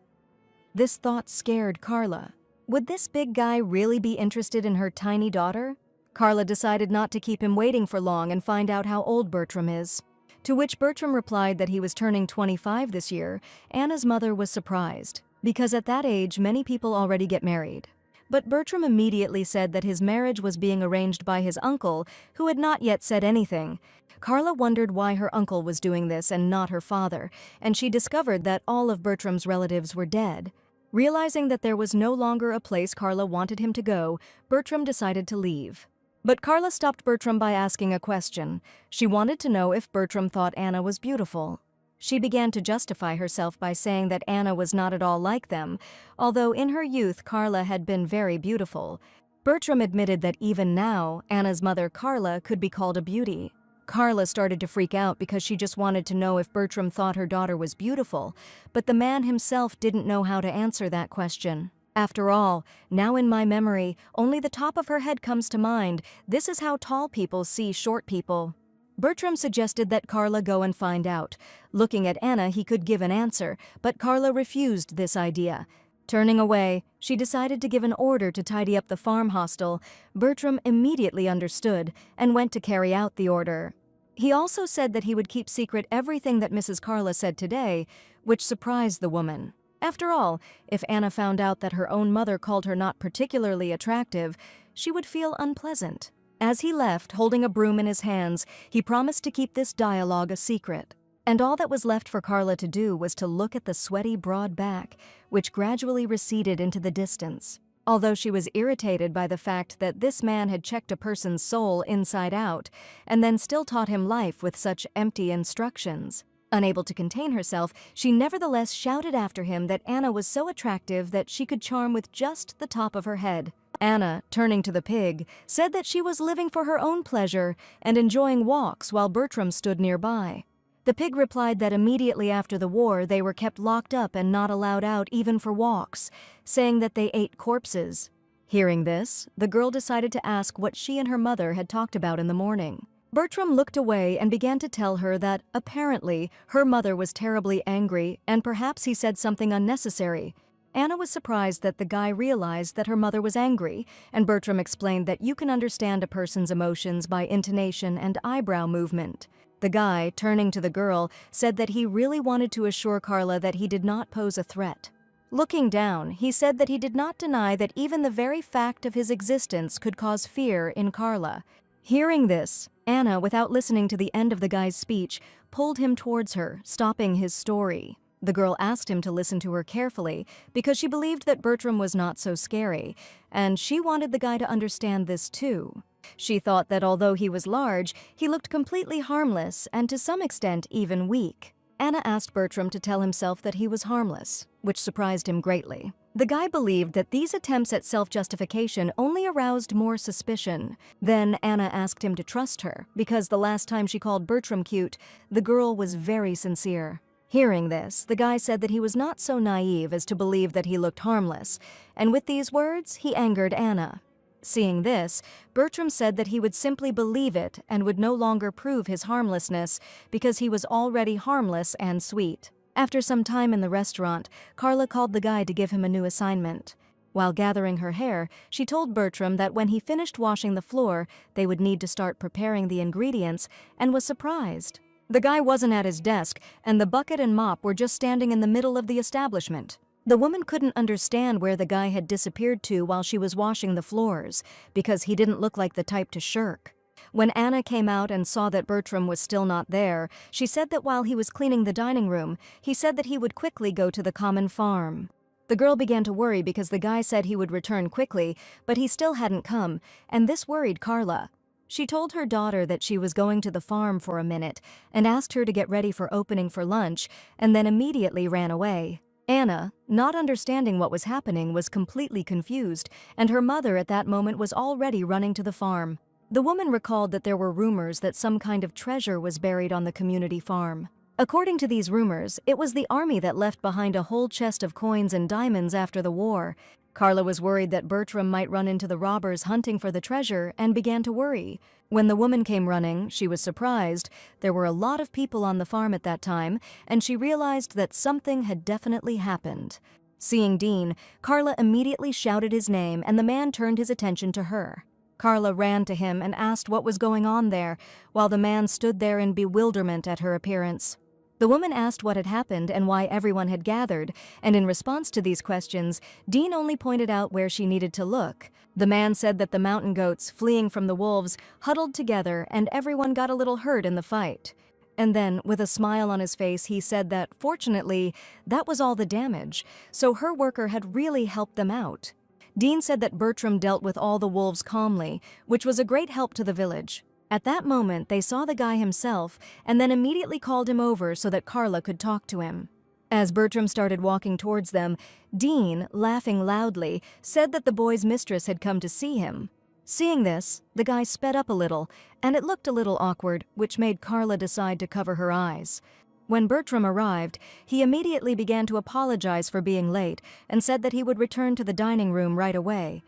This thought scared Carla. Would this big guy really be interested in her tiny daughter? Carla decided not to keep him waiting for long and find out how old Bertram is. To which Bertram replied that he was turning 25 this year. Anna's mother was surprised, because at that age many people already get married. But Bertram immediately said that his marriage was being arranged by his uncle, who had not yet said anything. Carla wondered why her uncle was doing this and not her father, and she discovered that all of Bertram's relatives were dead. Realizing that there was no longer a place Carla wanted him to go, Bertram decided to leave. But Carla stopped Bertram by asking a question. She wanted to know if Bertram thought Anna was beautiful. She began to justify herself by saying that Anna was not at all like them, although in her youth Carla had been very beautiful. Bertram admitted that even now, Anna's mother Carla could be called a beauty. Carla started to freak out because she just wanted to know if Bertram thought her daughter was beautiful, but the man himself didn't know how to answer that question. After all, now in my memory, only the top of her head comes to mind. This is how tall people see short people. Bertram suggested that Carla go and find out. Looking at Anna, he could give an answer, but Carla refused this idea. Turning away, she decided to give an order to tidy up the farm hostel. Bertram immediately understood and went to carry out the order. He also said that he would keep secret everything that Mrs. Carla said today, which surprised the woman. After all, if Anna found out that her own mother called her not particularly attractive, she would feel unpleasant. As he left, holding a broom in his hands, he promised to keep this dialogue a secret. And all that was left for Carla to do was to look at the sweaty, broad back, which gradually receded into the distance. Although she was irritated by the fact that this man had checked a person's soul inside out, and then still taught him life with such empty instructions. Unable to contain herself, she nevertheless shouted after him that Anna was so attractive that she could charm with just the top of her head. Anna, turning to the pig, said that she was living for her own pleasure and enjoying walks while Bertram stood nearby. The pig replied that immediately after the war they were kept locked up and not allowed out even for walks, saying that they ate corpses. Hearing this, the girl decided to ask what she and her mother had talked about in the morning. Bertram looked away and began to tell her that, apparently, her mother was terribly angry and perhaps he said something unnecessary. Anna was surprised that the guy realized that her mother was angry, and Bertram explained that you can understand a person's emotions by intonation and eyebrow movement. The guy, turning to the girl, said that he really wanted to assure Carla that he did not pose a threat. Looking down, he said that he did not deny that even the very fact of his existence could cause fear in Carla. Hearing this, Anna, without listening to the end of the guy's speech, pulled him towards her, stopping his story. The girl asked him to listen to her carefully because she believed that Bertram was not so scary, and she wanted the guy to understand this too. She thought that although he was large, he looked completely harmless and to some extent even weak. Anna asked Bertram to tell himself that he was harmless, which surprised him greatly. The guy believed that these attempts at self-justification only aroused more suspicion. Then Anna asked him to trust her, because the last time she called Bertram cute, the girl was very sincere. Hearing this, the guy said that he was not so naive as to believe that he looked harmless, and with these words, he angered Anna. Seeing this, Bertram said that he would simply believe it and would no longer prove his harmlessness because he was already harmless and sweet. After some time in the restaurant, Carla called the guy to give him a new assignment. While gathering her hair, she told Bertram that when he finished washing the floor, they would need to start preparing the ingredients, and was surprised. The guy wasn't at his desk, and the bucket and mop were just standing in the middle of the establishment. The woman couldn't understand where the guy had disappeared to while she was washing the floors, because he didn't look like the type to shirk. When Anna came out and saw that Bertram was still not there, she said that while he was cleaning the dining room, he said that he would quickly go to the common farm. The girl began to worry because the guy said he would return quickly, but he still hadn't come, and this worried Carla. She told her daughter that she was going to the farm for a minute and asked her to get ready for opening for lunch, and then immediately ran away. Anna, not understanding what was happening, was completely confused, and her mother at that moment was already running to the farm. The woman recalled that there were rumors that some kind of treasure was buried on the community farm. According to these rumors, it was the army that left behind a whole chest of coins and diamonds after the war. Carla was worried that Bertram might run into the robbers hunting for the treasure and began to worry. When the woman came running, she was surprised. There were a lot of people on the farm at that time, and she realized that something had definitely happened. Seeing Dean, Carla immediately shouted his name, and the man turned his attention to her. Carla ran to him and asked what was going on there, while the man stood there in bewilderment at her appearance. The woman asked what had happened and why everyone had gathered, and in response to these questions, Dean only pointed out where she needed to look. The man said that the mountain goats, fleeing from the wolves, huddled together and everyone got a little hurt in the fight. And then, with a smile on his face, he said that, fortunately, that was all the damage, so her worker had really helped them out. Dean said that Bertram dealt with all the wolves calmly, which was a great help to the village. At that moment, they saw the guy himself and then immediately called him over so that Carla could talk to him. As Bertram started walking towards them, Dean, laughing loudly, said that the boy's mistress had come to see him. Seeing this, the guy sped up a little, and it looked a little awkward, which made Carla decide to cover her eyes. When Bertram arrived, he immediately began to apologize for being late and said that he would return to the dining room right away.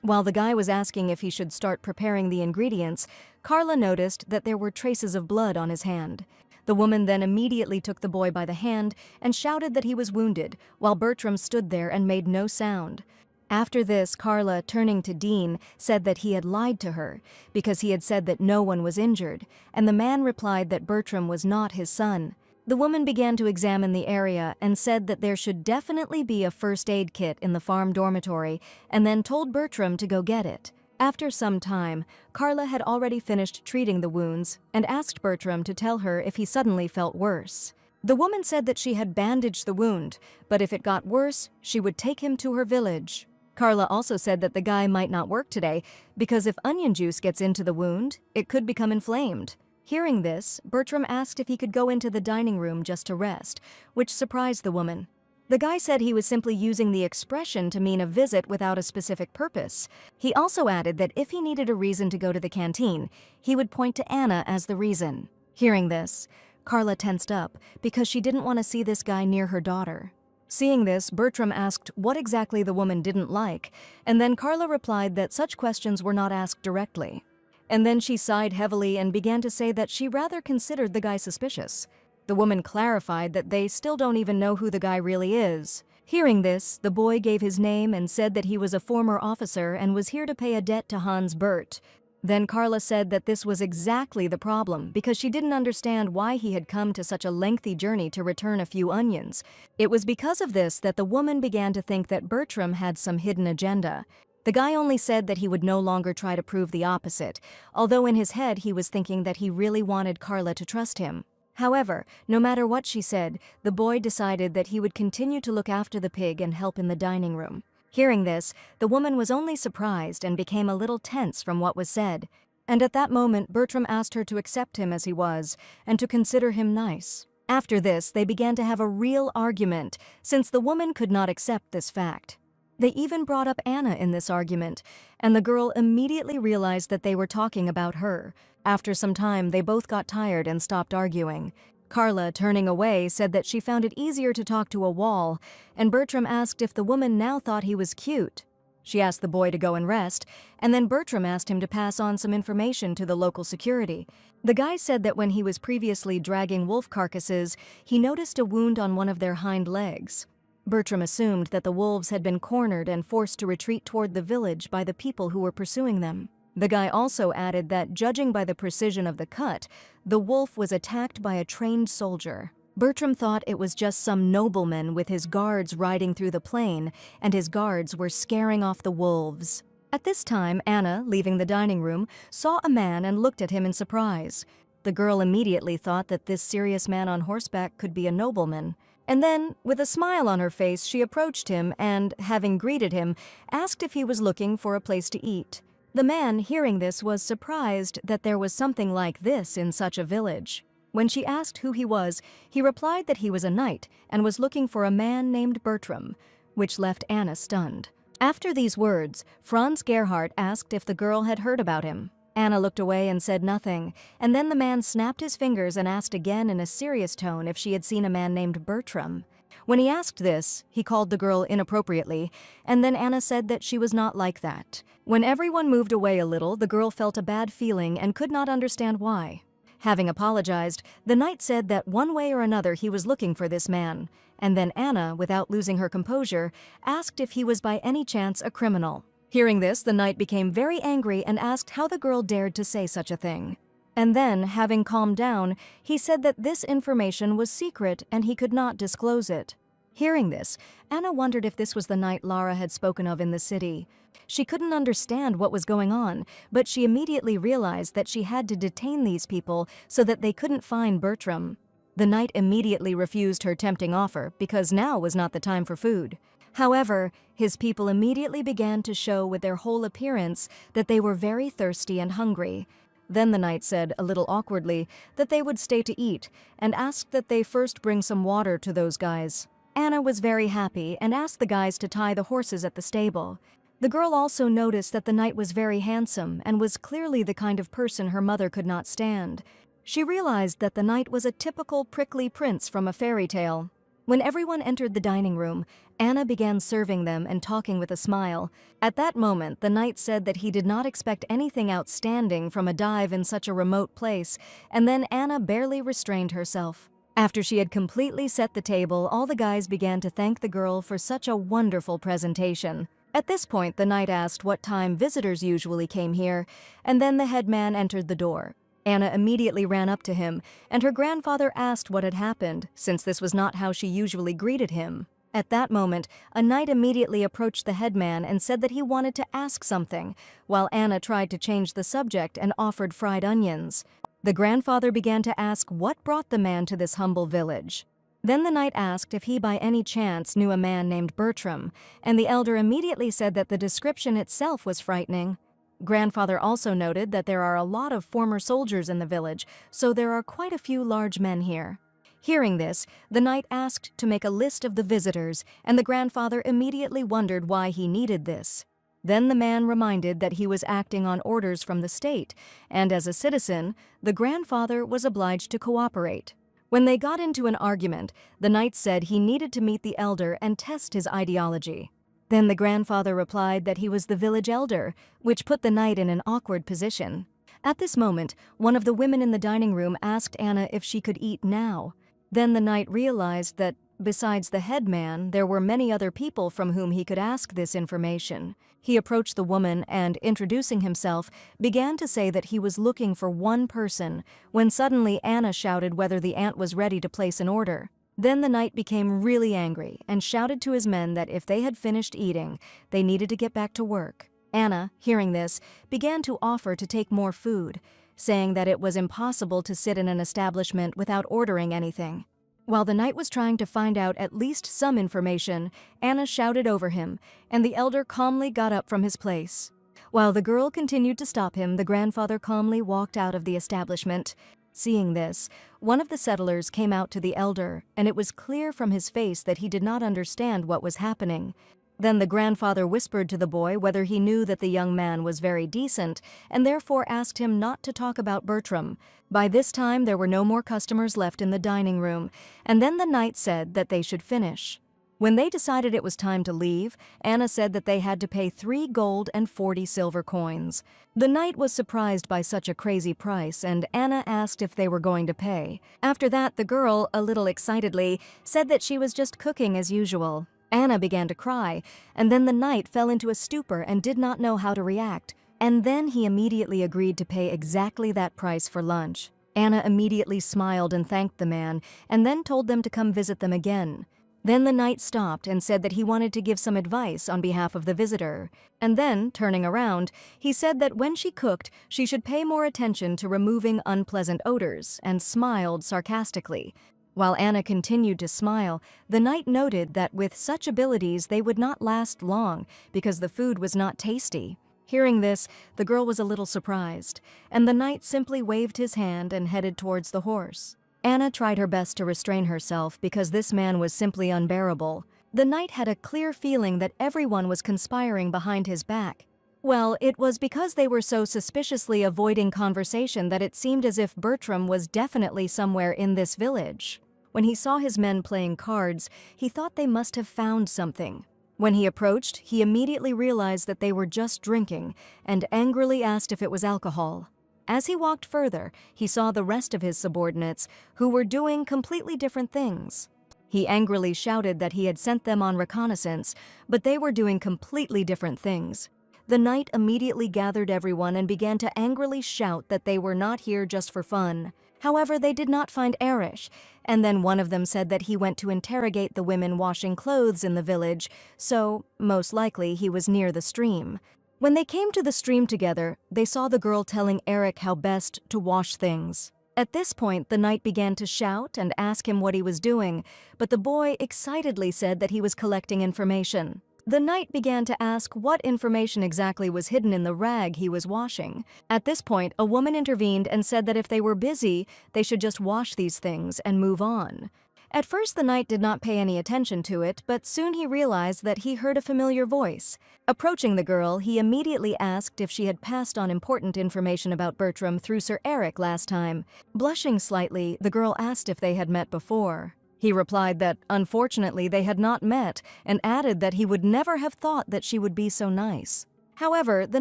While the guy was asking if he should start preparing the ingredients, Carla noticed that there were traces of blood on his hand. The woman then immediately took the boy by the hand and shouted that he was wounded, while Bertram stood there and made no sound. After this, Carla, turning to Dean, said that he had lied to her because he had said that no one was injured, and the man replied that Bertram was not his son. The woman began to examine the area and said that there should definitely be a first aid kit in the farm dormitory, and then told Bertram to go get it. After some time, Carla had already finished treating the wounds and asked Bertram to tell her if he suddenly felt worse. The woman said that she had bandaged the wound, but if it got worse, she would take him to her village. Carla also said that the guy might not work today because if onion juice gets into the wound, it could become inflamed. Hearing this, Bertram asked if he could go into the dining room just to rest, which surprised the woman. The guy said he was simply using the expression to mean a visit without a specific purpose. He also added that if he needed a reason to go to the canteen, he would point to Anna as the reason. Hearing this, Carla tensed up because she didn't want to see this guy near her daughter. Seeing this, Bertram asked what exactly the woman didn't like, and then Carla replied that such questions were not asked directly. And then she sighed heavily and began to say that she rather considered the guy suspicious. The woman clarified that they still don't even know who the guy really is. Hearing this, the boy gave his name and said that he was a former officer and was here to pay a debt to Hans Bert. Then Carla said that this was exactly the problem because she didn't understand why he had come to such a lengthy journey to return a few onions. It was because of this that the woman began to think that Bertram had some hidden agenda. The guy only said that he would no longer try to prove the opposite, although in his head he was thinking that he really wanted Carla to trust him. However, no matter what she said, the boy decided that he would continue to look after the pig and help in the dining room. Hearing this, the woman was only surprised and became a little tense from what was said. And at that moment, Bertram asked her to accept him as he was and to consider him nice. After this, they began to have a real argument, since the woman could not accept this fact. They even brought up Anna in this argument, and the girl immediately realized that they were talking about her. After some time, they both got tired and stopped arguing. Carla, turning away, said that she found it easier to talk to a wall, and Bertram asked if the woman now thought he was cute. She asked the boy to go and rest, and then Bertram asked him to pass on some information to the local security. The guy said that when he was previously dragging wolf carcasses, he noticed a wound on one of their hind legs. Bertram assumed that the wolves had been cornered and forced to retreat toward the village by the people who were pursuing them. The guy also added that, judging by the precision of the cut, the wolf was attacked by a trained soldier. Bertram thought it was just some nobleman with his guards riding through the plain, and his guards were scaring off the wolves. At this time, Anna, leaving the dining room, saw a man and looked at him in surprise. The girl immediately thought that this serious man on horseback could be a nobleman. And then, with a smile on her face, she approached him and, having greeted him, asked if he was looking for a place to eat. The man, hearing this, was surprised that there was something like this in such a village. When she asked who he was, he replied that he was a knight and was looking for a man named Bertram, which left Anna stunned. After these words, Franz Gerhardt asked if the girl had heard about him. Anna looked away and said nothing, and then the man snapped his fingers and asked again in a serious tone if she had seen a man named Bertram. When he asked this, he called the girl inappropriately, and then Anna said that she was not like that. When everyone moved away a little, the girl felt a bad feeling and could not understand why. Having apologized, the knight said that one way or another he was looking for this man, and then Anna, without losing her composure, asked if he was by any chance a criminal. Hearing this, the knight became very angry and asked how the girl dared to say such a thing. And then, having calmed down, he said that this information was secret and he could not disclose it. Hearing this, Anna wondered if this was the knight Lara had spoken of in the city. She couldn't understand what was going on, but she immediately realized that she had to detain these people so that they couldn't find Bertram. The knight immediately refused her tempting offer because now was not the time for food. However, his people immediately began to show with their whole appearance that they were very thirsty and hungry. Then the knight said, a little awkwardly, that they would stay to eat, and asked that they first bring some water to those guys. Anna was very happy and asked the guys to tie the horses at the stable. The girl also noticed that the knight was very handsome and was clearly the kind of person her mother could not stand. She realized that the knight was a typical prickly prince from a fairy tale. When everyone entered the dining room, Anna began serving them and talking with a smile. At that moment, the knight said that he did not expect anything outstanding from a dive in such a remote place, and then Anna barely restrained herself. After she had completely set the table, all the guys began to thank the girl for such a wonderful presentation. At this point, the knight asked what time visitors usually came here, and then the head man entered the door. Anna immediately ran up to him, and her grandfather asked what had happened, since this was not how she usually greeted him. At that moment, a knight immediately approached the headman and said that he wanted to ask something, while Anna tried to change the subject and offered fried onions. The grandfather began to ask what brought the man to this humble village. Then the knight asked if he by any chance knew a man named Bertram, and the elder immediately said that the description itself was frightening. Grandfather also noted that there are a lot of former soldiers in the village, so there are quite a few large men here. Hearing this, the knight asked to make a list of the visitors, and the grandfather immediately wondered why he needed this. Then the man reminded that he was acting on orders from the state, and as a citizen, the grandfather was obliged to cooperate. When they got into an argument, the knight said he needed to meet the elder and test his ideology. Then the grandfather replied that he was the village elder, which put the knight in an awkward position. At this moment, one of the women in the dining room asked Anna if she could eat now. Then the knight realized that, besides the headman, there were many other people from whom he could ask this information. He approached the woman and, introducing himself, began to say that he was looking for one person, when suddenly Anna shouted whether the aunt was ready to place an order. Then the knight became really angry and shouted to his men that if they had finished eating, they needed to get back to work. Anna, hearing this, began to offer to take more food, saying that it was impossible to sit in an establishment without ordering anything. While the knight was trying to find out at least some information, Anna shouted over him, and the elder calmly got up from his place. While the girl continued to stop him, the grandfather calmly walked out of the establishment. Seeing this, one of the settlers came out to the elder, and it was clear from his face that he did not understand what was happening. Then the grandfather whispered to the boy whether he knew that the young man was very decent, and therefore asked him not to talk about Bertram. By this time, there were no more customers left in the dining room, and then the knight said that they should finish. When they decided it was time to leave, Anna said that they had to pay 3 gold and 40 silver coins. The knight was surprised by such a crazy price, and Anna asked if they were going to pay. After that, the girl, a little excitedly, said that she was just cooking as usual. Anna began to cry, and then the knight fell into a stupor and did not know how to react. And then he immediately agreed to pay exactly that price for lunch. Anna immediately smiled and thanked the man, and then told them to come visit them again. Then the knight stopped and said that he wanted to give some advice on behalf of the visitor. And then, turning around, he said that when she cooked, she should pay more attention to removing unpleasant odors, and smiled sarcastically. While Anna continued to smile, the knight noted that with such abilities they would not last long because the food was not tasty. Hearing this, the girl was a little surprised, and the knight simply waved his hand and headed towards the horse. Anna tried her best to restrain herself because this man was simply unbearable. The knight had a clear feeling that everyone was conspiring behind his back. Well, it was because they were so suspiciously avoiding conversation that it seemed as if Bertram was definitely somewhere in this village. When he saw his men playing cards, he thought they must have found something. When he approached, he immediately realized that they were just drinking and angrily asked if it was alcohol. As he walked further, he saw the rest of his subordinates, who were doing completely different things. He angrily shouted that he had sent them on reconnaissance, but they were doing completely different things. The knight immediately gathered everyone and began to angrily shout that they were not here just for fun. However, they did not find Erich, and then one of them said that he went to interrogate the women washing clothes in the village, so most likely he was near the stream. When they came to the stream together, they saw the girl telling Erich how best to wash things. At this point, the knight began to shout and ask him what he was doing, but the boy excitedly said that he was collecting information. The knight began to ask what information exactly was hidden in the rag he was washing. At this point, a woman intervened and said that if they were busy, they should just wash these things and move on. At first, the knight did not pay any attention to it, but soon he realized that he heard a familiar voice. Approaching the girl, he immediately asked if she had passed on important information about Bertram through Sir Erich last time. Blushing slightly, the girl asked if they had met before. He replied that, unfortunately, they had not met, and added that he would never have thought that she would be so nice. However, the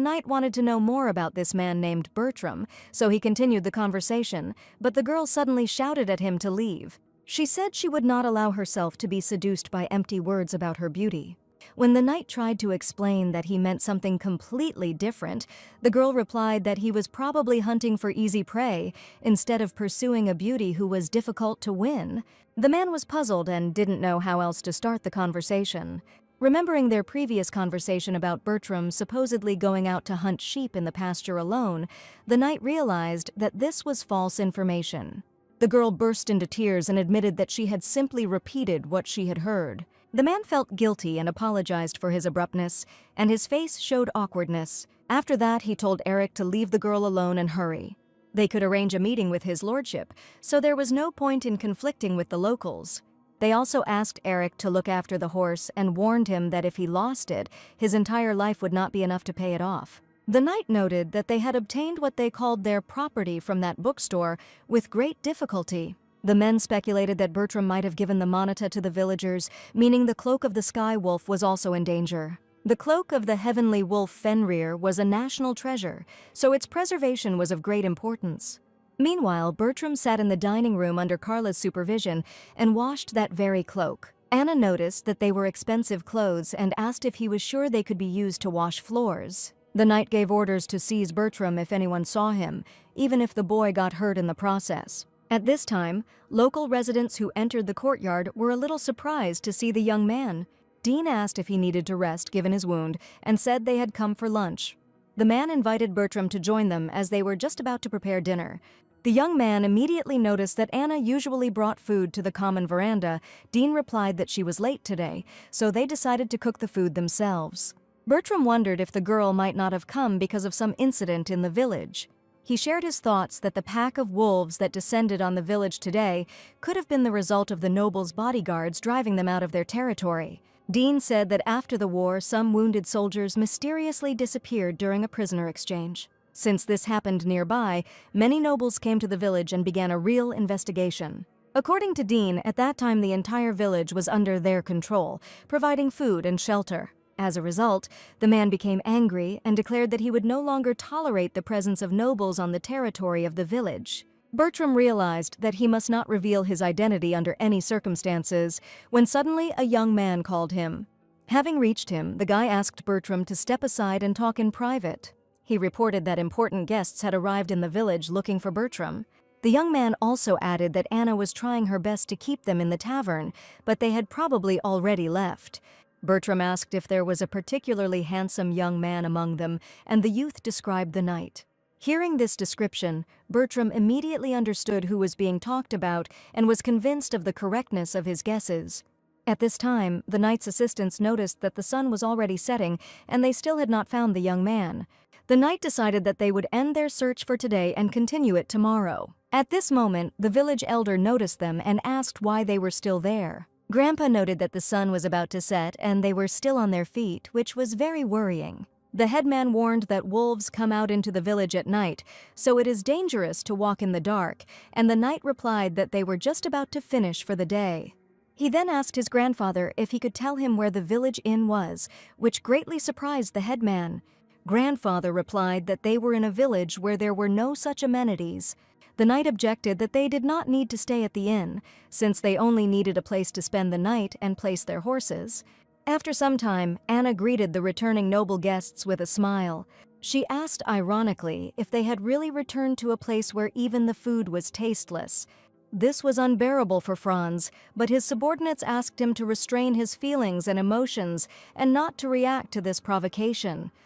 knight wanted to know more about this man named Bertram, so he continued the conversation, but the girl suddenly shouted at him to leave. She said she would not allow herself to be seduced by empty words about her beauty. When the knight tried to explain that he meant something completely different, the girl replied that he was probably hunting for easy prey instead of pursuing a beauty who was difficult to win. The man was puzzled and didn't know how else to start the conversation. Remembering their previous conversation about Bertram supposedly going out to hunt sheep in the pasture alone, the knight realized that this was false information. The girl burst into tears and admitted that she had simply repeated what she had heard. The man felt guilty and apologized for his abruptness, and his face showed awkwardness. After that, he told Eric to leave the girl alone and hurry. They could arrange a meeting with his lordship, so there was no point in conflicting with the locals. They also asked Eric to look after the horse and warned him that if he lost it, his entire life would not be enough to pay it off. The knight noted that they had obtained what they called their property from that bookstore with great difficulty. The men speculated that Bertram might have given the moneta to the villagers, meaning the cloak of the Sky Wolf was also in danger. The cloak of the heavenly wolf Fenrir was a national treasure, so its preservation was of great importance. Meanwhile, Bertram sat in the dining room under Carla's supervision and washed that very cloak. Anna noticed that they were expensive clothes and asked if he was sure they could be used to wash floors. The knight gave orders to seize Bertram if anyone saw him, even if the boy got hurt in the process. At this time, local residents who entered the courtyard were a little surprised to see the young man. Dean asked if he needed to rest given his wound and said they had come for lunch. The man invited Bertram to join them as they were just about to prepare dinner. The young man immediately noticed that Anna usually brought food to the common veranda. Dean replied that she was late today, so they decided to cook the food themselves. Bertram wondered if the girl might not have come because of some incident in the village. He shared his thoughts that the pack of wolves that descended on the village today could have been the result of the nobles' bodyguards driving them out of their territory. Dean said that after the war, some wounded soldiers mysteriously disappeared during a prisoner exchange. Since this happened nearby, many nobles came to the village and began a real investigation. According to Dean, at that time the entire village was under their control, providing food and shelter. As a result, the man became angry and declared that he would no longer tolerate the presence of nobles on the territory of the village. Bertram realized that he must not reveal his identity under any circumstances when suddenly a young man called him. Having reached him, the guy asked Bertram to step aside and talk in private. He reported that important guests had arrived in the village looking for Bertram. The young man also added that Anna was trying her best to keep them in the tavern, but they had probably already left. Bertram asked if there was a particularly handsome young man among them, and the youth described the knight. Hearing this description, Bertram immediately understood who was being talked about and was convinced of the correctness of his guesses. At this time, the knight's assistants noticed that the sun was already setting and they still had not found the young man. The knight decided that they would end their search for today and continue it tomorrow. At this moment, the village elder noticed them and asked why they were still there. Grandpa noted that the sun was about to set and they were still on their feet, which was very worrying. The headman warned that wolves come out into the village at night, so it is dangerous to walk in the dark, and the knight replied that they were just about to finish for the day. He then asked his grandfather if he could tell him where the village inn was, which greatly surprised the headman. Grandfather replied that they were in a village where there were no such amenities. The knight objected that they did not need to stay at the inn, since they only needed a place to spend the night and place their horses. After some time, Anna greeted the returning noble guests with a smile. She asked ironically if they had really returned to a place where even the food was tasteless. This was unbearable for Franz, but his subordinates asked him to restrain his feelings and emotions and not to react to this provocation.